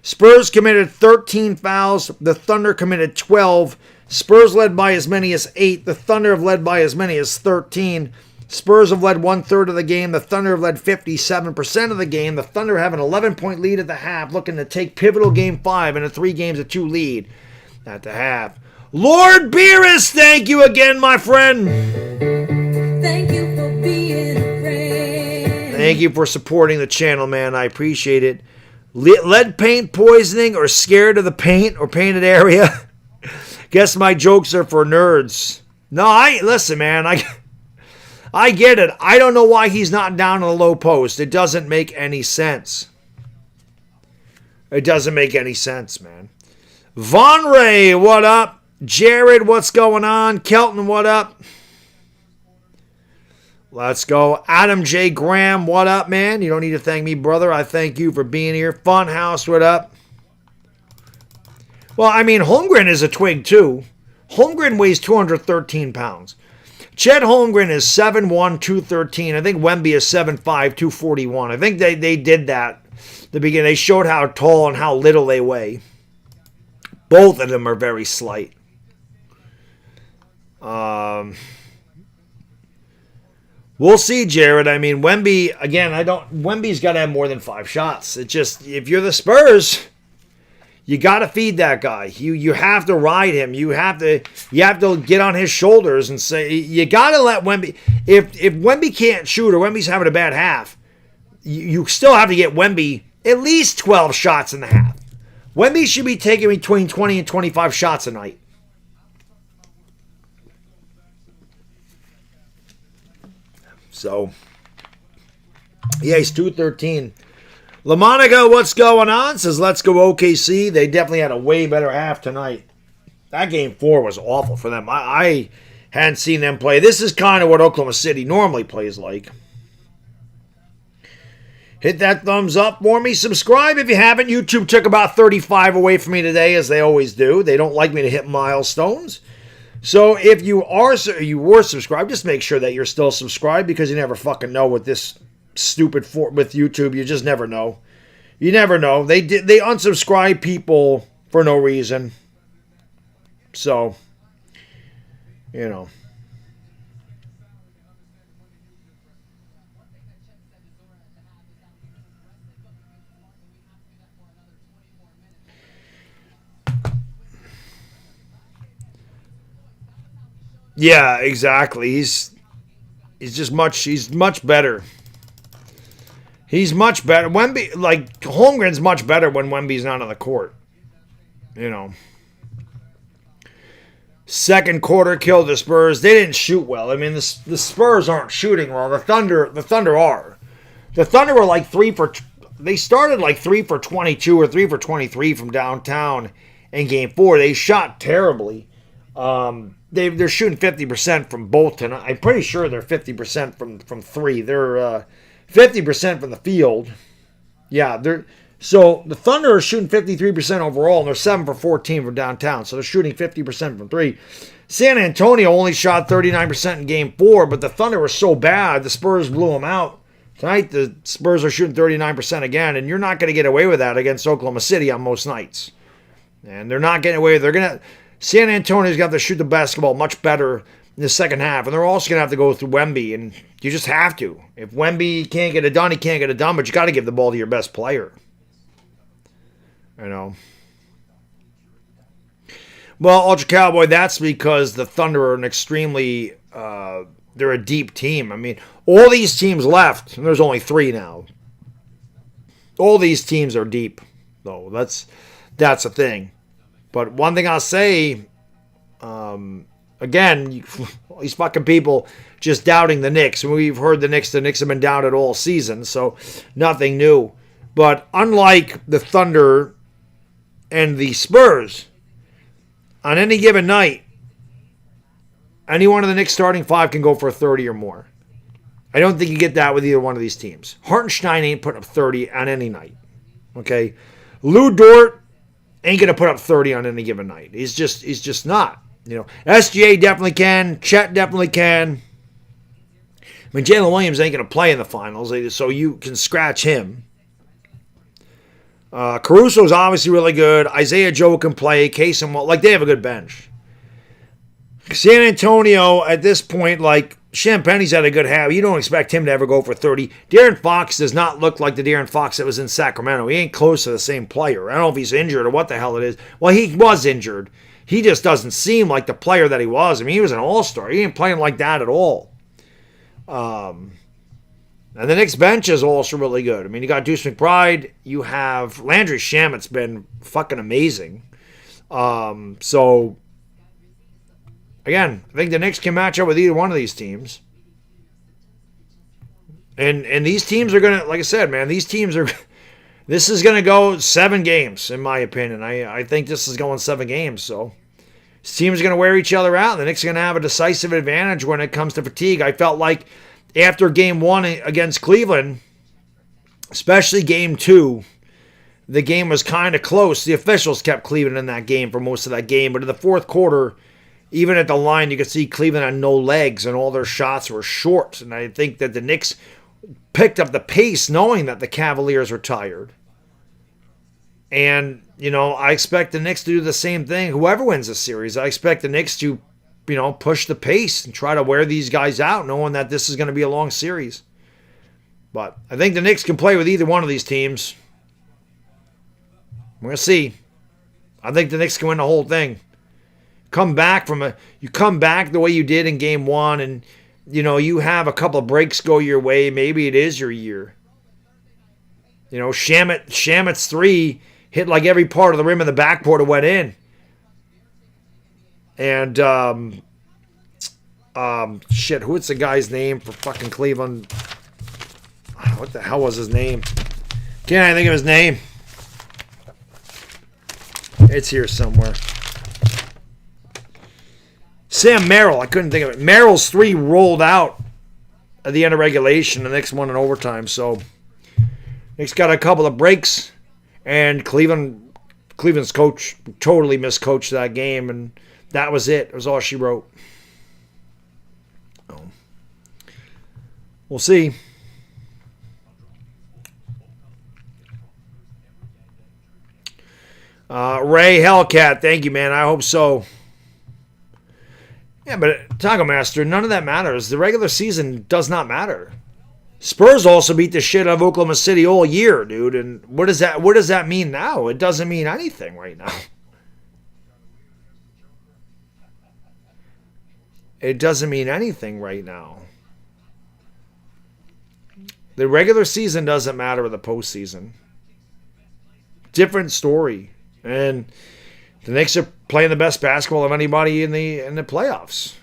Spurs committed 13 fouls. The Thunder committed 12. Spurs led by as many as 8. The Thunder have led by as many as 13. Spurs have led 1/3 of the game. The Thunder have led 57% of the game. The Thunder have an 11-point lead at the half, looking to take pivotal game 5 in a 3-2 lead at the half. Lord Beerus, thank you again, my friend. Thank you for being a friend. Thank you for supporting the channel, man. I appreciate it. Lead paint poisoning or scared of the paint or painted area? Guess my jokes are for nerds. No, listen, man. I get it. I don't know why he's not down in the low post. It doesn't make any sense. It doesn't make any sense, man. Von Ray, what up? Jared, what's going on? Kelton, what up? Let's go. Adam J. Graham, what up, man? You don't need to thank me, brother. I thank you for being here. Funhouse, what up? Well, I mean, Holmgren is a twig, too. Holmgren weighs 213 pounds. Chet Holmgren is 7'1", 213. I think Wemby is 7'5", 241. I think they did that at the beginning. They showed how tall and how little they weigh. Both of them are very slight. We'll see, Jared. I mean, Wemby, again, Wemby's got to have more than 5 shots. It just, if you're the Spurs, you got to feed that guy. You have to ride him. You have to get on his shoulders and say, you got to let Wemby, if Wemby can't shoot or Wemby's having a bad half, you still have to get Wemby at least 12 shots in the half. Wemby should be taking between 20 and 25 shots a night. So, yeah, he's 213. LaMonica, what's going on? Says, let's go OKC. They definitely had a way better half tonight. That game 4 was awful for them. I hadn't seen them play. This is kind of what Oklahoma City normally plays like. Hit that thumbs up for me. Subscribe if you haven't. YouTube took about 35 away from me today, as they always do. They don't like me to hit milestones. So if you were subscribed, just make sure that you're still subscribed, because you never fucking know with this stupid with YouTube. You just never know. You never know. They unsubscribe people for no reason. So, you know. Yeah, exactly. He's much better. He's much better. Wemby, like, Holmgren's much better when Wemby's not on the court. You know. Second quarter killed the Spurs. They didn't shoot well. I mean, the Spurs aren't shooting well. The Thunder are. The Thunder were like they started like 3 for 22 or 3 for 23 from downtown in game 4. They shot terribly. They're shooting 50% from both tonight. I'm pretty sure they're 50% from 3. They're 50% from the field. Yeah, so the Thunder are shooting 53% overall, and they're 7 for 14 from downtown. So they're shooting 50% from 3. San Antonio only shot 39% in game 4, but the Thunder were so bad, the Spurs blew them out. Tonight, the Spurs are shooting 39% again, and you're not going to get away with that against Oklahoma City on most nights. And they're not getting away. San Antonio's got to shoot the basketball much better in the second half, and they're also going to have to go through Wemby, and you just have to. If Wemby can't get it done, he can't get it done, but you got to give the ball to your best player. You know. Well, Ultra Cowboy, that's because the Thunder are an extremely, they're a deep team. I mean, all these teams left, and there's only 3 now. All these teams are deep, though. That's the thing. But one thing I'll say, again, these fucking people just doubting the Knicks. We've heard the Knicks have been doubted all season, so nothing new. But unlike the Thunder and the Spurs, on any given night, any one of the Knicks starting 5 can go for 30 or more. I don't think you get that with either one of these teams. Hartenstein ain't putting up 30 on any night. Okay? Lou Dort ain't going to put up 30 on any given night. He's just not. You know, SGA definitely can. Chet definitely can. I mean, Jalen Williams ain't going to play in the finals, so you can scratch him. Caruso's obviously really good. Isaiah Joe can play. Case and like they have a good bench. San Antonio at this point, like Champagne's had a good half. You don't expect him to ever go for 30. De'Aaron Fox does not look like the De'Aaron Fox that was in Sacramento. He ain't close to the same player. I don't know if he's injured or what the hell it is. Well, he was injured. He just doesn't seem like the player that he was. I mean, he was an all-star. He ain't playing like that at all. And the Knicks bench is also really good. I mean, you got Deuce McBride. You have Landry Shamit's been fucking amazing. So, again, I think the Knicks can match up with either one of these teams. And these teams are going to, like I said, man, these teams are, this is going to go 7 games, in my opinion. I think this is going 7 games. So, these teams are going to wear each other out. The Knicks are going to have a decisive advantage when it comes to fatigue. I felt like after game 1 against Cleveland, especially game 2, the game was kind of close. The officials kept Cleveland in that game for most of that game. But in the fourth quarter, even at the line, you could see Cleveland had no legs and all their shots were short. And I think that the Knicks picked up the pace knowing that the Cavaliers were tired. And, you know, I expect the Knicks to do the same thing. Whoever wins the series, I expect the Knicks to, you know, push the pace and try to wear these guys out, knowing that this is going to be a long series. But I think the Knicks can play with either one of these teams. We're going to see. I think the Knicks can win the whole thing. You come back the way you did in game 1, and, you know, you have a couple of breaks go your way. Maybe it is your year. You know, Shamit's 3 hit like every part of the rim of the backboard and went in. And, what's the guy's name for fucking Cleveland? What the hell was his name? Can't I think of his name? It's here somewhere. Sam Merrill. I couldn't think of it. Merrill's 3 rolled out at the end of regulation. The next one in overtime. So, Knicks got a couple of breaks. And Cleveland's coach totally miscoached that game. And that was it. It was all she wrote. Oh. We'll see. Ray Hellcat, thank you, man. I hope so. Yeah, but Taco Master, none of that matters. The regular season does not matter. Spurs also beat the shit out of Oklahoma City all year, dude. And what does that mean now? It doesn't mean anything right now. it doesn't mean anything right now. The regular season doesn't matter with the postseason. Different story. And the Knicks are playing the best basketball of anybody in the playoffs.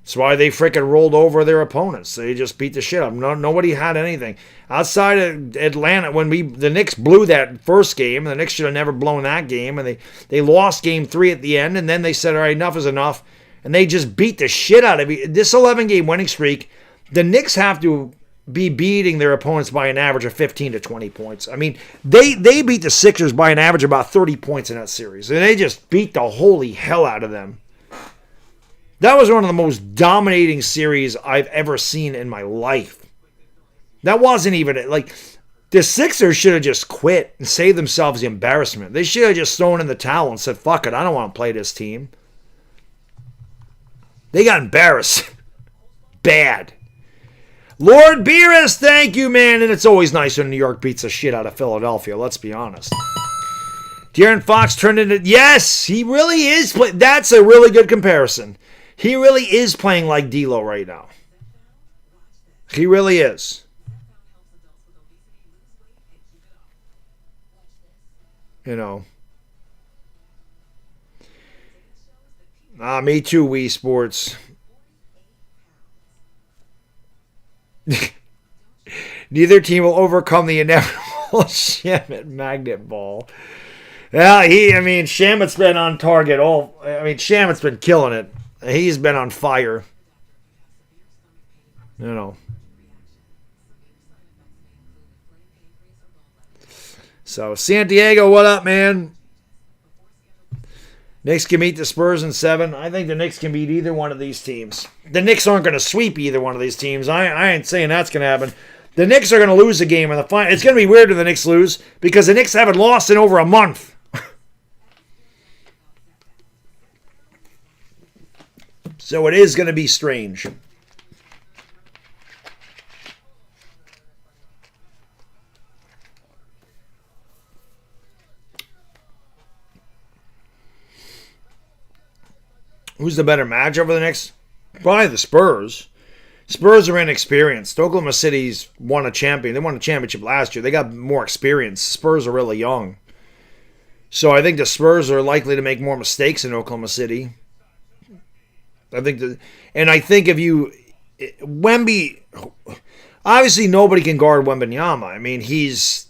That's why they freaking rolled over their opponents. They just beat the shit out of them. Nobody had anything. Outside of Atlanta, when the Knicks blew that first game, the Knicks should have never blown that game, and they lost game 3 at the end, and then they said, all right, enough is enough, and they just beat the shit out of it. This 11-game winning streak, the Knicks have to be beating their opponents by an average of 15 to 20 points. I mean, they beat the Sixers by an average of about 30 points in that series, and they just beat the holy hell out of them. That was one of the most dominating series I've ever seen in my life. That wasn't even, like, the Sixers should have just quit and saved themselves the embarrassment. They should have just thrown in the towel and said, fuck it, I don't want to play this team. They got embarrassed. Bad. Lord Beerus, thank you, man. And it's always nice when New York beats the shit out of Philadelphia, let's be honest. De'Aaron Fox turned into, yes, he really is. That's a really good comparison. He really is playing like D'Lo right now. He really is. You know. Me too, Wii Sports. Neither team will overcome the inevitable Shamit magnet ball. Yeah, Shamit's been on target. Shamit's been killing it. He's been on fire. You know. So, Santiago, what up, man? Knicks can beat the Spurs in 7. I think the Knicks can beat either one of these teams. The Knicks aren't going to sweep either one of these teams. I ain't saying that's going to happen. The Knicks are going to lose a game in the final. It's going to be weird if the Knicks lose because the Knicks haven't lost in over a month. So it is going to be strange. Who's the better match over the Knicks? Probably the Spurs. Spurs are inexperienced. Oklahoma City's won a champion. They won a championship last year. They got more experience. Spurs are really young. So I think the Spurs are likely to make more mistakes in Oklahoma City. I think if Wemby, obviously nobody can guard Wembanyama. He's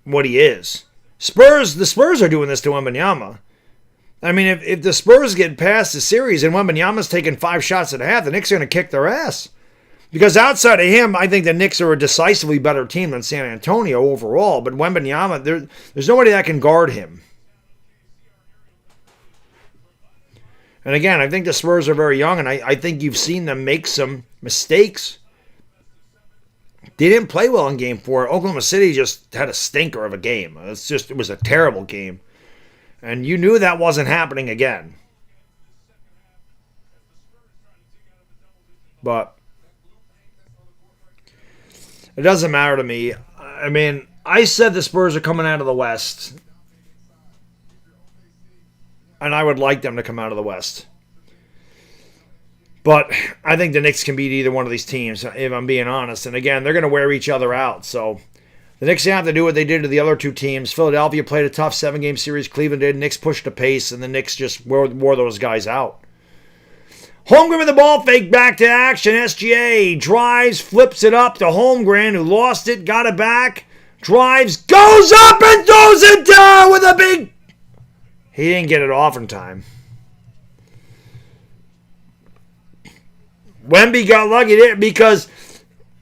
what he is. The Spurs are doing this to Wembanyama. If the Spurs get past the series and Wembanyama's taking 5 shots at a half, the Knicks are going to kick their ass. Because outside of him, I think the Knicks are a decisively better team than San Antonio overall. But Wembanyama, there's nobody that can guard him. And again, I think the Spurs are very young, and I think you've seen them make some mistakes. They didn't play well in Game 4. Oklahoma City just had a stinker of a game. It was a terrible game. And you knew that wasn't happening again. But it doesn't matter to me. I said the Spurs are coming out of the West. And I would like them to come out of the West. But I think the Knicks can beat either one of these teams, if I'm being honest. And again, they're going to wear each other out. So the Knicks have to do what they did to the other two teams. Philadelphia played a tough 7-game series. Cleveland did. Knicks pushed the pace, and the Knicks just wore those guys out. Holmgren with the ball fake back to action. SGA drives, flips it up to Holmgren, who lost it, got it back. Drives, goes up and throws it down with a big... He didn't get it off in time. Wemby got lucky there because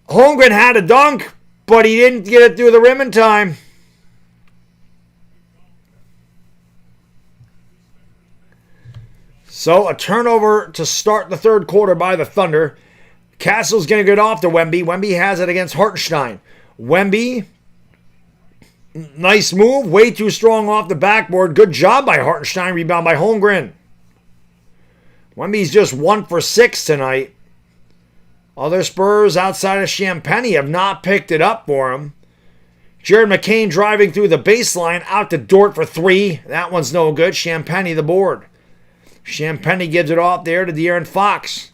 Holmgren had a dunk, but he didn't get it through the rim in time. So a turnover to start the third quarter by the Thunder. Castle's going to get off to Wemby. Wemby has it against Hartenstein. Wemby, nice move. Way too strong off the backboard. Good job by Hartenstein. Rebound by Holmgren. Wemby's just 1 for 6 tonight. Other Spurs outside of Champagny have not picked it up for him. Jared McCain driving through the baseline out to Dort for 3. That one's no good. Champagny the board. Champagny gives it off there to De'Aaron Fox.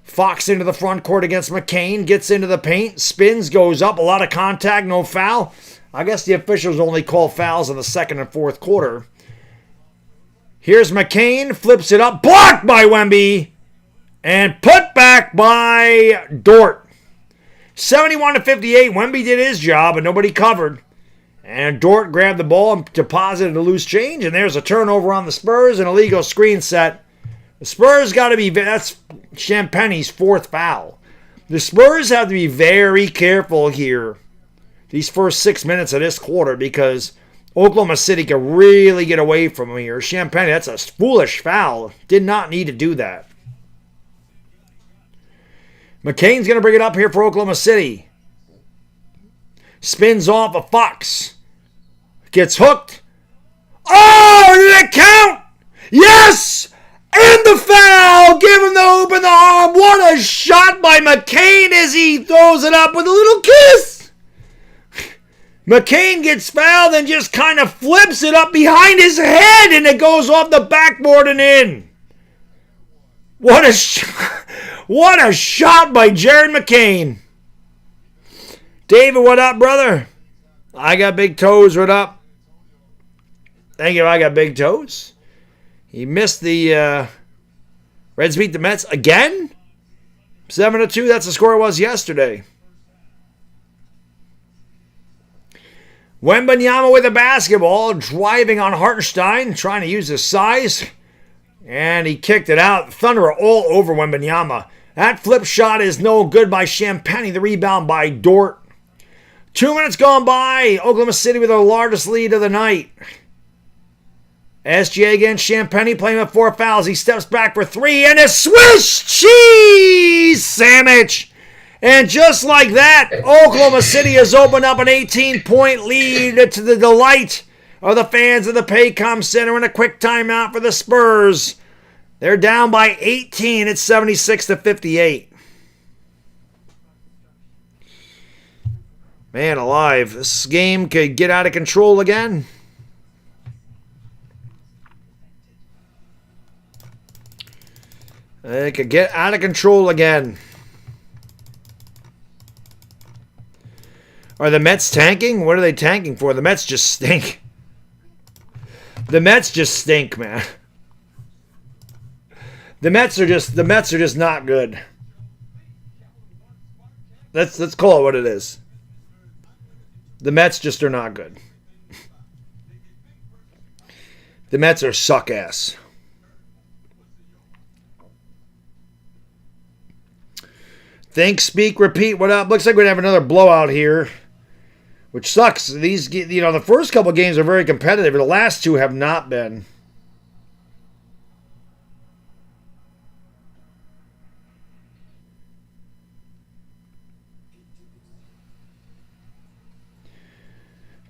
Fox into the front court against McCain. Gets into the paint. Spins. Goes up. A lot of contact. No foul. I guess the officials only call fouls in the second and fourth quarter. Here's McCain. Flips it up. Blocked by Wemby. And put back by Dort. 71-58. Wemby did his job, and nobody covered. And Dort grabbed the ball and deposited a loose change. And there's a turnover on the Spurs, an illegal screen set. The Spurs got to be, that's Champagny's fourth foul. The Spurs have to be very careful here, these first 6 minutes of this quarter, because Oklahoma City can really get away from them here. Champagny, that's a foolish foul. Did not need to do that. McCain's going to bring it up here for Oklahoma City. Spins off a Fox. Gets hooked. Oh, did it count? Yes! And the foul! Give him the hoop in the arm. What a shot by McCain as he throws it up with a little kiss. McCain gets fouled and just kind of flips it up behind his head, and it goes off the backboard and in. What a shot by Jared McCain. David, what up, brother? I got big toes. What up? Thank you. I got big toes. He missed the Reds beat the Mets again? 7-2. That's the score it was yesterday. Wembanyama with the basketball, driving on Hartenstein, trying to use his size. And he kicked it out. Thunder are all over Wembanyama. That flip shot is no good by Champagny. The rebound by Dort. 2 minutes gone by. Oklahoma City with their largest lead of the night. SGA against Champagny, playing with 4 fouls. He steps back for 3 and a Swiss cheese sandwich. And just like that, Oklahoma City has opened up an 18-point lead to the delight of the fans of the Paycom Center, and a quick timeout for the Spurs. They're down by 18. It's 76-58. Man alive, this game could get out of control again. It could get out of control again. Are the Mets tanking? What are they tanking for? The Mets just stink. The Mets just stink, man. The Mets are just not good. Let's call it what it is. The Mets just are not good. The Mets are suck ass. Think, speak, repeat. What up? Looks like we're gonna have another blowout here, which sucks. These, the first couple games are very competitive, but the last two have not been.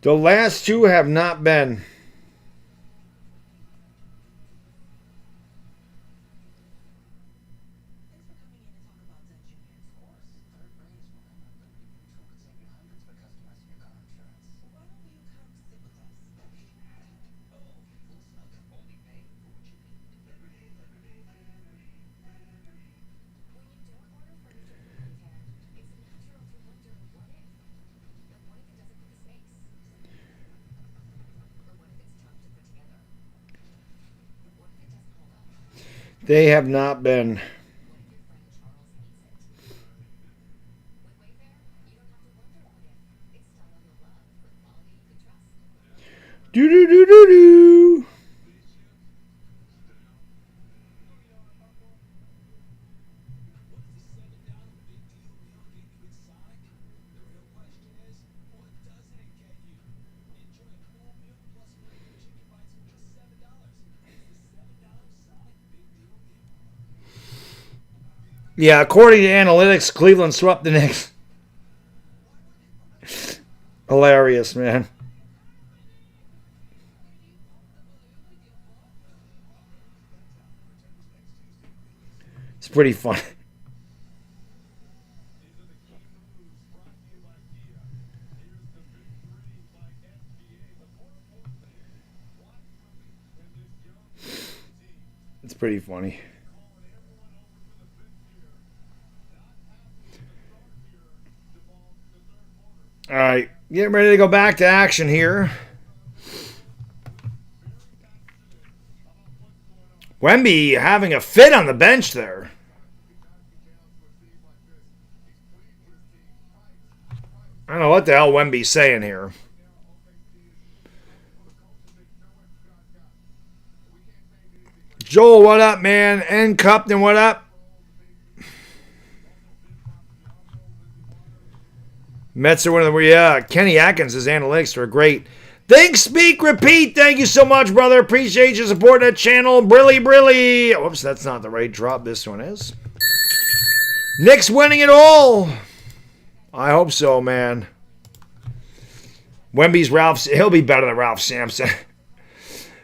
The last two have not been. They have not been. Do. Yeah, according to analytics, Cleveland swept the Knicks. Hilarious, man. It's pretty fun. It's pretty funny. All right, getting ready to go back to action here. Wemby having a fit on the bench there. I don't know what the hell Wemby's saying here. Joel, what up, man? N Cupton, what up? Mets are one of the Kenny Atkins' analytics are great. Think, speak, repeat. Thank you so much, brother. Appreciate your support of the channel. Brilly. Whoops, that's not the right drop. This one is. Knicks winning it all. I hope so, man. Wemby's he'll be better than Ralph Sampson.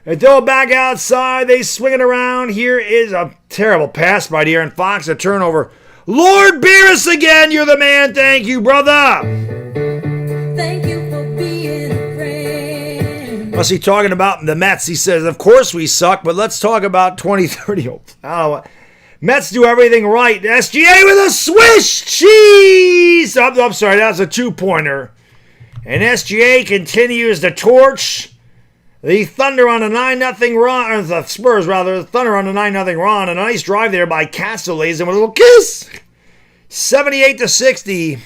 They throw it back outside. They swing it around. Here is a terrible pass by De'Aaron Fox. A turnover. Lord Beerus again. You're the man. Thank you, brother. Thank you for being a friend. What's he talking about the Mets? He says, of course we suck, but let's talk about 2030. I don't know what. Mets do everything right. SGA with a swish. Jeez. I'm sorry. That's a two-pointer. And SGA continues to torch the Thunder on a 9-0 run, or the Spurs rather, the Thunder on a 9-0 run. A nice drive there by Castle, lays in with a little kiss. 78-60.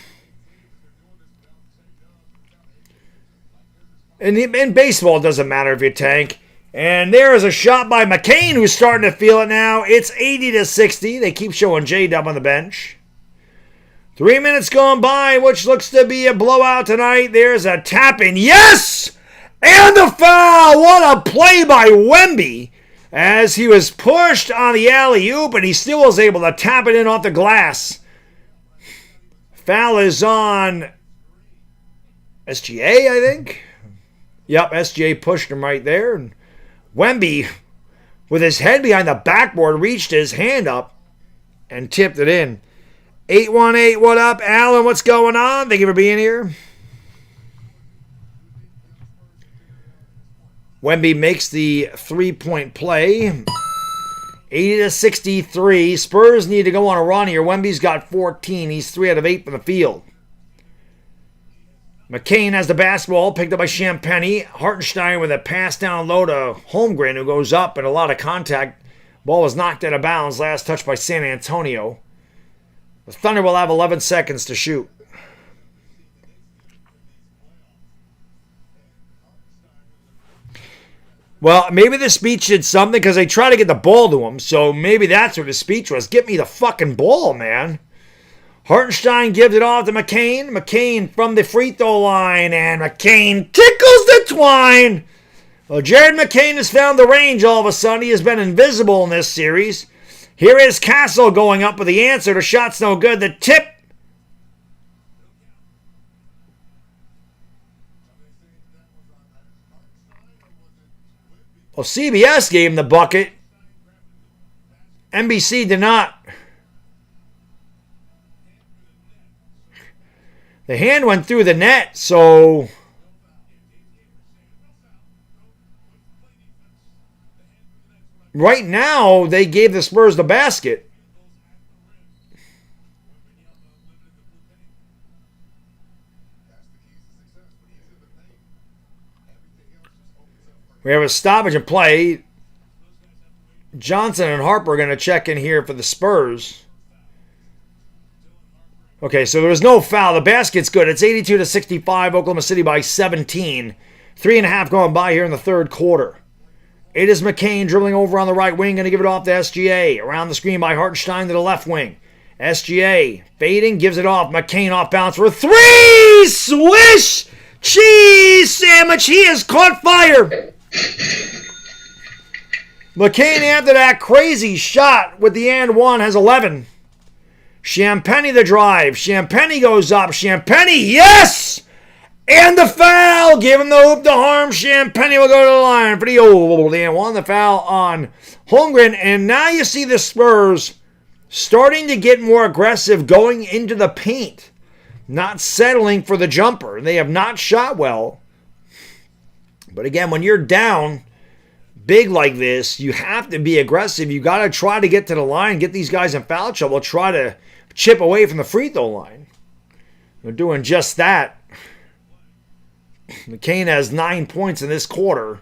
And in baseball, it doesn't matter if you tank. And there is a shot by McCain, who's starting to feel it now. It's 80-60. They keep showing J-Dub on the bench. 3 minutes gone by, which looks to be a blowout tonight. There's a tap-in. Yes! And the foul! What a play by Wemby as he was pushed on the alley-oop, and he still was able to tap it in off the glass. Foul is on SGA, I think. Yep, SGA pushed him right there. And Wemby, with his head behind the backboard, reached his hand up and tipped it in. 818, what up? Alan, what's going on? Thank you for being here. Wemby makes the three-point play. 80-63. Spurs need to go on a run here. Wemby's got 14. He's 3 out of 8 from the field. McCain has the basketball, picked up by Champagny. Hartenstein with a pass down low to Holmgren, who goes up and a lot of contact. Ball was knocked out of bounds. Last touch by San Antonio. The Thunder will have 11 seconds to shoot. Well, maybe the speech did something because they try to get the ball to him. So maybe that's what the speech was. Get me the fucking ball, man. Hartenstein gives it off to McCain. McCain from the free throw line. And McCain tickles the twine. Well, Jared McCain has found the range all of a sudden. He has been invisible in this series. Here is Castle going up with the answer. The shot's no good. The tip. Well, CBS gave him the bucket. NBC did not. The hand went through the net, so right now they gave the Spurs the basket. We have a stoppage in play. Johnson and Harper are going to check in here for the Spurs. Okay, so there was no foul. The basket's good. It's 82-65. Oklahoma City by 17. 3.5 going by here in the third quarter. It is McCain dribbling over on the right wing. Going to give it off to SGA. Around the screen by Hartenstein to the left wing. SGA fading, gives it off. McCain off bounce for 3! Swish! Cheese sandwich. He has caught fire. McCain, after that crazy shot with the and one, has 11. Champagny the drive. Champagny goes up. Champagny, yes! And the foul. Give him the hoop to harm. Champagny will go to the line for the old and one. The foul on Holmgren. And now you see the Spurs starting to get more aggressive going into the paint. Not settling for the jumper. They have not shot well. But again, when you're down big like this, you have to be aggressive. You got to try to get to the line, get these guys in foul trouble, try to chip away from the free throw line. They're doing just that. McCain has 9 points in this quarter.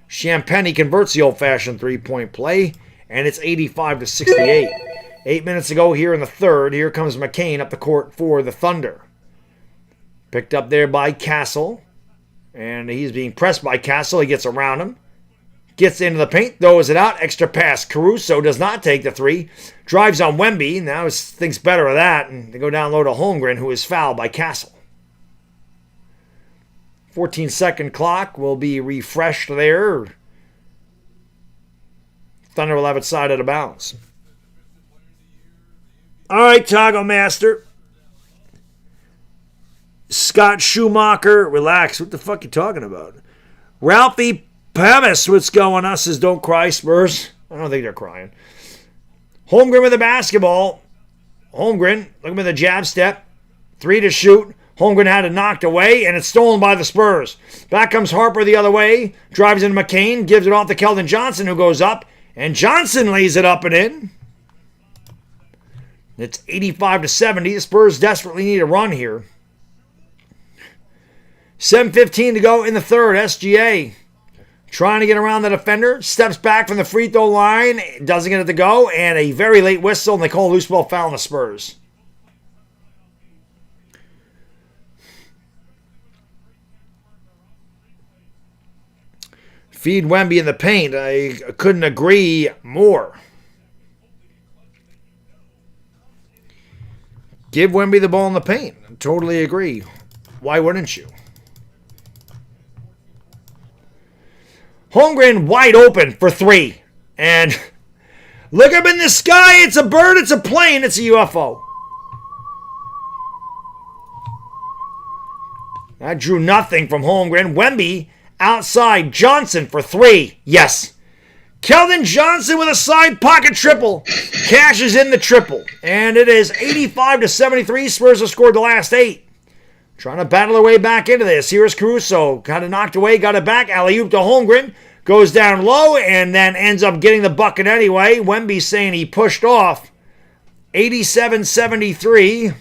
Champagny converts the old-fashioned three-point play, and it's 85-68. 8 minutes ago here in the third. Here comes McCain up the court for the Thunder. Picked up there by Castle, and he's being pressed by Castle. He gets around him. Gets into the paint, throws it out. Extra pass. Caruso does not take the three. Drives on Wemby. Now he thinks better of that, and they go down low to Holmgren, who is fouled by Castle. 14-second clock will be refreshed there. Thunder will have it side out of bounds. All right, Toggle Master. Scott Schumacher, relax. What the fuck you talking about? Ralphie Pevis, what's going on? Says, don't cry, Spurs. I don't think they're crying. Holmgren with the basketball. Holmgren, looking at the jab step. 3 to shoot. Holmgren had it knocked away, and it's stolen by the Spurs. Back comes Harper the other way. Drives into McCain. Gives it off to Keldon Johnson, who goes up. And Johnson lays it up and in. It's 85-70. The Spurs desperately need a run here. 7:15 to go in the third. SGA trying to get around the defender. Steps back from the free throw line. Doesn't get it to go. And a very late whistle, and they call a loose ball foul on the Spurs. Feed Wemby in the paint. I couldn't agree more. Give Wemby the ball in the paint. Totally agree. Why wouldn't you? Holmgren wide open for 3. And look up in the sky. It's a bird. It's a plane. It's a UFO. That drew nothing from Holmgren. Wemby outside. Johnson for 3. Yes. Keldon Johnson with a side pocket triple. Cashes in the triple. And it is 85-73. Spurs have scored the last 8. Trying to battle their way back into this. Here's Caruso. Got it knocked away. Got it back. Alley-oop to Holmgren. Goes down low and then ends up getting the bucket anyway. Wemby saying he pushed off. 87-73.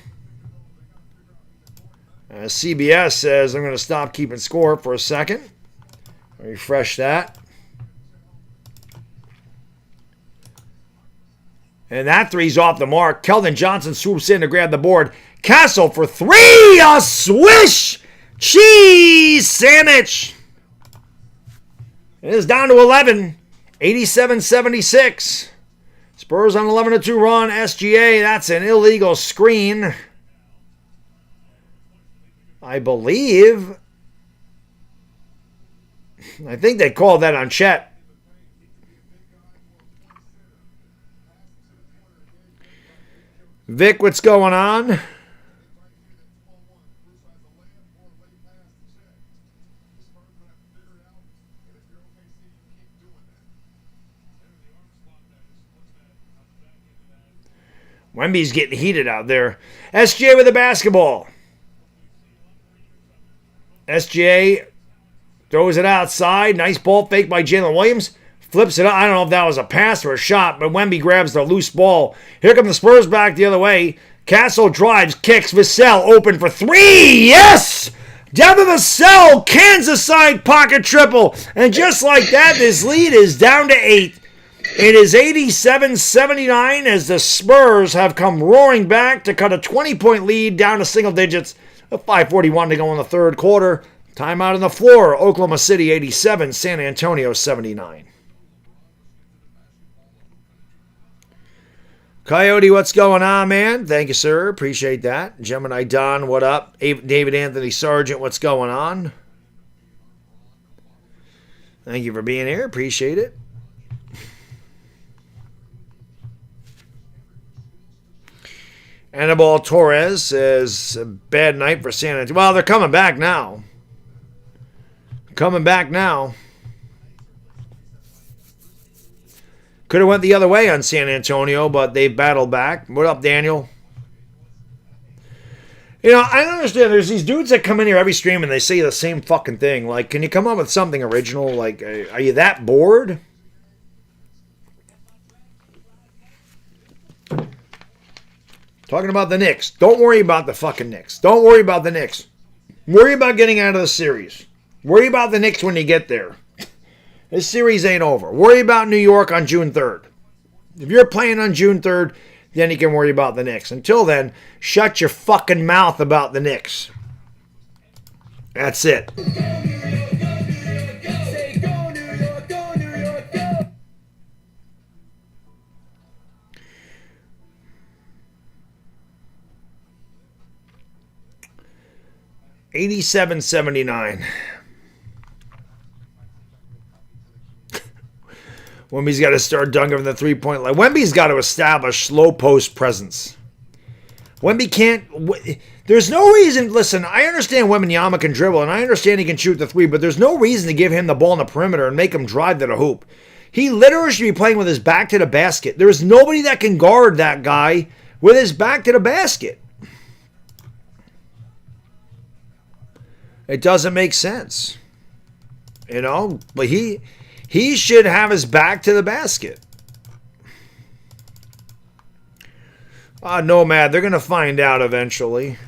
CBS says I'm going to stop keeping score for a second. Refresh that. And that three's off the mark. Keldon Johnson swoops in to grab the board. Castle for 3. A swish. Cheese sandwich. It is down to 11. 87-76. Spurs on 11-2 run. SGA, that's an illegal screen. I believe. I think they called that on Chet. Vic, what's going on? Wemby's getting heated out there. SGA with the basketball. SGA throws it outside. Nice ball fake by Jalen Williams. Flips it up. I don't know if that was a pass or a shot, but Wemby grabs the loose ball. Here come the Spurs back the other way. Castle drives, kicks. Vassell open for 3. Yes! Devin Vassell, Kansas side pocket triple. And just like that, this lead is down to 8. It is 87-79 as the Spurs have come roaring back to cut a 20-point lead down to single digits. 5:41 to go in the third quarter. Timeout on the floor. Oklahoma City 87, San Antonio 79. Coyote, what's going on, man? Thank you, sir. Appreciate that. Gemini Don, what up? David Anthony Sargent, what's going on? Thank you for being here. Appreciate it. Anibal Torres says, a bad night for San Antonio. Well, they're coming back now. Coming back now. Could have went the other way on San Antonio, but they battled back. What up, Daniel? You know, I don't understand. There's these dudes that come in here every stream and they say the same fucking thing. Like, can you come up with something original? Like, are you that bored? Talking about the Knicks. Don't worry about the fucking Knicks. Don't worry about the Knicks. Worry about getting out of the series. Worry about the Knicks when you get there. This series ain't over. Worry about New York on June 3rd. If you're playing on June 3rd, then you can worry about the Knicks. Until then, shut your fucking mouth about the Knicks. That's it. 87-79. Wemby's got to start dunking from the three-point line. Wemby's got to establish slow post presence. Wemby can't... There's no reason... Listen, I understand Wembanyama can dribble, and I understand he can shoot the three, but there's no reason to give him the ball in the perimeter and make him drive to the hoop. He literally should be playing with his back to the basket. There is nobody that can guard that guy with his back to the basket. It doesn't make sense. You know? But he should have his back to the basket. Nomad, they're going to find out eventually.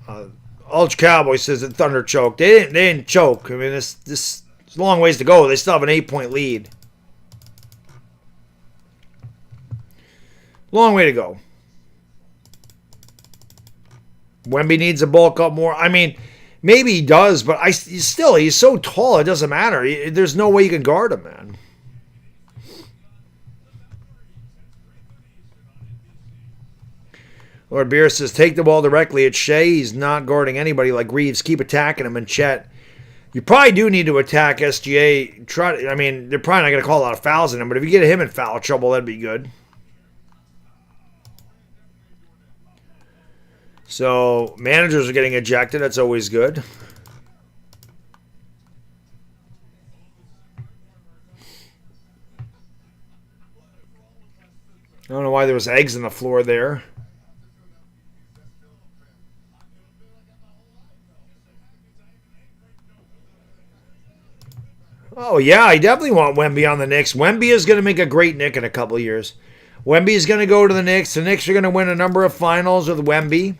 Ulch Cowboy says that Thunder choked. They didn't choke. I mean, this a long ways to go. They still have an 8-point lead. Long way to go. Wemby needs to bulk up more. I mean, maybe he does, but he's so tall, it doesn't matter. There's no way you can guard him, man. Lord Beer says, take the ball directly at Shea. He's not guarding anybody like Reeves. Keep attacking him. And Chet, you probably do need to attack SGA. They're probably not going to call a lot of fouls in him, but if you get him in foul trouble, that'd be good. So, managers are getting ejected. That's always good. I don't know why there was eggs on the floor there. Oh, yeah, I definitely want Wemby on the Knicks. Wemby is going to make a great Knick in a couple of years. Wemby is going to go to the Knicks. The Knicks are going to win a number of finals with Wemby.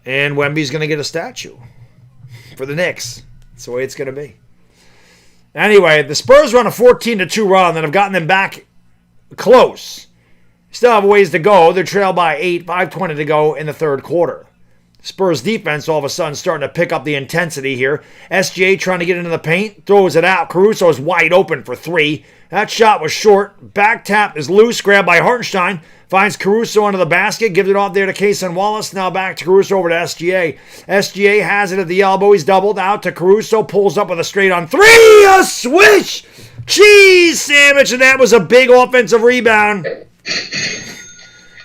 And Wemby's going to get a statue for the Knicks. That's the way it's going to be. Anyway, the Spurs run a 14-2 run and have gotten them back close. Still have a ways to go. They're trailed by 8, 5:20 to go in the third quarter. Spurs defense all of a sudden starting to pick up the intensity here. SGA trying to get into the paint, throws it out. Caruso is wide open for 3. That shot was short. Back tap is loose, grabbed by Hartenstein. Finds Caruso under the basket, gives it off there to Kayson Wallace. Now back to Caruso over to SGA. SGA has it at the elbow. He's doubled out to Caruso, pulls up with a straight on 3. A swish! Cheese sandwich, and that was a big offensive rebound.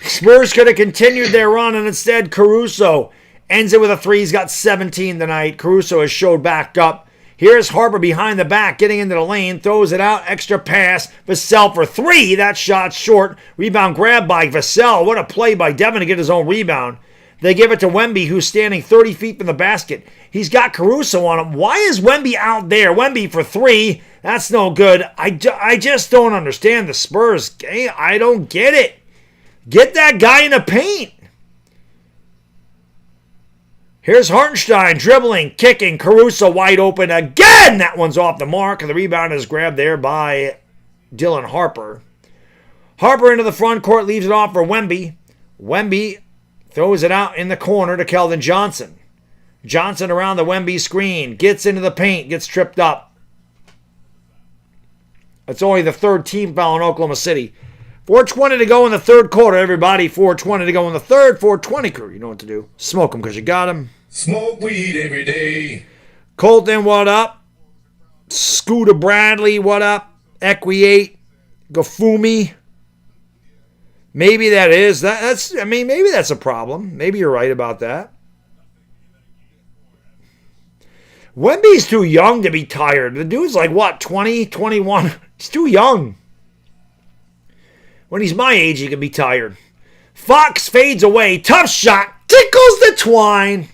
Spurs could have continued their run, and instead Caruso ends it with a 3. He's got 17 tonight. Caruso has showed back up. Here's Harper behind the back, getting into the lane, throws it out, extra pass. Vassell for 3. That shot short. Rebound grabbed by Vassell. What a play by Devin to get his own rebound. They give it to Wemby, who's standing 30 feet from the basket. He's got Caruso on him. Why is Wemby out there? Wemby for 3. That's no good. I just don't understand the Spurs. I don't get it. Get that guy in the paint. Here's Hartenstein dribbling, kicking, Caruso wide open again. That one's off the mark. The rebound is grabbed there by Dylan Harper. Harper into the front court, leaves it off for Wemby. Wemby throws it out in the corner to Keldon Johnson. Johnson around the Wemby screen, gets into the paint, gets tripped up. That's only the third team foul in Oklahoma City. 4:20 to go in the third quarter, everybody. 4:20 to go in the third. 4:20 crew. You know what to do. Smoke them because you got them. Smoke weed every day. Colton, what up? Scooter Bradley, what up? Equiate. Gafumi. Maybe that is. Maybe that's a problem. Maybe you're right about that. Wemby's too young to be tired. The dude's like, what, 20, 21? He's too young. When he's my age, he can be tired. Fox fades away. Tough shot. Tickles the twine.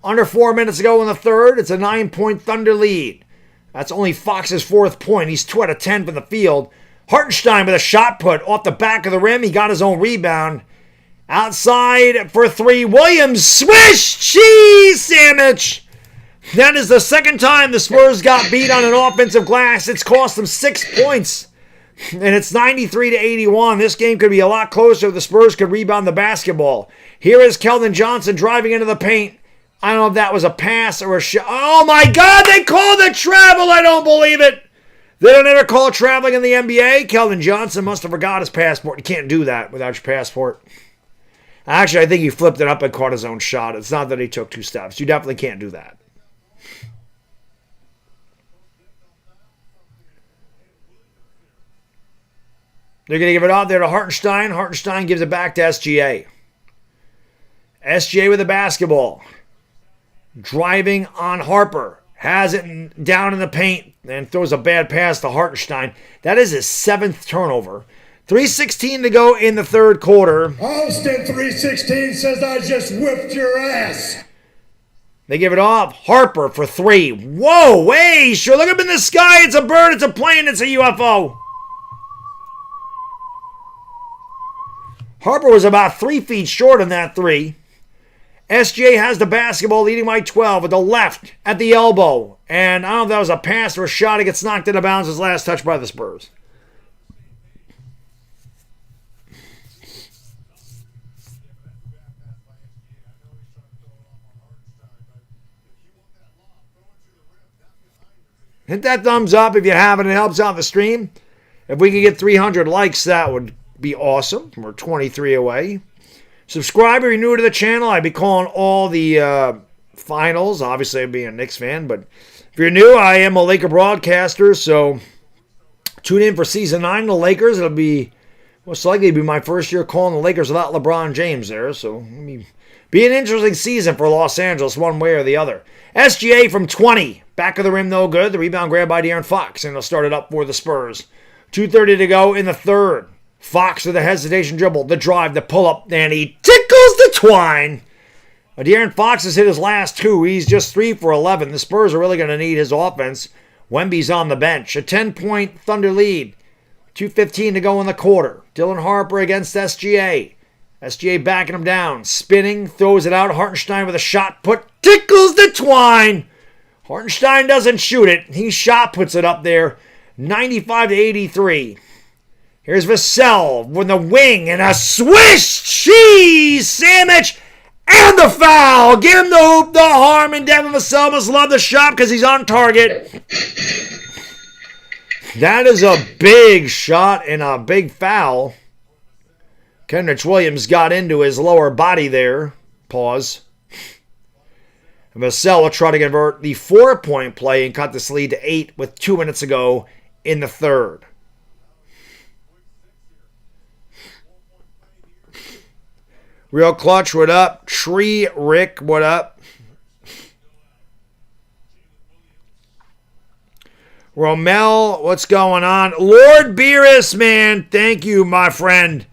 Under 4 minutes ago in the third. It's a 9-point Thunder lead. That's only Fox's 4th point. He's 2 out of 10 from the field. Hartenstein with a shot put off the back of the rim. He got his own rebound. Outside for 3. Williams. Swish! Cheese sandwich! That is the second time the Spurs got beat on an offensive glass. It's cost them 6 points. And it's 93-81. This game could be a lot closer if the Spurs could rebound the basketball. Here is Keldon Johnson driving into the paint. I don't know if that was a pass or a shot. Oh my God, they called the travel. I don't believe it. They don't ever call traveling in the NBA. Keldon Johnson must have forgot his passport. You can't do that without your passport. Actually, I think he flipped it up and caught his own shot. It's not that he took 2 steps. You definitely can't do that. They're going to give it out there to Hartenstein. Hartenstein gives it back to SGA. SGA with the basketball. Driving on Harper. Has it down in the paint and throws a bad pass to Hartenstein. That is his 7th turnover. 3:16 to go in the third quarter. Austin 316 says I just whipped your ass. They give it off. Harper for 3. Whoa, way, sure. Look up in the sky. It's a bird, it's a plane, it's a UFO. Harper was about 3 feet short on that 3. SGA has the basketball leading by 12 with the left at the elbow. And I don't know if that was a pass or a shot. It gets knocked into bounds. His last touch by the Spurs. Hit that thumbs up if you haven't. It helps out the stream. If we can get 300 likes, that would be awesome. We're 23 away. Subscribe if you're new to the channel. I'd be calling all the finals. Obviously, I'd be a Knicks fan. But if you're new, I am a Laker broadcaster. So tune in for Season 9 of the Lakers. It'll be most likely be my first year calling the Lakers without LeBron James there. So it'll be an interesting season for Los Angeles, one way or the other. SGA from 20. Back of the rim, no good. The rebound grab by De'Aaron Fox. And it'll start it up for the Spurs. 2:30 to go in the third. Fox with a hesitation dribble, the drive, the pull-up, and he tickles the twine. De'Aaron Fox has hit his last 2. He's just 3 for 11. The Spurs are really going to need his offense. Wemby's on the bench. A 10-point Thunder lead. 2:15 to go in the quarter. Dylan Harper against SGA. SGA backing him down. Spinning, throws it out. Hartenstein with a shot put. Tickles the twine. Hartenstein doesn't shoot it. He shot puts it up there. 95-83. Here's Vassell with the wing and a swish cheese sandwich and the foul. Give him the hoop, the harm, and Devin Vassell must love the shot because he's on target. That is a big shot and a big foul. Kenrich Williams got into his lower body there. Pause. And Vassell will try to convert the 4-point play and cut this lead to 8 with 2 minutes to go in the third. Real Clutch, what up? Tree Rick, what up? Romel, what's going on? Lord Beerus, man, thank you, my friend.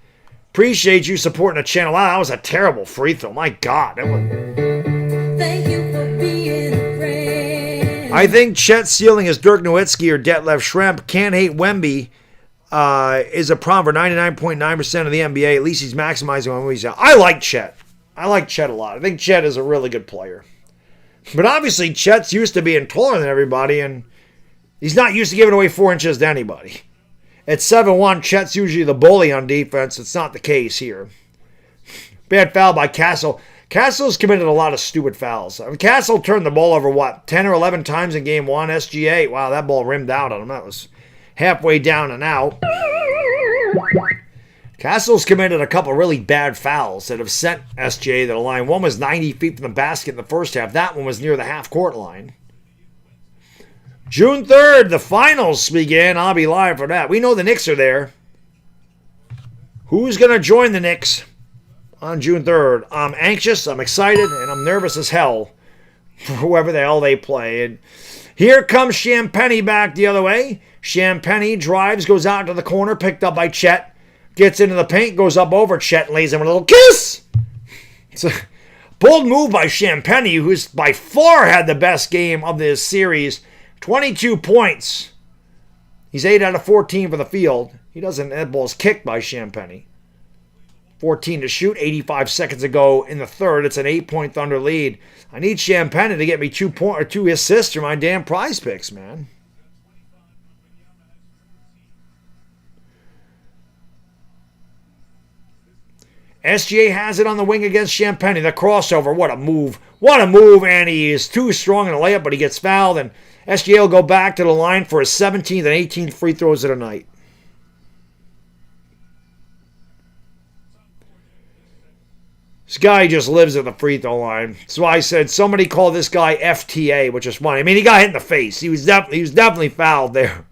Appreciate you supporting the channel. Wow, that was a terrible free throw. My God. Thank you for being a friend. I think Chet Sealing is Dirk Nowitzki or Detlef Schrempf. Can't hate Wemby. Is a problem for 99.9% of the NBA. At least he's maximizing on what he's out. I like Chet. I like Chet a lot. I think Chet is a really good player. But obviously, Chet's used to being taller than everybody, and he's not used to giving away 4 inches to anybody. At 7'1", Chet's usually the bully on defense. It's not the case here. Bad foul by Castle. Castle's committed a lot of stupid fouls. I mean, Castle turned the ball over, 10 or 11 times in game 1? SGA, wow, that ball rimmed out on him. That was halfway down and out. Castle's committed a couple really bad fouls that have sent SGA to the line. One was 90 feet from the basket in the first half. That one was near the half-court line. June 3rd, the finals begin. I'll be live for that. We know the Knicks are there. Who's going to join the Knicks on June 3rd? I'm anxious, I'm excited, and I'm nervous as hell for whoever the hell they play. And here comes Champagny back the other way. Champagny drives, goes out to the corner, picked up by Chet. Gets into the paint, goes up over Chet, and lays him a little kiss. It's a bold move by Champagny, who's by far had the best game of this series. 22 points. He's 8 out of 14 for the field. That ball's kicked by Champagny. 14 to shoot, 85 seconds to go in the third. It's an 8-point Thunder lead. I need Champagny to get me 2 assists or my damn prize picks, man. SGA has it on the wing against Champagny. The crossover, what a move. What a move, and he is too strong in the layup, but he gets fouled, and SGA will go back to the line for his 17th and 18th free throws of the night. This guy just lives at the free throw line. So I said somebody call this guy FTA, which is funny. I mean, he got hit in the face. He was definitely fouled there.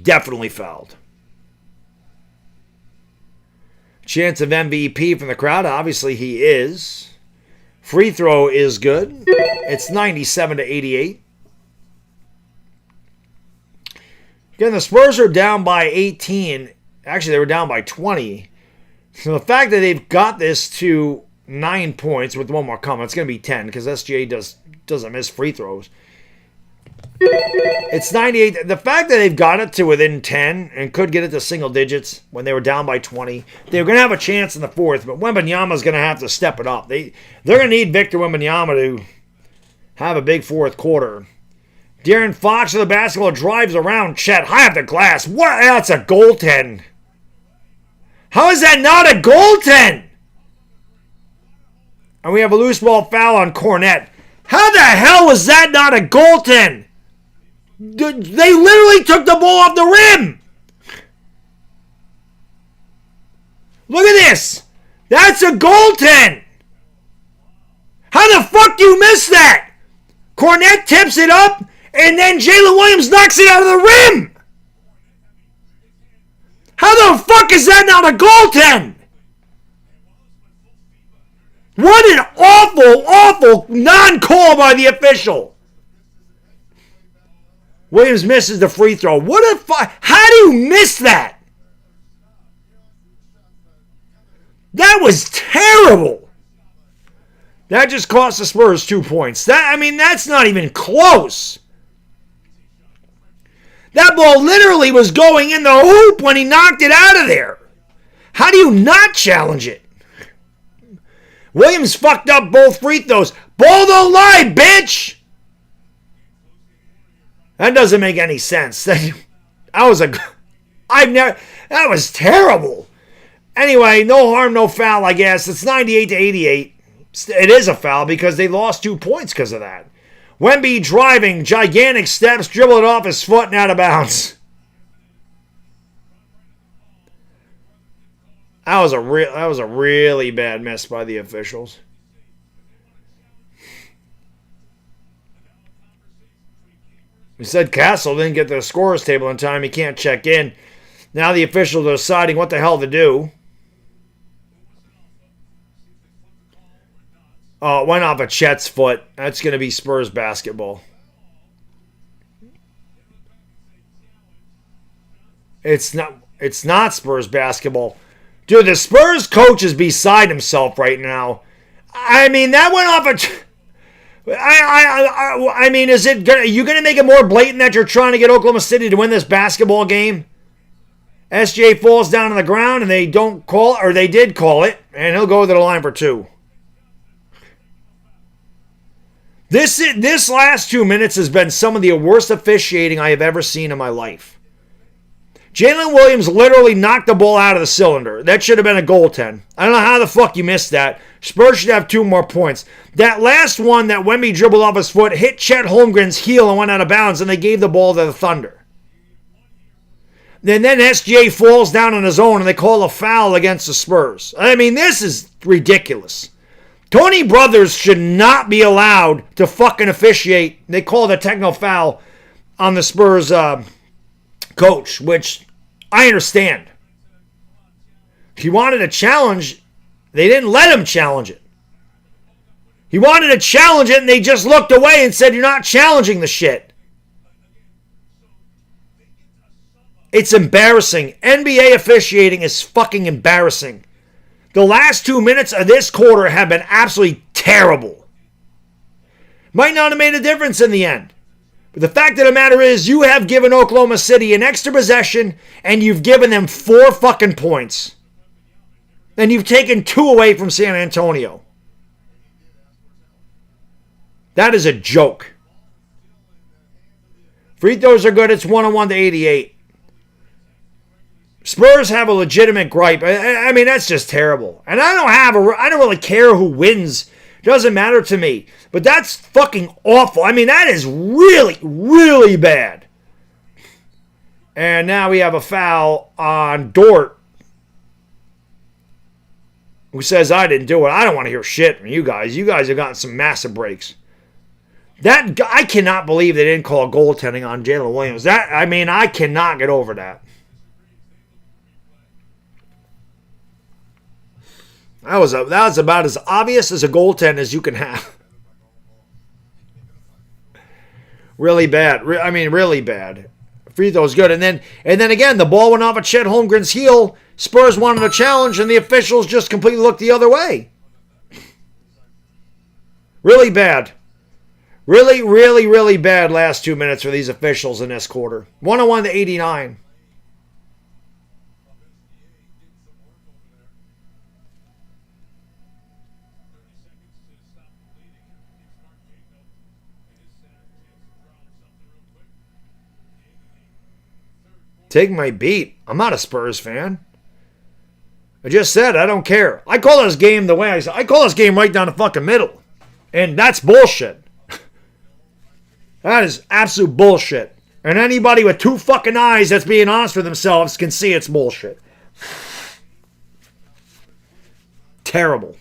Definitely fouled. Chance of MVP from the crowd. Obviously, he is. Free throw is good. It's 97 to 88. Again, the Spurs are down by 18. Actually, they were down by 20. So the fact that they've got this to 9 points with one more coming, it's going to be 10 because SGA doesn't miss free throws. It's 98. The fact that they've got it to within 10 and could get it to single digits when they were down by 20, they're going to have a chance in the fourth, but Wembanyama's going to have to step it up. They're going to need Victor Wembanyama to have a big fourth quarter. De'Aaron Fox with the basketball drives around Chet high up the glass. What? That's a goaltend. How is that not a goaltend? And we have a loose ball foul on Cornette. How the hell was that not a goaltend? They literally took the ball off the rim. Look at this. That's a goaltend. How the fuck do you miss that? Cornette tips it up, and then Jalen Williams knocks it out of the rim. How the fuck is that not a goaltend? What an awful, awful non-call by the official. Williams misses the free throw. How do you miss that? That was terrible. That just cost the Spurs 2 points. That's not even close. That ball literally was going in the hoop when he knocked it out of there. How do you not challenge it? Williams fucked up both free throws. Ball don't lie, bitch! That doesn't make any sense. That was terrible. Anyway, no harm, no foul, I guess. It's 98 to 88. It is a foul because they lost 2 points because of that. Wemby driving, gigantic steps, dribble it off his foot and out of bounds. That was a really bad miss by the officials. We said Castle didn't get to the scorer's table in time. He can't check in. Now the officials are deciding what the hell to do. Oh, it went off of Chet's foot. That's going to be Spurs basketball. It's not Spurs basketball. Dude, the Spurs coach is beside himself right now. I mean, that went off of... I mean, are you going to make it more blatant that you're trying to get Oklahoma City to win this basketball game? SJ falls down on the ground and they don't call it, or they did call it, and he'll go to the line for 2. This last 2 minutes has been some of the worst officiating I have ever seen in my life. Jalen Williams literally knocked the ball out of the cylinder. That should have been a goaltend. I don't know how the fuck you missed that. Spurs should have 2 more points. That last one that Wemby dribbled off his foot hit Chet Holmgren's heel and went out of bounds, and they gave the ball to the Thunder. And then SGA falls down on his own, and they call a foul against the Spurs. I mean, this is ridiculous. Tony Brothers should not be allowed to fucking officiate. They called a technical foul on the Spurs coach, which I understand. He wanted a challenge. They didn't let him challenge it. He wanted to challenge it, and they just looked away and said, "You're not challenging the shit." It's embarrassing. NBA officiating is fucking embarrassing. The last 2 minutes of this quarter have been absolutely terrible. Might not have made a difference in the end. But the fact of the matter is, you have given Oklahoma City an extra possession, and you've given them 4 fucking points. And you've taken 2 away from San Antonio. That is a joke. Free throws are good. It's 101 to 88. Spurs have a legitimate gripe. I mean, that's just terrible. And I don't really care who wins. Doesn't matter to me. But that's fucking awful. I mean, that is really, really bad. And now we have a foul on Dort, who says I didn't do it. I don't want to hear shit from you guys. You guys have gotten some massive breaks. I cannot believe they didn't call goaltending on Jalen Williams. I cannot get over that. That was about as obvious as a goaltend as you can have. Really bad. Really bad. Free throw's good. And then again, the ball went off of Chet Holmgren's heel. Spurs wanted a challenge, and the officials just completely looked the other way. Really bad. Really, really, really bad last 2 minutes for these officials in this quarter. 101 to 89. Take my beat. I'm not a Spurs fan. I just said I don't care. I call this game the way I said. I call this game right down the fucking middle. And that's bullshit. That is absolute bullshit. And anybody with 2 fucking eyes that's being honest with themselves can see it's bullshit. Terrible.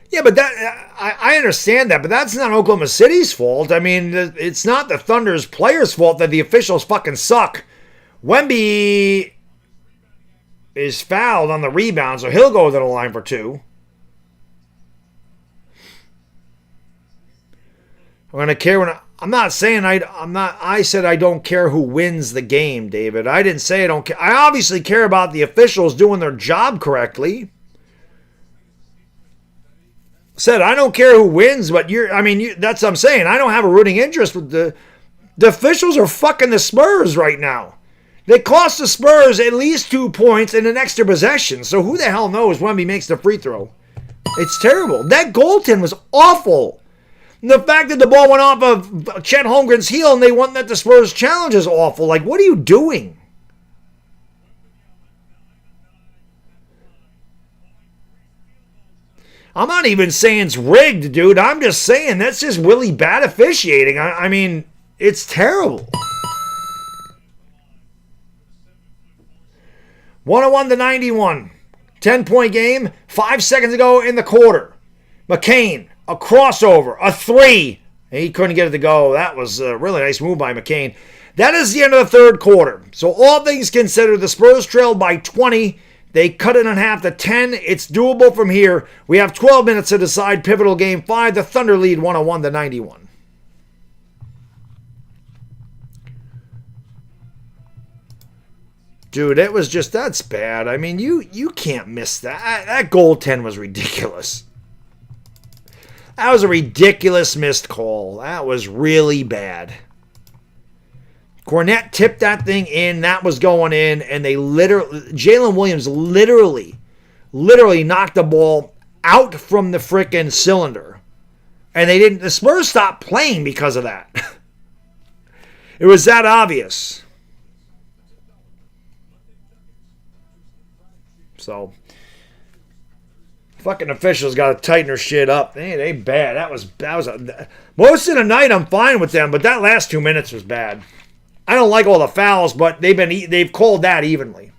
Yeah, but I understand that, but that's not Oklahoma City's fault. I mean, it's not the Thunder's players' fault that the officials fucking suck. Wemby is fouled on the rebound, so he'll go to the line for 2. I'm gonna care when I'm not saying I'm not. I said I don't care who wins the game, David. I didn't say I don't care. I obviously care about the officials doing their job correctly. Said I don't care who wins, but that's what I'm saying. I don't have a rooting interest with the officials are fucking the Spurs right now. They cost the Spurs at least 2 points and an extra possession. So who the hell knows when he makes the free throw? It's terrible. That goaltend was awful. And the fact that the ball went off of Chet Holmgren's heel and they won that the Spurs challenge is awful. Like, what are you doing? I'm not even saying it's rigged, dude. I'm just saying that's just really bad officiating. I mean, it's terrible. 101 to 91. 10-point game. 5 seconds ago in the quarter. McCain, a crossover, a 3. He couldn't get it to go. That was a really nice move by McCain. That is the end of the third quarter. So all things considered, the Spurs trailed by 20. They cut it in half to 10. It's doable from here. We have 12 minutes to decide pivotal game 5. The Thunder lead 101 to 91. Dude, it was just, that's bad. I mean, you can't miss that. That goaltend was ridiculous. That was a ridiculous missed call. That was really bad. Cornette tipped that thing in. That was going in. And they Jalen Williams literally knocked the ball out from the frickin' cylinder. And the Spurs stopped playing because of that. It was that obvious. So, fucking officials got to tighten their shit up. They bad. That was most of the night I'm fine with them, but that last 2 minutes was bad. I don't like all the fouls, but they've called that evenly.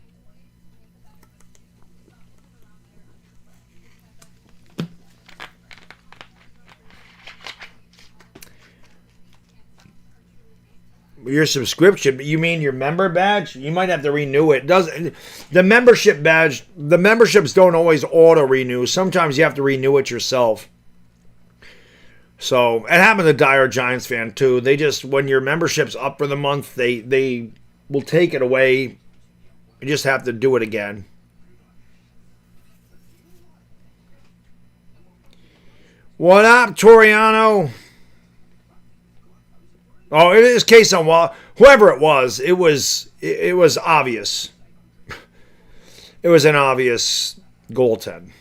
Your subscription, you mean your member badge? You might have to renew it. Doesn't the membership badge? The memberships don't always auto renew. Sometimes you have to renew it yourself. So it happened to Dire Giants fan too. They just, when your membership's up for the month, they will take it away. You just have to do it again. What up, Toriano? Oh, in this case on whoever it was obvious. It was an obvious goaltend.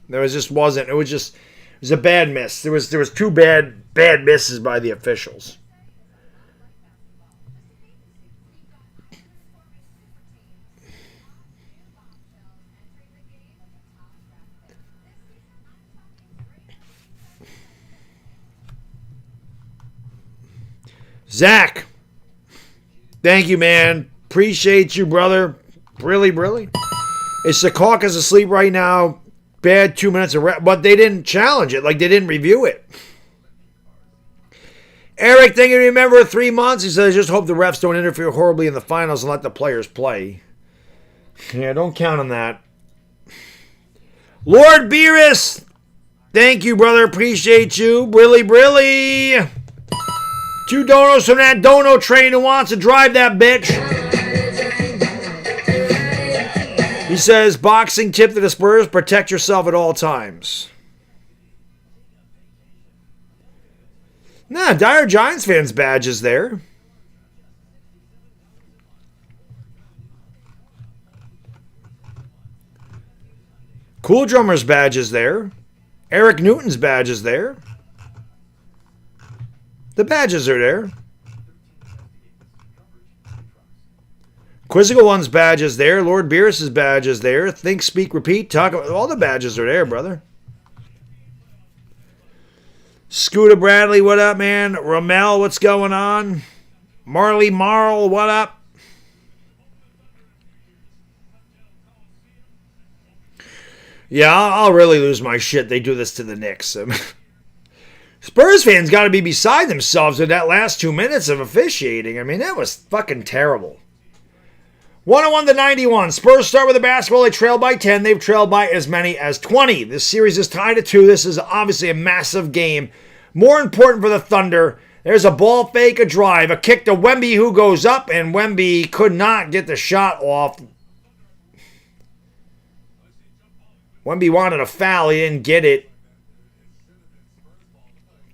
It was a bad miss. There was two bad misses by the officials. Zach, thank you, man. Appreciate you, brother. Really. Is Secaucus asleep right now? Bad 2 minutes of rest, but they didn't challenge it. Like, they didn't review it. Eric, thank you. Remember 3 months? He says, just hope the refs don't interfere horribly in the finals and let the players play. Yeah, don't count on that. Lord Beerus, thank you, brother. Appreciate you. Brilly. 2 donos from that dono train who wants to drive that bitch. He says, boxing tip to the Spurs, protect yourself at all times. Nah, Dire Giants fans badge is there. Cool Drummer's badge is there. Eric Newton's badge is there. The badges are there. Quizzical One's badge is there. Lord Beerus' badge is there. Think, Speak, Repeat. Talk about all the badges are there, brother. Scooter Bradley, what up, man? Ramel, what's going on? Marley Marl, what up? Yeah, I'll really lose my shit. They do this to the Knicks. Spurs fans got to be beside themselves with that last 2 minutes of officiating. I mean, that was fucking terrible. 101-91. Spurs start with the basketball. They trail by 10. They've trailed by as many as 20. This series is tied at 2. This is obviously a massive game. More important for the Thunder. There's a ball fake, a drive, a kick to Wemby who goes up, and Wemby could not get the shot off. Wemby wanted a foul. He didn't get it.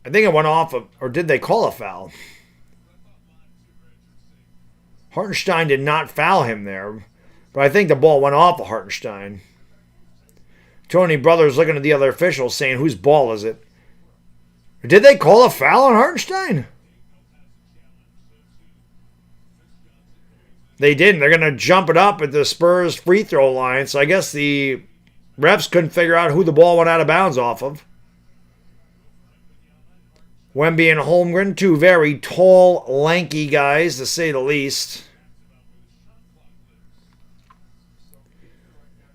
I think it went off of, or did they call a foul? Hartenstein did not foul him there, but I think the ball went off of Hartenstein. Tony Brothers looking at the other officials saying, whose ball is it? Did they call a foul on Hartenstein? They didn't. They're going to jump it up at the Spurs free throw line, so I guess the refs couldn't figure out who the ball went out of bounds off of. Wemby and Holmgren, two very tall, lanky guys, to say the least.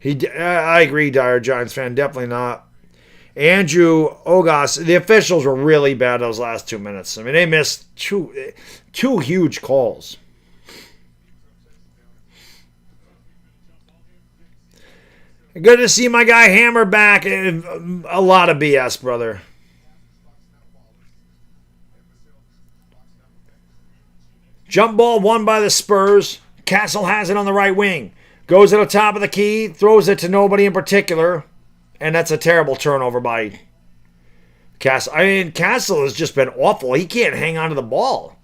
I agree, Dire Giants fan. Definitely not. Andrew Ogas, the officials were really bad those last 2 minutes. I mean, they missed two huge calls. Good to see my guy Hammer back. A lot of BS, brother. Jump ball won by the Spurs. Castle has it on the right wing. Goes to the top of the key. Throws it to nobody in particular. And that's a terrible turnover by Castle. I mean, Castle has just been awful. He can't hang on to the ball.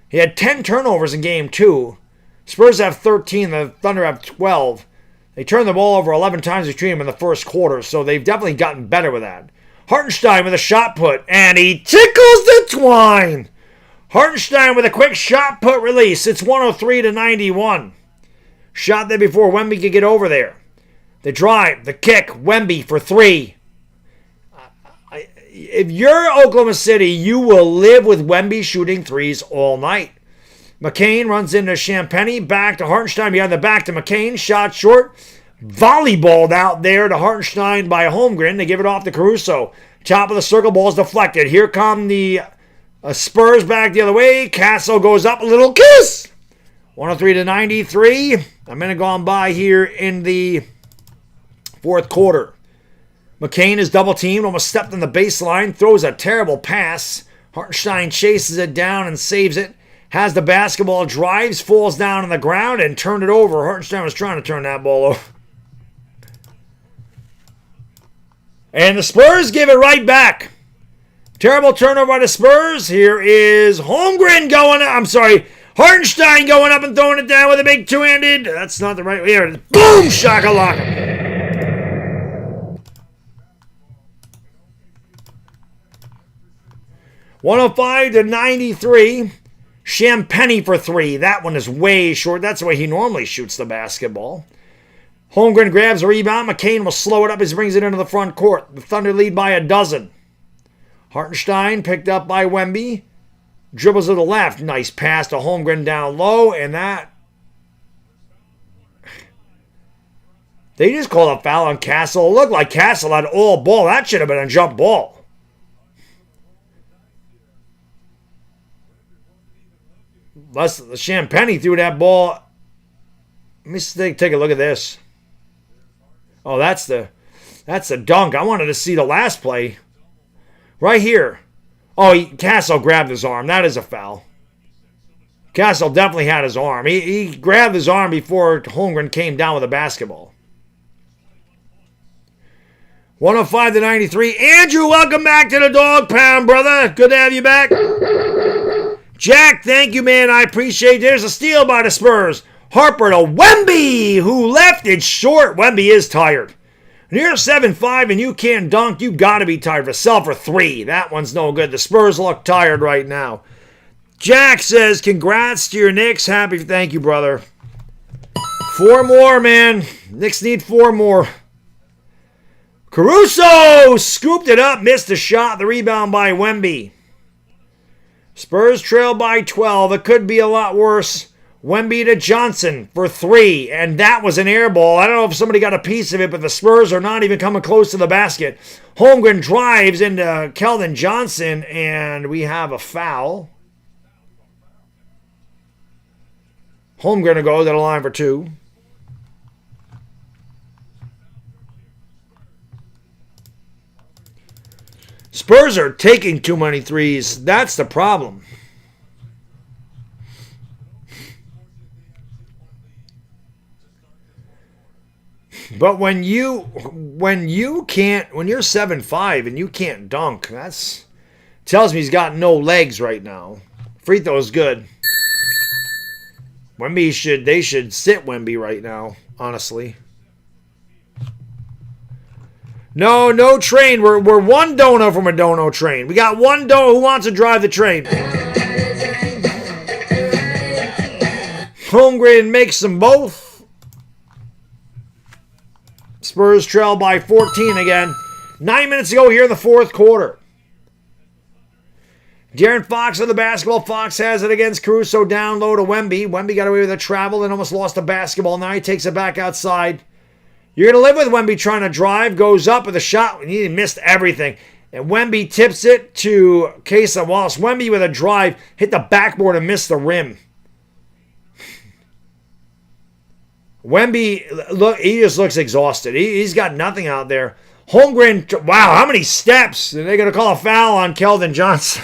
He had 10 turnovers in game 2. Spurs have 13. The Thunder have 12. They turned the ball over 11 times between them in the first quarter. So they've definitely gotten better with that. Hartenstein with a shot put. And he tickles the twine. Hartenstein with a quick shot put release. It's 103-91. Shot there before Wemby could get over there. The drive, the kick, Wemby for 3. If you're Oklahoma City, you will live with Wemby shooting threes all night. McCain runs into Champagny, back to Hartenstein, behind the back to McCain, shot short. Volleyballed out there to Hartenstein by Holmgren. They give it off to Caruso. Top of the circle, ball is deflected. Here come the Spurs back the other way. Castle goes up a little kiss. 103-93. A minute gone by here in the fourth quarter. McCain is double teamed, almost stepped on the baseline, throws a terrible pass. Hartenstein chases it down and saves it. Has the basketball, drives, falls down on the ground, and turned it over. Hartenstein was trying to turn that ball over. And the Spurs give it right back. Terrible turnover by the Spurs. Here is Holmgren going up. I'm sorry, Hartenstein going up and throwing it down with a big two-handed. That's not the right way. Here it is. Boom! Shakalaka. (105-93). Champagny for three. That one is way short. That's the way he normally shoots the basketball. Holmgren grabs a rebound. McCain will slow it up as he brings it into the front court. The Thunder lead by a dozen. Hartenstein picked up by Wemby. Dribbles to the left. Nice pass to Holmgren down low. And that... They just called a foul on Castle. It looked like Castle had all ball. That should have been a jump ball. The Champagny threw that ball. Let me take a look at this. Oh, that's the dunk. I wanted to see the last play. Right here. Oh, Castle grabbed his arm. That is a foul. Castle definitely had his arm. He grabbed his arm before Holmgren came down with the basketball. 105-93. Andrew, welcome back to the Dog Pound, brother. Good to have you back. Jack, thank you, man. I appreciate it. There's a steal by the Spurs. Harper to Wemby, who left it short. Wemby is tired. When you're 7'5" and you can't dunk, you got to be tired. Vassell for three. That one's no good. The Spurs look tired right now. Jack says, congrats to your Knicks. Happy. Thank you, brother. 4 more, man. Knicks need 4 more. Caruso scooped it up. Missed a shot. The rebound by Wemby. Spurs trail by 12. It could be a lot worse. Wemby to Johnson for 3. And that was an air ball. I don't know if somebody got a piece of it, but the Spurs are not even coming close to the basket. Holmgren drives into Keldon Johnson, and we have a foul. Holmgren to go to the line for 2. Spurs are taking too many threes. That's the problem. But when you're 7'5" and you can't dunk, that's tells me he's got no legs right now. Free throw is good. They should sit Wemby right now, honestly. No train. We're one dono from a dono train. We got one dono who wants to drive the train. Holmgren makes them both. Spurs trail by 14 again. 9 minutes to go here in the fourth quarter. De'Aaron Fox with the basketball. Fox has it against Caruso down low to Wemby. Wemby got away with a travel and almost lost the basketball. Now he takes it back outside. You're going to live with Wemby trying to drive. Goes up with a shot. He missed everything. And Wemby tips it to Kesa Wallace. Wemby with a drive. Hit the backboard and missed the rim. Wemby, look, he just looks exhausted. He's got nothing out there. Holmgren, wow, how many steps? Are they going to call a foul on Keldon Johnson?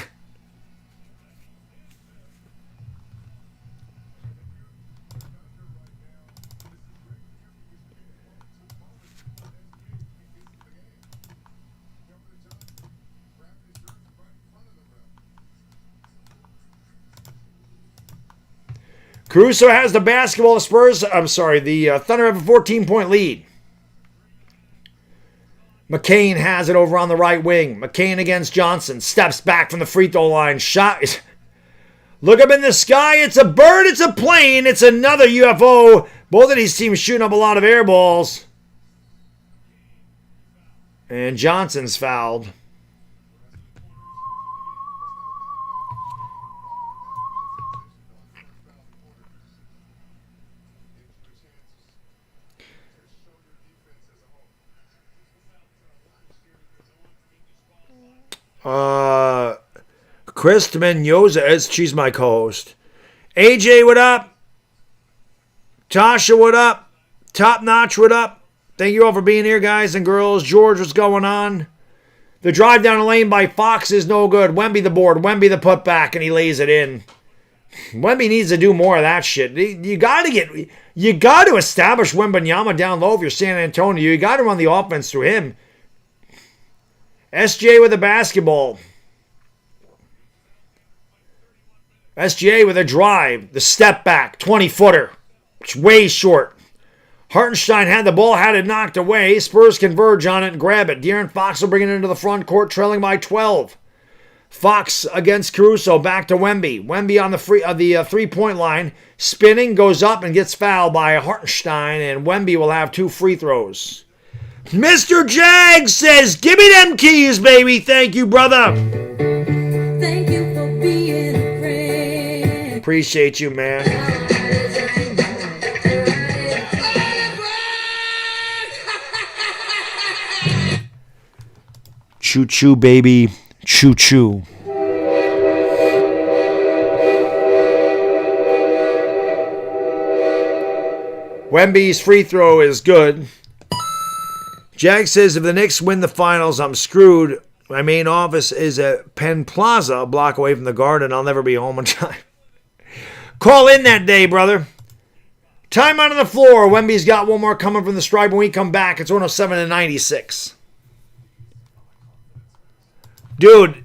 Caruso has the basketball. The Thunder have a 14-point lead. McCain has it over on the right wing. McCain against Johnson. Steps back from the free throw line. Shot. Look up in the sky. It's a bird. It's a plane. It's another UFO. Both of these teams shooting up a lot of air balls. And Johnson's fouled. Chris Menyoza, she's my co-host. AJ, what up? Tasha, what up? Top Notch, what up? Thank you all for being here, guys and girls. George, what's going on? The drive down the lane by Fox is no good. Wemby the board. Wemby the putback, and he lays it in. Wemby needs to do more of that shit. You got to establish Wembanyama down low if you're San Antonio. You got to run the offense through him. SJ with the basketball. SGA with a drive. The step back. 20-footer. It's way short. Hartenstein had the ball, had it knocked away. Spurs converge on it and grab it. De'Aaron Fox will bring it into the front court, trailing by 12. Fox against Caruso, back to Wemby. Wemby on the three-point line, spinning, goes up and gets fouled by Hartenstein, and Wemby will have 2 free throws. Mr. Jag says, "Give me them keys, baby." Thank you, brother. Thank you for being a friend. Appreciate you, man. Choo choo, baby. Choo choo. Wemby's free throw is good. Jack says, if the Knicks win the finals, I'm screwed. My main office is at Penn Plaza, a block away from the Garden. I'll never be home on time. Call in that day, brother. Time out on the floor. Wemby's got one more coming from the stripe. When we come back, it's 107-96. Dude,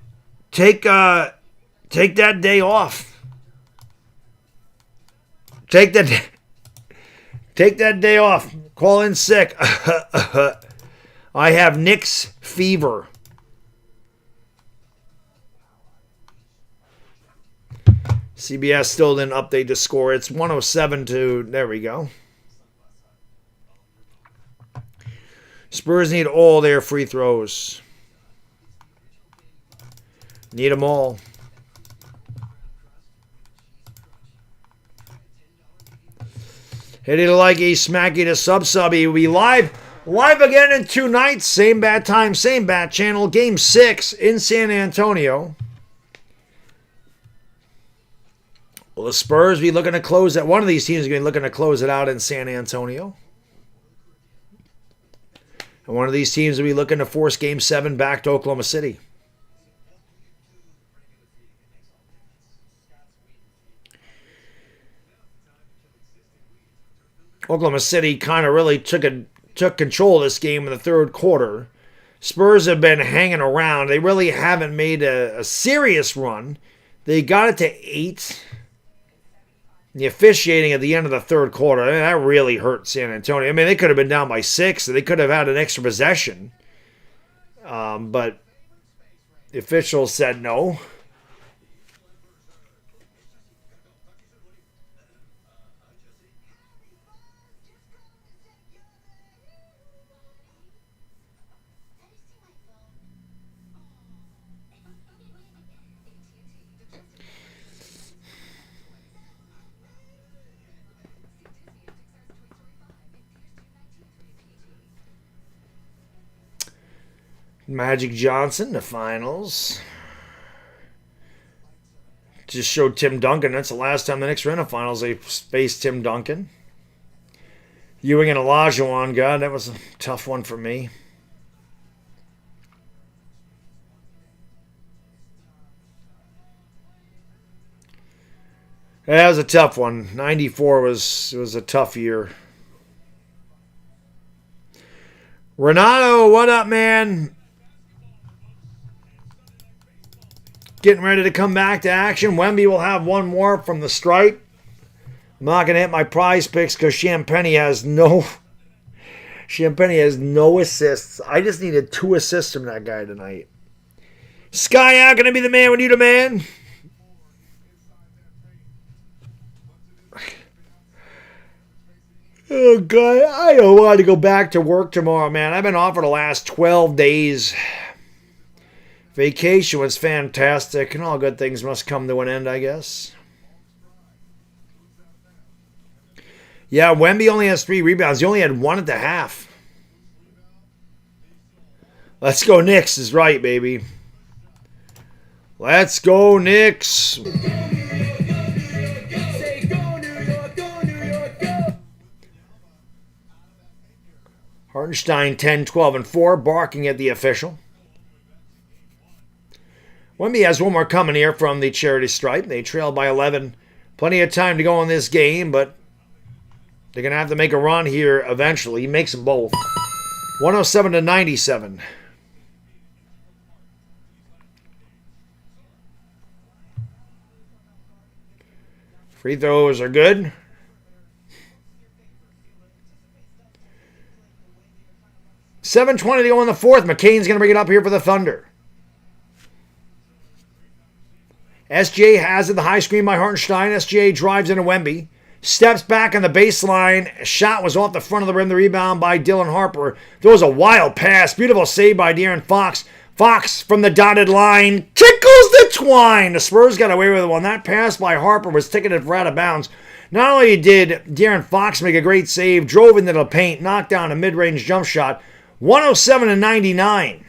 take that day off. Take that day off. Call in sick. I have Knicks fever. CBS still didn't update the score. It's 107 to, there we go. Spurs need all their free throws. Need them all. Hit it like a smacky to sub-subby. We live again in 2 nights. Same bad time, same bad channel. Game 6 in San Antonio. Well, the Spurs be looking to close that. One of these teams is going to be looking to close it out in San Antonio. And one of these teams will be looking to force Game 7 back to Oklahoma City. Oklahoma City kind of really took control of this game in the third quarter. Spurs have been hanging around. They really haven't made a serious run. They got it to 8. The officiating at the end of the third quarter, that really hurt San Antonio. I mean, they could have been down by 6. They could have had an extra possession. But the officials said no. Magic Johnson, the finals. Just showed Tim Duncan. That's the last time the Knicks were in the finals. They faced Tim Duncan. Ewing and Olajuwon, God, that was a tough one for me. That was a tough one. 94 was a tough year. Renato, what up, man? Getting ready to come back to action. Wemby will have one more from the stripe. I'm not going to hit my prize picks because Champagny has no assists. I just needed 2 assists from that guy tonight. Sky out, going to be the man when you the man. Oh, God, I don't want to go back to work tomorrow, man. I've been off for the last 12 days. Vacation was fantastic, and all good things must come to an end, I guess. Yeah, Wemby only has 3 rebounds. He only had 1 at the half. Let's go Knicks is right, baby. Let's go, Knicks. Say go New York, go New York, go. Hartenstein 10, 12, and 4, barking at the official. Wemby has one more coming here from the charity stripe. They trail by 11. Plenty of time to go in this game, but they're going to have to make a run here eventually. He makes them both. 107 to 97. Free throws are good. $7:20 to go in the fourth. McCain's going to bring it up here for the Thunder. SGA has it. The high screen by Hartenstein. SGA drives into Wemby. Steps back on the baseline. Shot was off the front of the rim. The rebound by Dylan Harper. There was a wild pass. Beautiful save by De'Aaron Fox. Fox from the dotted line. Tickles the twine. The Spurs got away with it one. That pass by Harper was ticketed for out of bounds. Not only did De'Aaron Fox make a great save, drove into the paint, knocked down a mid-range jump shot. 107 to 99.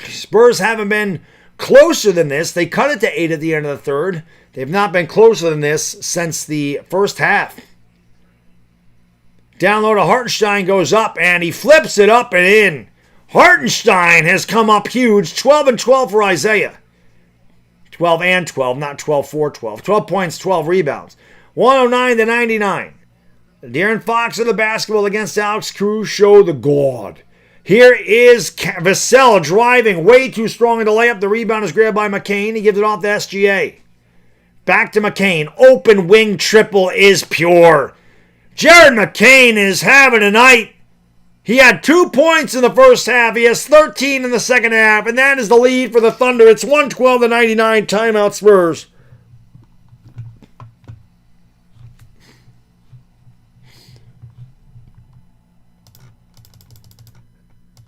Spurs haven't been closer than this. They cut it to 8 at the end of the third. They've not been closer than this since the first half. Down low to Hartenstein goes up, and he flips it up and in. Hartenstein has come up huge. 12 and 12 for Isaiah. 12 and 12, not 12 for 12. 12 points, 12 rebounds. 109 to 99. De'Aaron Fox of the basketball against Alex Cruz. Show the God. Here is Vassell driving way too strong into layup. The rebound is grabbed by McCain. He gives it off to SGA. Back to McCain. Open wing triple is pure. Jared McCain is having a night. He had 2 points in the first half. He has 13 in the second half. And that is the lead for the Thunder. It's 112 to 99. Timeout Spurs.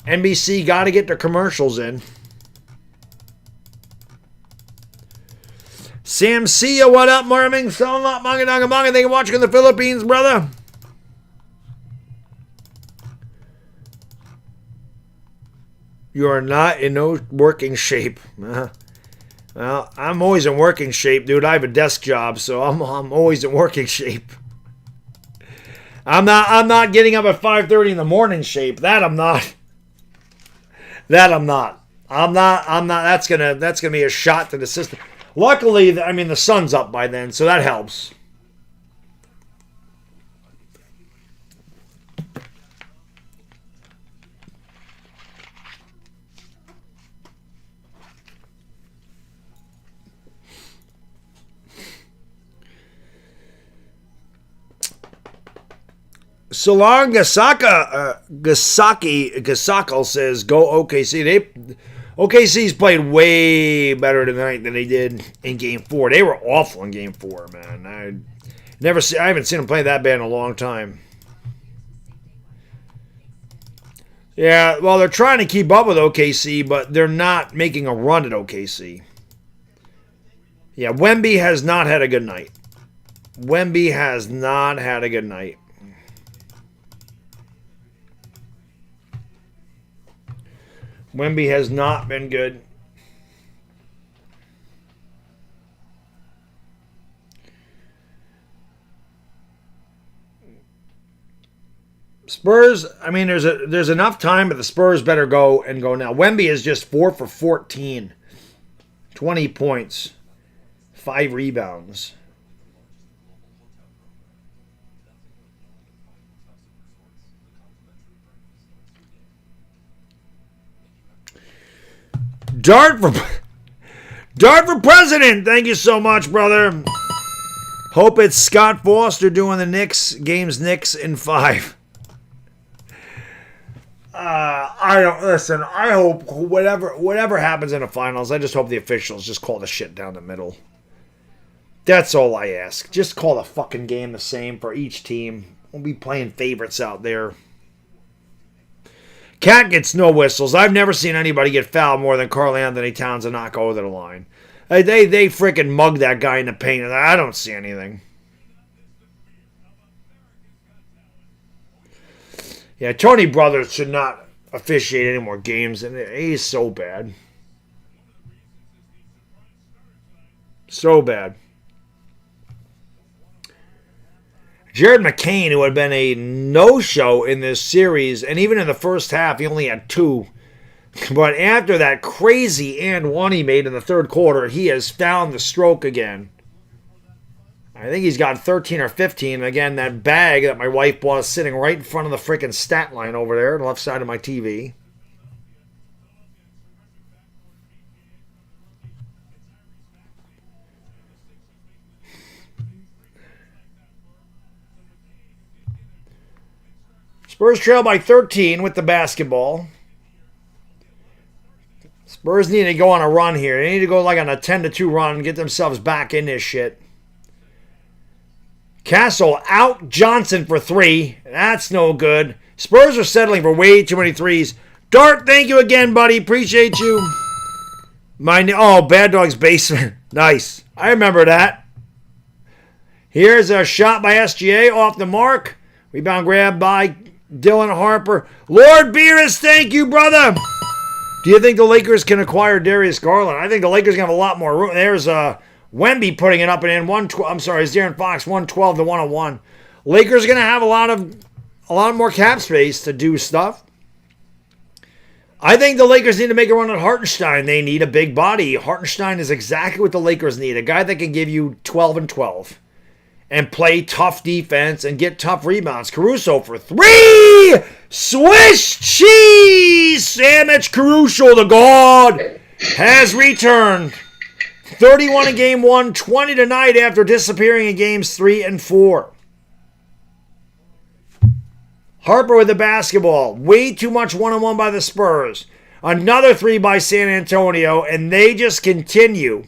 NBC got to get their commercials in. Sam Sia, what up, Marming? So up, Manga Danga Manga. Thank you for watching in the Philippines, brother. You are not in no working shape. Well, I'm always in working shape, dude. I have a desk job, so I'm always in working shape. I'm not getting up at 5:30 in the morning shape. That I'm not. I'm not. That's gonna be a shot to the system. Luckily, I mean the sun's up by then, so that helps. Salon Gasakal says, go OKC. OKC's played way better tonight than they did in Game 4. They were awful in Game 4, man. I haven't seen them play that bad in a long time. Yeah, well, they're trying to keep up with OKC, but they're not making a run at OKC. Yeah, Wemby has not had a good night. Wemby has not had a good night. Wemby has not been good. Spurs, I mean, there's enough time, but the Spurs better go now. Wemby is just 4 for 14. 20 points. 5 rebounds. Dart for president. Thank you so much, brother. Hope it's Scott Foster doing the Knicks in 5. I hope whatever happens in the finals, I just hope the officials just call the shit down the middle. That's all I ask. Just call the fucking game the same for each team. We'll be playing favorites out there. Cat gets no whistles. I've never seen anybody get fouled more than Karl Anthony Towns and not go over the line. They freaking mugged that guy in the paint, and I don't see anything. Yeah, Tony Brothers should not officiate any more games, and he's so bad. So bad. Jared McCain, who had been a no-show in this series, and even in the first half, he only had 2. But after that crazy and 1 he made in the third quarter, he has found the stroke again. I think he's got 13 or 15. Again, that bag that my wife bought is sitting right in front of the freaking stat line over there on the left side of my TV. Spurs trail by 13 with the basketball. Spurs need to go on a run here. They need to go like on a 10-2 run and get themselves back in this shit. Castle out Johnson for 3. That's no good. Spurs are settling for way too many threes. Dart, thank you again, buddy. Appreciate you. Bad Dog's basement. Nice. I remember that. Here's a shot by SGA off the mark. Rebound grab by Dylan Harper. Lord Beerus, thank you, brother. Do you think the Lakers can acquire Darius Garland? I think the Lakers can have a lot more room. There's Wemby putting it up and in. It's De'Aaron Fox, 112 to 101. Lakers are going to have a lot more cap space to do stuff. I think the Lakers need to make a run at Hartenstein. They need a big body. Hartenstein is exactly what the Lakers need. A guy that can give you 12 and 12 and play tough defense and get tough rebounds. Caruso for 3! Swiss cheese! Sandwich Caruso, the god, has returned. 31 in game 1, 20 tonight after disappearing in games 3 and 4. Harper with the basketball. Way too much one-on-one by the Spurs. Another 3 by San Antonio, and they just continue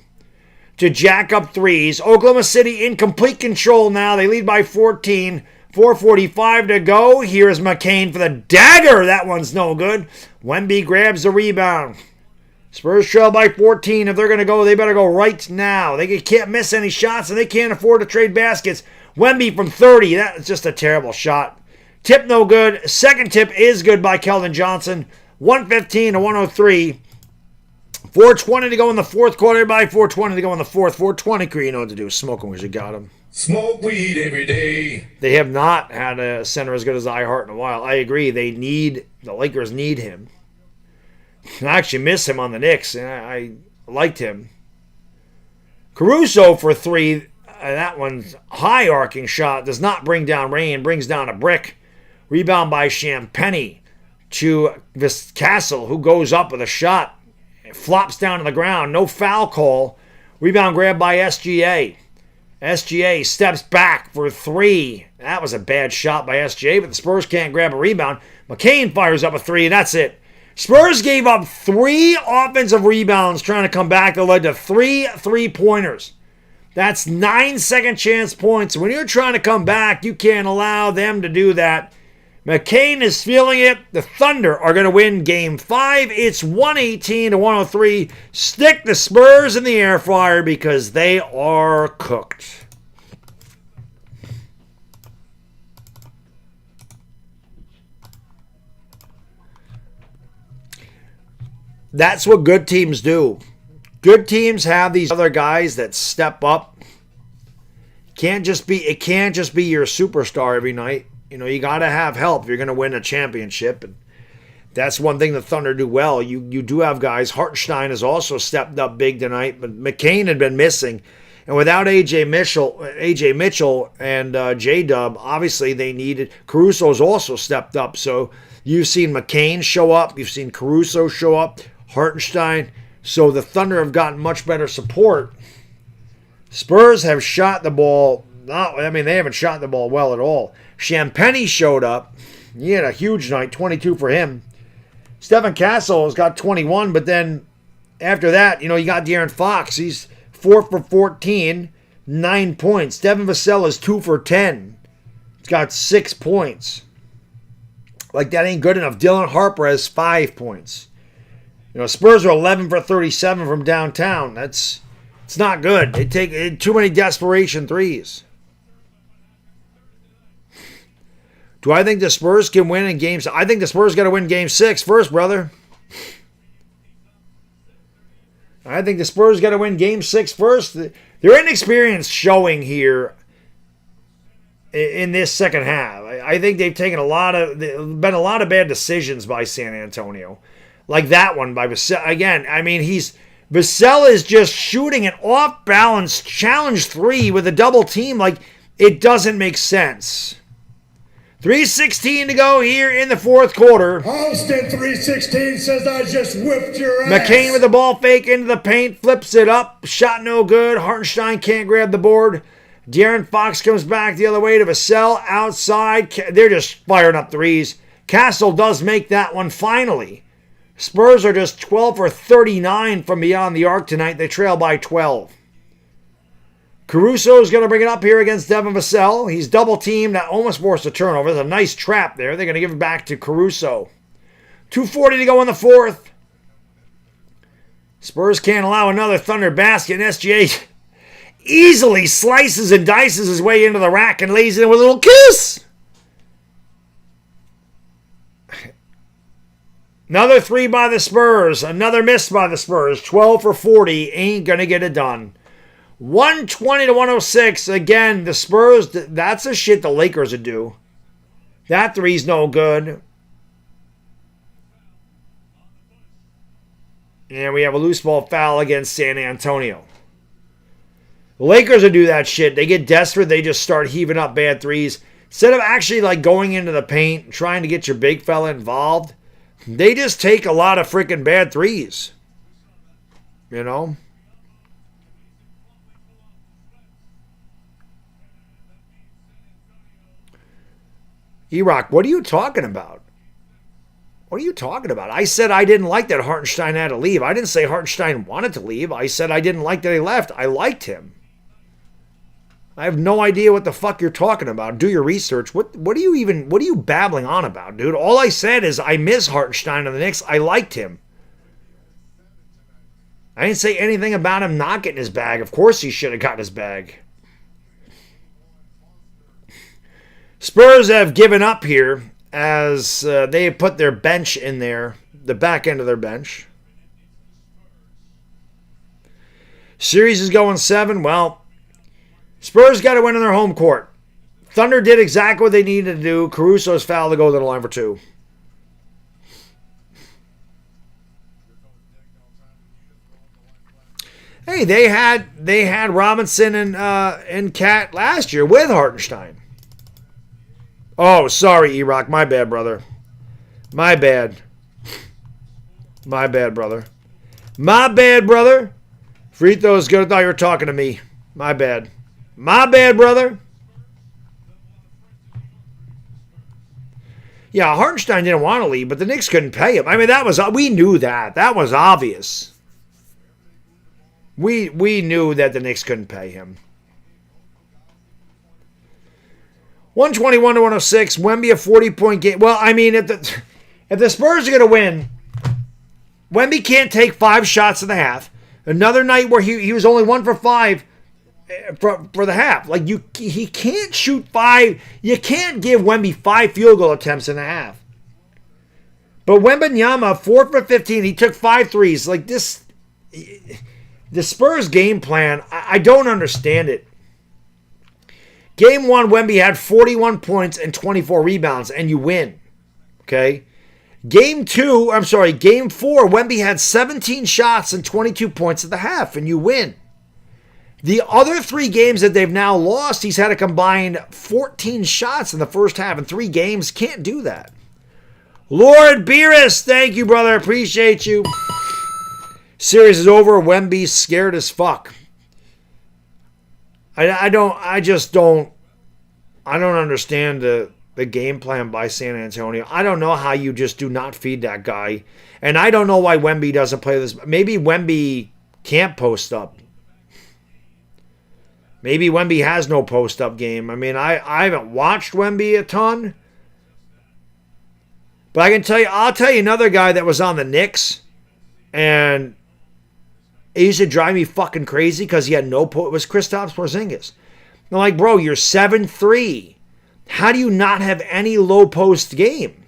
to jack up threes. Oklahoma City in complete control now. They lead by 14. 4:45 to go. Here's McCain for the dagger. That one's no good. Wemby grabs the rebound. Spurs trail by 14. If they're going to go, they better go right now. They can't miss any shots, and they can't afford to trade baskets. Wemby from 30. That's just a terrible shot. Tip no good. Second tip is good by Keldon Johnson. 115 to 103. 4:20 to go in the fourth quarter. Everybody, 4:20 to go in the fourth. 4:20 crew, you know what to do. Smoke them because you got them. Smoke weed every day. They have not had a center as good as I Hart in a while. I agree. The Lakers need him. I actually miss him on the Knicks, and I liked him. Caruso for 3. That one's high arcing shot. Does not bring down rain. Brings down a brick. Rebound by Champagny to this Castle, who goes up with a shot. Flops down to the ground. No foul call. Rebound grab by SGA. SGA steps back for 3. That was a bad shot by SGA, but the Spurs can't grab a rebound. McCain fires up a 3, and that's it. Spurs gave up 3 offensive rebounds trying to come back that led to 3 3-pointers. That's 9 second chance points. When you're trying to come back, you can't allow them to do that. McCain is feeling it. The Thunder are going to win Game 5. It's 118 to 103. Stick the Spurs in the air fryer because they are cooked. That's what good teams do. Good teams have these other guys that step up. It can't just be your superstar every night. You know, you got to have help if you're going to win a championship. And that's one thing the Thunder do well. You do have guys. Hartenstein has also stepped up big tonight, but McCain had been missing. And without AJ Mitchell and J-Dub, obviously they needed. Caruso's also stepped up. So you've seen McCain show up. You've seen Caruso show up. Hartenstein. So the Thunder have gotten much better support. Spurs have shot the ball. They haven't shot the ball well at all. Champagny showed up. He had a huge night, 22 for him. Stephen Castle has got 21, but then after that, you got De'Aaron Fox. He's 4 for 14, 9 points. Devin Vassell is 2 for 10. He's got 6 points. Like, that ain't good enough. Dylan Harper has 5 points. Spurs are 11 for 37 from downtown. It's not good. They take too many desperation threes. Do I think the Spurs can win in games? I think the Spurs got to win game 6 first, brother. I think the Spurs got to win Game 6 first. Their inexperience showing here in this second half. I think they've taken a lot of bad decisions by San Antonio, like that one by Vassell. Again, I mean Vassell is just shooting an off-balance challenge three with a double team. Like, it doesn't make sense. 3:16 to go here in the fourth quarter. Austin 316 says I just whipped your ass. McCain with the ball fake into the paint, flips it up. Shot no good. Hartenstein can't grab the board. De'Aaron Fox comes back the other way to Vassell outside. They're just firing up threes. Castle does make that one finally. Spurs are just 12 for 39 from beyond the arc tonight. They trail by 12. Caruso is going to bring it up here against Devin Vassell. He's double teamed. That almost forced a turnover. There's a nice trap there. They're going to give it back to Caruso. 2:40 to go in the fourth. Spurs can't allow another Thunder basket. And SGA easily slices and dices his way into the rack and lays it in with a little kiss. Another three by the Spurs. Another miss by the Spurs. 12 for 40. Ain't going to get it done. 120 to 106. Again, the Spurs, that's the shit the Lakers would do. That three's no good. And we have a loose ball foul against San Antonio. The Lakers would do that shit. They get desperate. They just start heaving up bad threes. Instead of actually like going into the paint, trying to get your big fella involved, they just take a lot of freaking bad threes. You know? E-Rock, what are you talking about? What are you talking about? I said I didn't like that Hartenstein had to leave. I didn't say Hartenstein wanted to leave. I said I didn't like that he left. I liked him. I have no idea what the fuck you're talking about. Do your research. What are you babbling on about, dude? All I said is I miss Hartenstein on the Knicks. I liked him. I didn't say anything about him not getting his bag. Of course he should have got his bag. Spurs have given up here as they have put their bench in there, the back end of their bench. Series is going 7. Well, Spurs got to win on their home court. Thunder did exactly what they needed to do. Caruso's fouled to go to the line for 2. Hey, they had Robinson and Cat last year with Hartenstein. Oh, sorry, E-Rock. My bad, brother. My bad. My bad, brother. My bad, brother. Free throws good. I thought you were talking to me. My bad. My bad, brother. Yeah, Hartenstein didn't want to leave, but the Knicks couldn't pay him. I mean, we knew that. That was obvious. We knew that the Knicks couldn't pay him. 121 to 106. Wemby a 40-point game. Well, I mean, if the Spurs are going to win, Wemby can't take 5 shots in the half. Another night where he was only 1 for 5 for the half. Like, he can't shoot 5. You can't give Wemby 5 field goal attempts in the half. But Wembanyama, 4 for 15. He took 5 threes. Like, this, the Spurs game plan, I don't understand it. Game 1, Wemby had 41 points and 24 rebounds, and you win. Okay? Game 4, Wemby had 17 shots and 22 points at the half, and you win. The other 3 games that they've now lost, he's had a combined 14 shots in the first half, and 3 games can't do that. Lord Beerus, thank you, brother. Appreciate you. Series is over. Wemby's scared as fuck. I don't understand the game plan by San Antonio. I don't know how you just do not feed that guy. And I don't know why Wemby doesn't play this. Maybe Wemby can't post up. Maybe Wemby has no post-up game. I mean, I haven't watched Wemby a ton. But I'll tell you another guy that was on the Knicks. And it used to drive me fucking crazy because he had no post. It was Kristaps Porzingis. I'm like, bro, you're 7'3". How do you not have any low post game?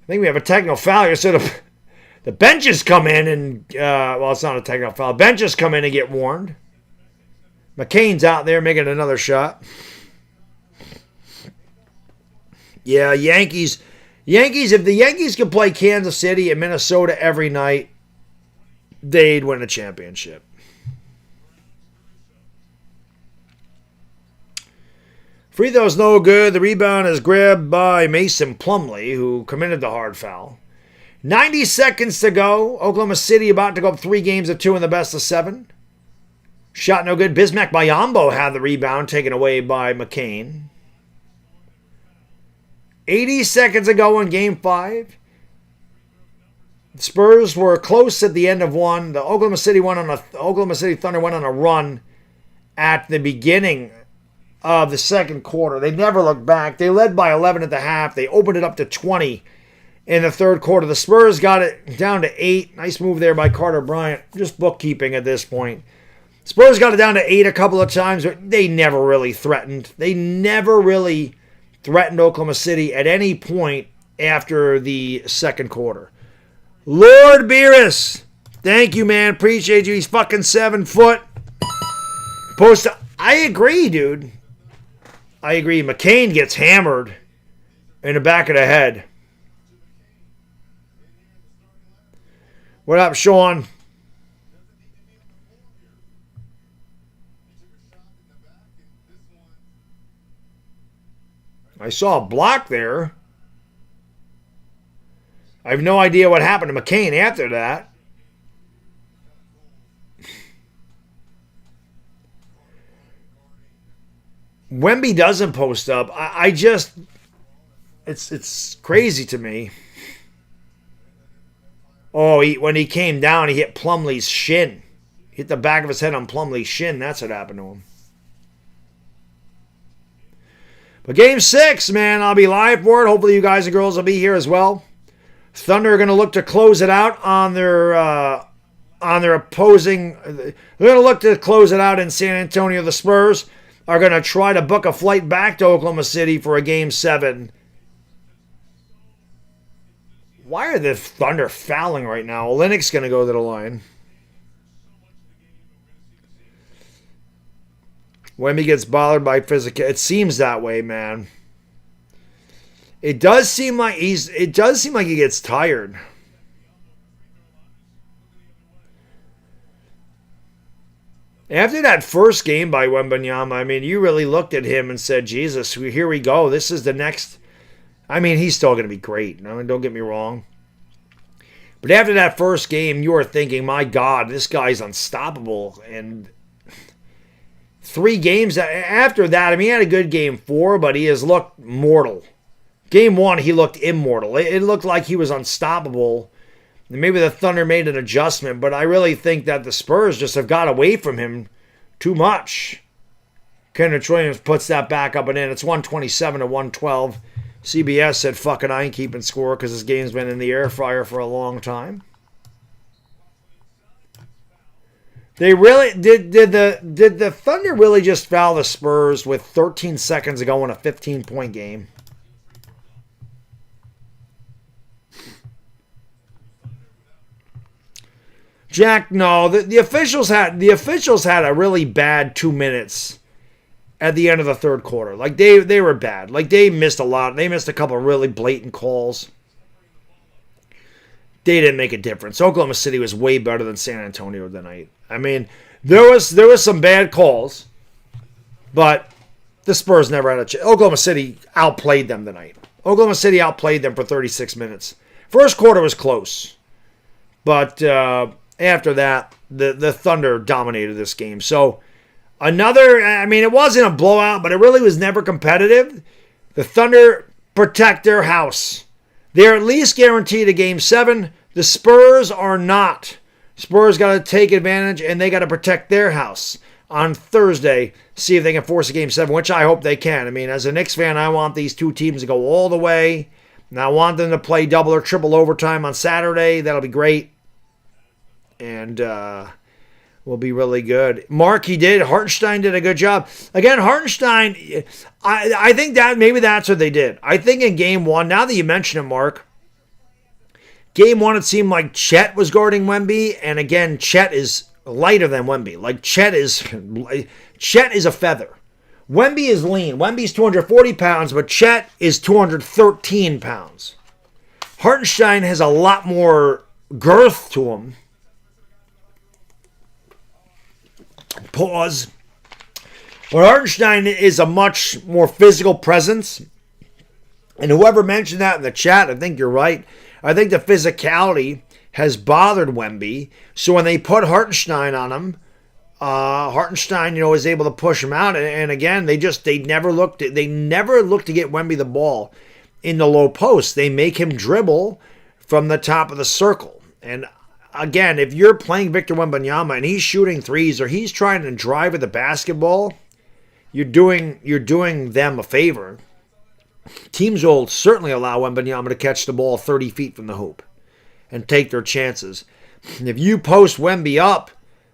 I think we have a technical foul here. So The benches come in and, well, it's not a technical foul. Benches come in and get warned. McCain's out there making another shot. Yeah, Yankees. If the Yankees could play Kansas City and Minnesota every night, they'd win a championship. Free throw's no good. The rebound is grabbed by Mason Plumlee, who committed the hard foul. 90 seconds to go. Oklahoma City about to go up 3 games of 2 in the best of 7. Shot no good. Bismack Biyombo had the rebound taken away by McCain. 80 seconds ago in Game 5. The Spurs were close at the end of one. The Oklahoma City Thunder went on a run at the beginning of the second quarter. They never looked back. They led by 11 at the half. They opened it up to 20 in the third quarter. The Spurs got it down to 8. Nice move there by Carter Bryant. Just bookkeeping at this point. Spurs got it down to 8 a couple of times, but they never really threatened. They never really threatened Oklahoma City at any point after the second quarter. Lord Beerus, thank you, man. Appreciate you. He's fucking 7 foot. I agree, dude. I agree. McCain gets hammered in the back of the head. What up, Sean? I saw a block there. I have no idea what happened to McCain after that. Wemby doesn't post up. I just, it's crazy to me. Oh, when he came down, he hit Plumlee's shin. Hit the back of his head on Plumlee's shin. That's what happened to him. But Game 6, man, I'll be live for it. Hopefully you guys and girls will be here as well. Thunder are going to look to close it out on their opposing. They're going to look to close it out in San Antonio. The Spurs are going to try to book a flight back to Oklahoma City for a Game 7. Why are the Thunder fouling right now? Olynyk's going to go to the line. Wemby gets bothered by physical. It seems that way, man. It does seem like he gets tired. After that first game by Wembanyama, I mean, you really looked at him and said, Jesus, here we go. This is the next. I mean, he's still going to be great. I mean, don't get me wrong. But after that first game, you were thinking, my God, this guy's unstoppable. And 3 games after that, I mean, he had a good Game 4, but he has looked mortal. Game 1, he looked immortal. It looked like he was unstoppable. Maybe the Thunder made an adjustment, but I really think that the Spurs just have got away from him too much. Kendrick Williams puts that back up and in. It's 127 to 112. CBS said, fucking I ain't keeping score because this game's been in the air fryer for a long time. They really did the Thunder really just foul the Spurs with 13 seconds to go in a 15-point game? Jack, no. The officials had a really bad 2 minutes at the end of the third quarter. Like they were bad. Like they missed a lot. They missed a couple of really blatant calls. They didn't make a difference. Oklahoma City was way better than San Antonio tonight. I mean, there was some bad calls, but the Spurs never had a chance. Oklahoma City outplayed them tonight. Oklahoma City outplayed them for 36 minutes. First quarter was close, but after that, the Thunder dominated this game. So I mean, it wasn't a blowout, but it really was never competitive. The Thunder protect their house. They're at least guaranteed a Game 7. The Spurs are not. Spurs got to take advantage, and they got to protect their house on Thursday. See if they can force a Game 7, which I hope they can. I mean, as a Knicks fan, I want these two teams to go all the way. And I want them to play double or triple overtime on Saturday. That'll be great. And will be really good. Mark, he did. Hartenstein did a good job. Again, Hartenstein, I think that maybe that's what they did. I think in Game 1, now that you mention it, Mark, Game 1, it seemed like Chet was guarding Wemby, and again, Chet is lighter than Wemby. Like, Chet is a feather. Wemby is lean. Wemby's 240 pounds, but Chet is 213 pounds. Hartenstein has a lot more girth to him. Pause. But Hartenstein is a much more physical presence. And whoever mentioned that in the chat, I think you're right. I think the physicality has bothered Wemby. So when they put Hartenstein on him, Hartenstein, was able to push him out. And again, they never looked to get Wemby the ball in the low post. They make him dribble from the top of the circle. And again, if you're playing Victor Wembanyama and he's shooting threes or he's trying to drive with the basketball, you're doing them a favor. Teams will certainly allow Wembanyama to catch the ball 30 feet from the hoop and take their chances. And if you post Wemby up,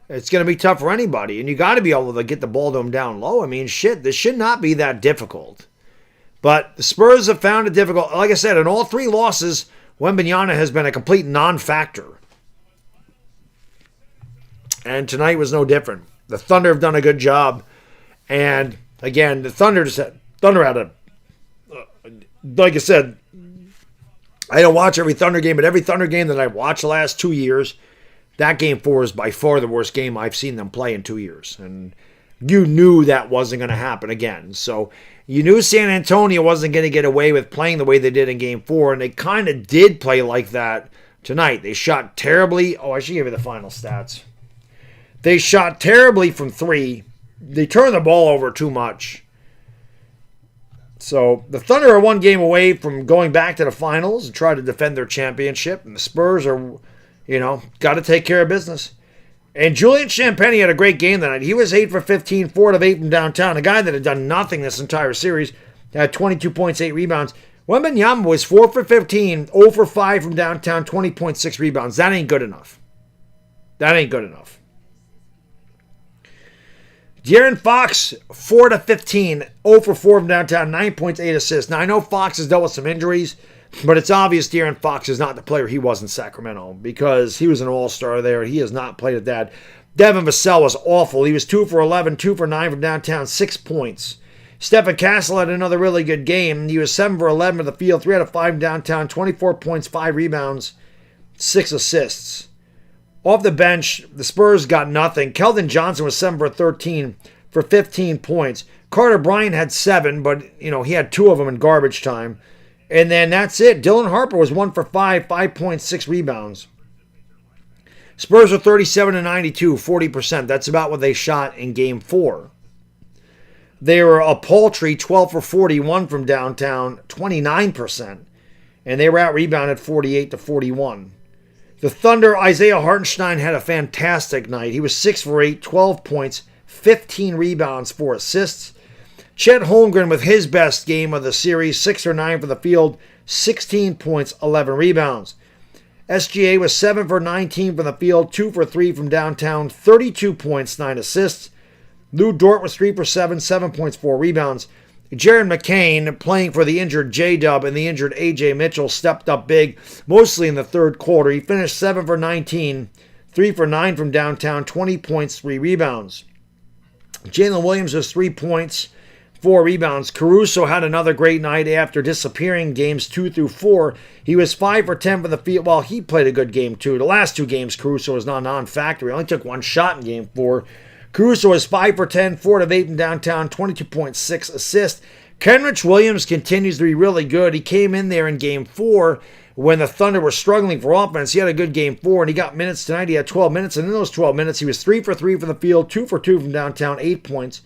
it's going to be tough for anybody. And you got to be able to get the ball to him down low. I mean, this should not be that difficult. But the Spurs have found it difficult. Like I said, in all 3 losses, Wembanyama has been a complete non-factor. And tonight was no different. The Thunder have done a good job. And again, the Thunder had a, like I said, I don't watch every Thunder game, but every Thunder game that I've watched the last 2 years, that game 4 is by far the worst game I've seen them play in 2 years. And you knew that wasn't going to happen again. So you knew San Antonio wasn't going to get away with playing the way they did in game 4, and they kind of did play like that tonight. They shot terribly. Oh, I should give you the final stats. They shot terribly from 3. They turned the ball over too much. So the Thunder are 1 game away from going back to the finals and try to defend their championship. And the Spurs are, got to take care of business. And Julian Champagnie had a great game tonight. He was 8 for 15, 4 out of 8 from downtown. A guy that had done nothing this entire series, had 22 points, 8 rebounds. Wembanyama was 4 for 15, 0 for 5 from downtown, 20.6 rebounds. That ain't good enough. De'Aaron Fox, 4 to 15, 0 for 4 from downtown, 9 points, 8 assists. Now, I know Fox has dealt with some injuries, but it's obvious De'Aaron Fox is not the player he was in Sacramento because he was an all-star there. He has not played at that. Devin Vassell was awful. He was 2 for 11, 2 for 9 from downtown, 6 points. Stephen Castle had another really good game. He was 7 for 11 from the field, 3 out of 5 from downtown, 24 points, 5 rebounds, 6 assists. Off the bench, the Spurs got nothing. Keldon Johnson was 7 for 13 for 15 points. Carter Bryant had 7, but, he had 2 of them in garbage time. And then that's it. Dylan Harper was 1 for 5, 5.6 rebounds. Spurs are 37 to 92, 40%. That's about what they shot in game 4. They were a paltry 12 for 41 from downtown, 29%. And they were out-rebounded 48 to 41. The Thunder, Isaiah Hartenstein had a fantastic night. He was 6 for 8, 12 points, 15 rebounds, 4 assists. Chet Holmgren with his best game of the series, 6 for 9 from the field, 16 points, 11 rebounds. SGA was 7 for 19 from the field, 2 for 3 from downtown, 32 points, 9 assists. Lou Dort was 3 for 7, 7 points, 4 rebounds. Jaron McCain, playing for the injured J-Dub and the injured A.J. Mitchell, stepped up big, mostly in the third quarter. He finished 7 for 19, 3 for 9 from downtown, 20 points, 3 rebounds. Jalen Williams was 3 points, 4 rebounds. Caruso had another great night after disappearing games 2 through 4. He was 5 for 10 from the field. Well, he played a good game too. The last 2 games, Caruso was non-factor. He only took 1 shot in game 4. Caruso was 5 for 10, 4 out of 8 from downtown, 22.6 assists. Kenrich Williams continues to be really good. He came in there in game 4 when the Thunder were struggling for offense. He had a good game 4, and he got minutes tonight. He had 12 minutes, and in those 12 minutes, he was 3 for 3 from the field, 2 for 2 from downtown, 8 points,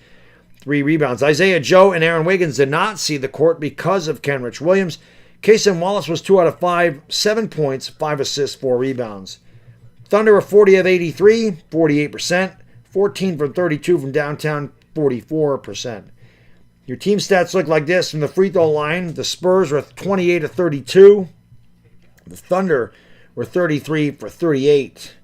3 rebounds. Isaiah Joe and Aaron Wiggins did not see the court because of Kenrich Williams. Cason Wallace was 2 out of 5, 7 points, 5 assists, 4 rebounds. Thunder were 40 of 83, 48%. 14 from 32 from downtown, 44%. Your team stats look like this from the free throw line. The Spurs were 28 of 32. The Thunder were 33 for 38.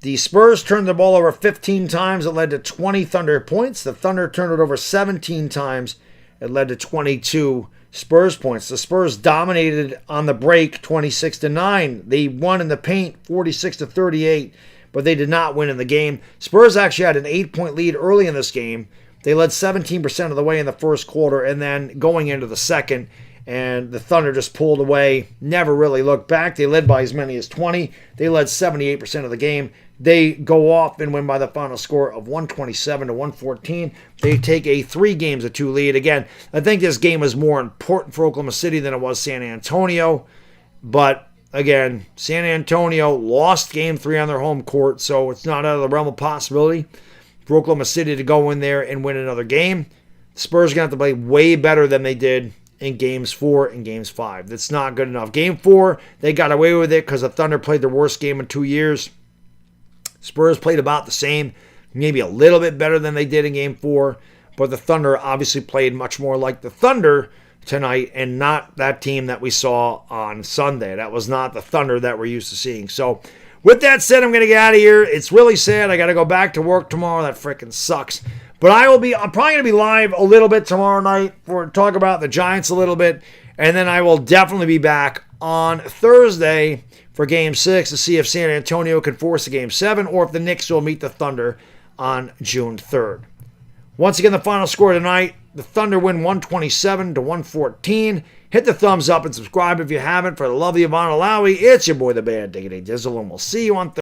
The Spurs turned the ball over 15 times. It led to 20 Thunder points. The Thunder turned it over 17 times. It led to 22 Spurs points. The Spurs dominated on the break 26-9. They won in the paint 46-38, but they did not win in the game. Spurs actually had an 8-point lead early in this game. They led 17% of the way in the first quarter, and then going into the second, and the Thunder just pulled away, never really looked back. They led by as many as 20. They led 78% of the game. They go off and win by the final score of 127-114. They take a 3-2 lead. Again, I think this game was more important for Oklahoma City than it was San Antonio. But again, San Antonio lost game 3 on their home court, so it's not out of the realm of possibility for Oklahoma City to go in there and win another game. The Spurs are going to have to play way better than they did in games 4 and games 5. That's not good enough. Game 4, they got away with it because the Thunder played their worst game in 2 years. Spurs played about the same, maybe a little bit better than they did in game 4, but the Thunder obviously played much more like the Thunder tonight and not that team that we saw on Sunday. That was not the Thunder that we're used to seeing. So with that said, I'm going to get out of here. It's really sad. I got to go back to work tomorrow. That freaking sucks. But I'm probably going to be live a little bit tomorrow night for talk about the Giants a little bit, and then I will definitely be back on Thursday for Game 6 to see if San Antonio can force a Game 7 or if the Knicks will meet the Thunder on June 3rd. Once again, the final score tonight, the Thunder win 127-114. Hit the thumbs up and subscribe if you haven't. For the love of Yvonne Alawi, it's your boy, the Bad Diggity Dizzle, and we'll see you on Thursday.